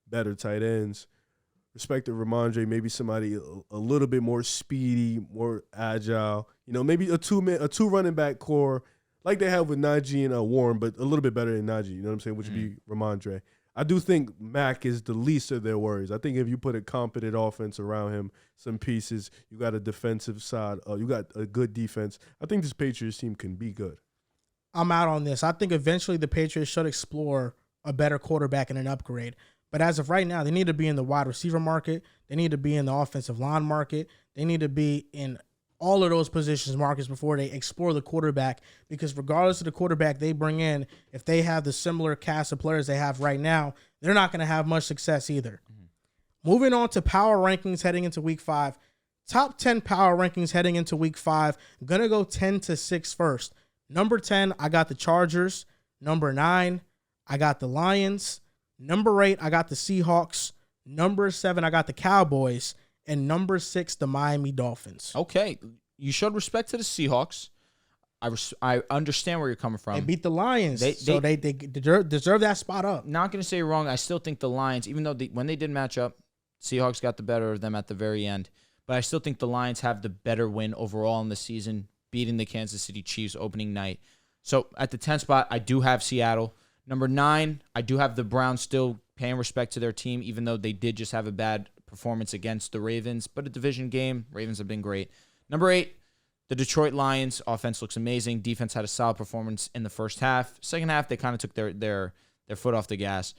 better tight ends. Respect to Ramondre, maybe somebody a little bit more speedy, more agile. Maybe a two running back core like they have with Najee and Warren, but a little bit better than Najee. You know what I'm saying? Which would be Ramondre. I do think Mac is the least of their worries. I think if you put a competent offense around him, some pieces, you got a defensive side, you got a good defense. I think this Patriots team can be good. I'm out on this. I think eventually the Patriots should explore a better quarterback and an upgrade. But as of right now, they need to be in the wide receiver market. They need to be in the offensive line market. They need to be in all of those positions markets before they explore the quarterback. Because regardless of the quarterback they bring in, if they have the similar cast of players they have right now, they're not going to have much success either. Moving on to power rankings heading into Week 5. Top 10 power rankings heading into Week 5. I'm going to go 10 to 6 first. Number 10, I got the Chargers. Number 9, I got the Lions. Number 8, I got the Seahawks. Number 7, I got the Cowboys. And number 6, the Miami Dolphins. Okay. You showed respect to the Seahawks. I understand where you're coming from. They beat the Lions, They so they deserve that spot up. Not going to say you're wrong. I still think the Lions, even though when they did match up, Seahawks got the better of them at the very end. But I still think the Lions have the better win overall in the season, beating the Kansas City Chiefs opening night. So at the 10th spot, I do have Seattle. Number 9, I do have the Browns still paying respect to their team, even though they did just have a bad performance against the Ravens. But a division game, Ravens have been great. Number 8, the Detroit Lions. Offense looks amazing. Defense had a solid performance in the first half. Second half, they kind of took their foot off the gas.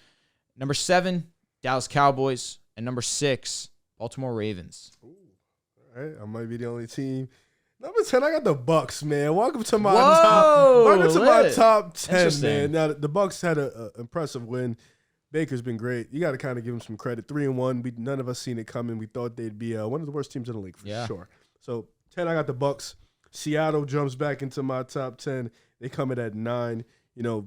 Number 7, Dallas Cowboys. And number 6, Baltimore Ravens. Ooh, all right, I might be the only team. Number 10, I got the Bucks, man. Welcome to my top 10, man. Now the Bucks had an impressive win. Baker's been great. You got to kind of give him some credit. 3-1. None of us seen it coming. We thought they'd be one of the worst teams in the league for sure. So 10, I got the Bucks. Seattle jumps back into my top 10. They come in at 9.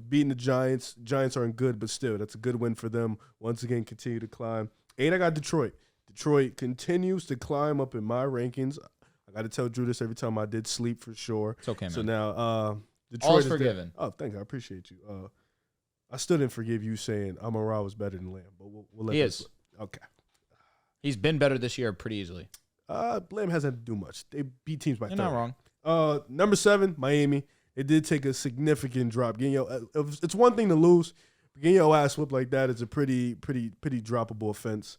Beating the Giants. Giants aren't good, but still, that's a good win for them. Once again, continue to climb. 8, I got Detroit. Detroit continues to climb up in my rankings. I got to tell Drew this every time I did sleep for sure. It's okay, man. So now, Detroit all is forgiven. Oh, thank you. I appreciate you. I still didn't forgive you saying Amon-Ra was better than Lamb, but we'll let he is. Okay. He's been better this year pretty easily. Lamb hasn't do much. They beat teams by 30. You're not wrong. Number 7, Miami. It did take a significant drop. It's one thing to lose, but getting your ass whipped like that is a pretty droppable offense.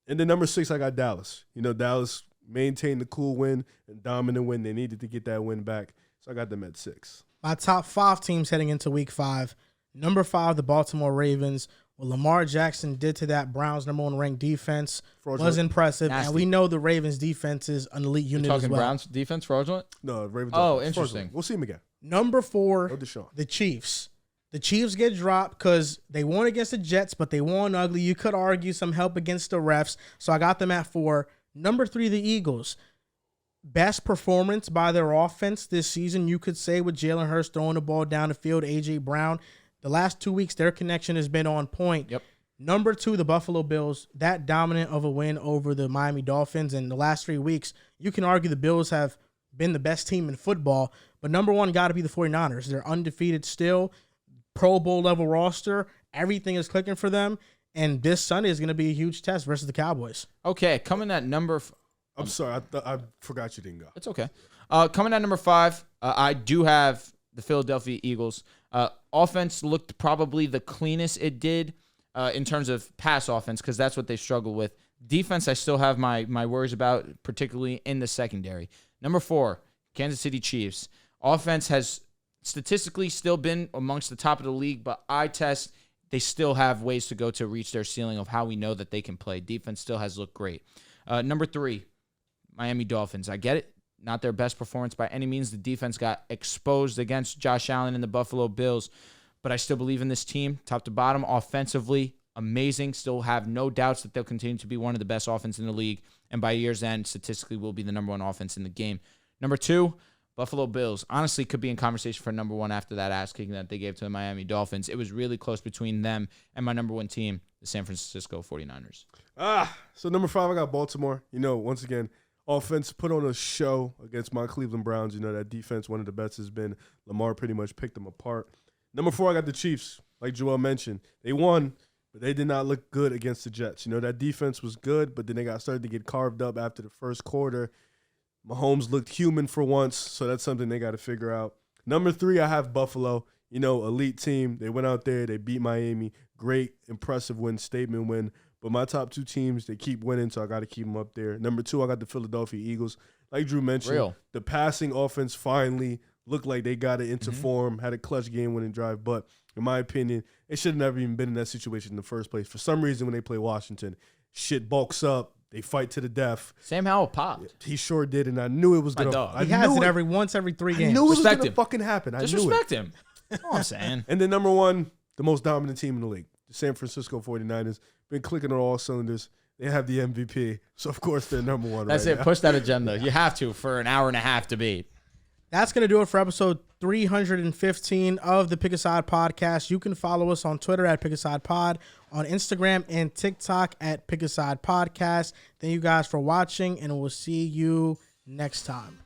And then number 6, I got Dallas. Dallas maintained the cool win and dominant win. They needed to get that win back, so I got them at 6. My top 5 teams heading into week 5. Number 5, the Baltimore Ravens. What Lamar Jackson did to that Browns number 1 ranked defense was impressive. Nasty. And we know the Ravens defense is an elite unit as well. Browns defense fraudulent? No, Ravens. Oh, interesting. We'll see him again. Number 4, No Deshaun. the Chiefs. The Chiefs get dropped because they won against the Jets, but they won ugly. You could argue some help against the refs, so I got them at 4. Number 3, the Eagles. Best performance by their offense this season, you could say, with Jalen Hurts throwing the ball down the field, A.J. Brown. The last 2 weeks, their connection has been on point. Yep. Number 2, the Buffalo Bills. That dominant of a win over the Miami Dolphins. In the last 3 weeks, you can argue the Bills have been the best team in football, but number 1 got to be the 49ers. They're undefeated still. Pro Bowl level roster. Everything is clicking for them. And this Sunday is going to be a huge test versus the Cowboys. Okay, coming at number... I'm sorry. I forgot you didn't go. It's okay. Coming at number 5, I do have the Philadelphia Eagles. Offense looked probably the cleanest it did in terms of pass offense because that's what they struggle with. Defense, I still have my worries about, particularly in the secondary. Number 4, Kansas City Chiefs. Offense has statistically still been amongst the top of the league, but eye test, they still have ways to go to reach their ceiling of how we know that they can play. Defense still has looked great. Number 3, Miami Dolphins. I get it. Not their best performance by any means. The defense got exposed against Josh Allen and the Buffalo Bills, but I still believe in this team, top to bottom, offensively, amazing. Still have no doubts that they'll continue to be one of the best offense in the league, and by year's end, statistically, will be the number 1 offense in the game. Number 2, Buffalo Bills. Honestly, could be in conversation for number 1 after that ass kicking that they gave to the Miami Dolphins. It was really close between them and my number 1 team, the San Francisco 49ers. So number 5, I got Baltimore. Once again, offense put on a show against my Cleveland Browns. That defense, one of the best has been. Lamar pretty much picked them apart. Number 4, I got the Chiefs. Like Joel mentioned, they won, but they did not look good against the Jets. That defense was good, but then they got started to get carved up after the first quarter. Mahomes looked human for once, so that's something they got to figure out. Number 3, I have Buffalo. Elite team. They went out there. They beat Miami. Great, impressive win, statement win. But my top 2 teams, they keep winning, so I got to keep them up there. Number 2, I got the Philadelphia Eagles. Like Drew mentioned, the passing offense finally looked like they got it into form, had a clutch game-winning drive. But in my opinion, it should have never even been in that situation in the first place. For some reason, when they play Washington, shit bulks up. They fight to the death. Sam Howell popped. He sure did, and I knew it was going to. He has it every 3 games. I knew it was going to fucking happen. Just respect him. That's all I'm saying. And then number 1, the most dominant team in the league, the San Francisco 49ers, been clicking on all cylinders. They have the MVP, so of course they're number 1 That's right it. now. Push that agenda. You have to for an hour and a half debate. That's going to do it for episode 315 of the Pick a Side Podcast. You can follow us on Twitter at Pick a Side Pod, on Instagram and TikTok at Pick a Side Podcast. Thank you guys for watching, and we'll see you next time.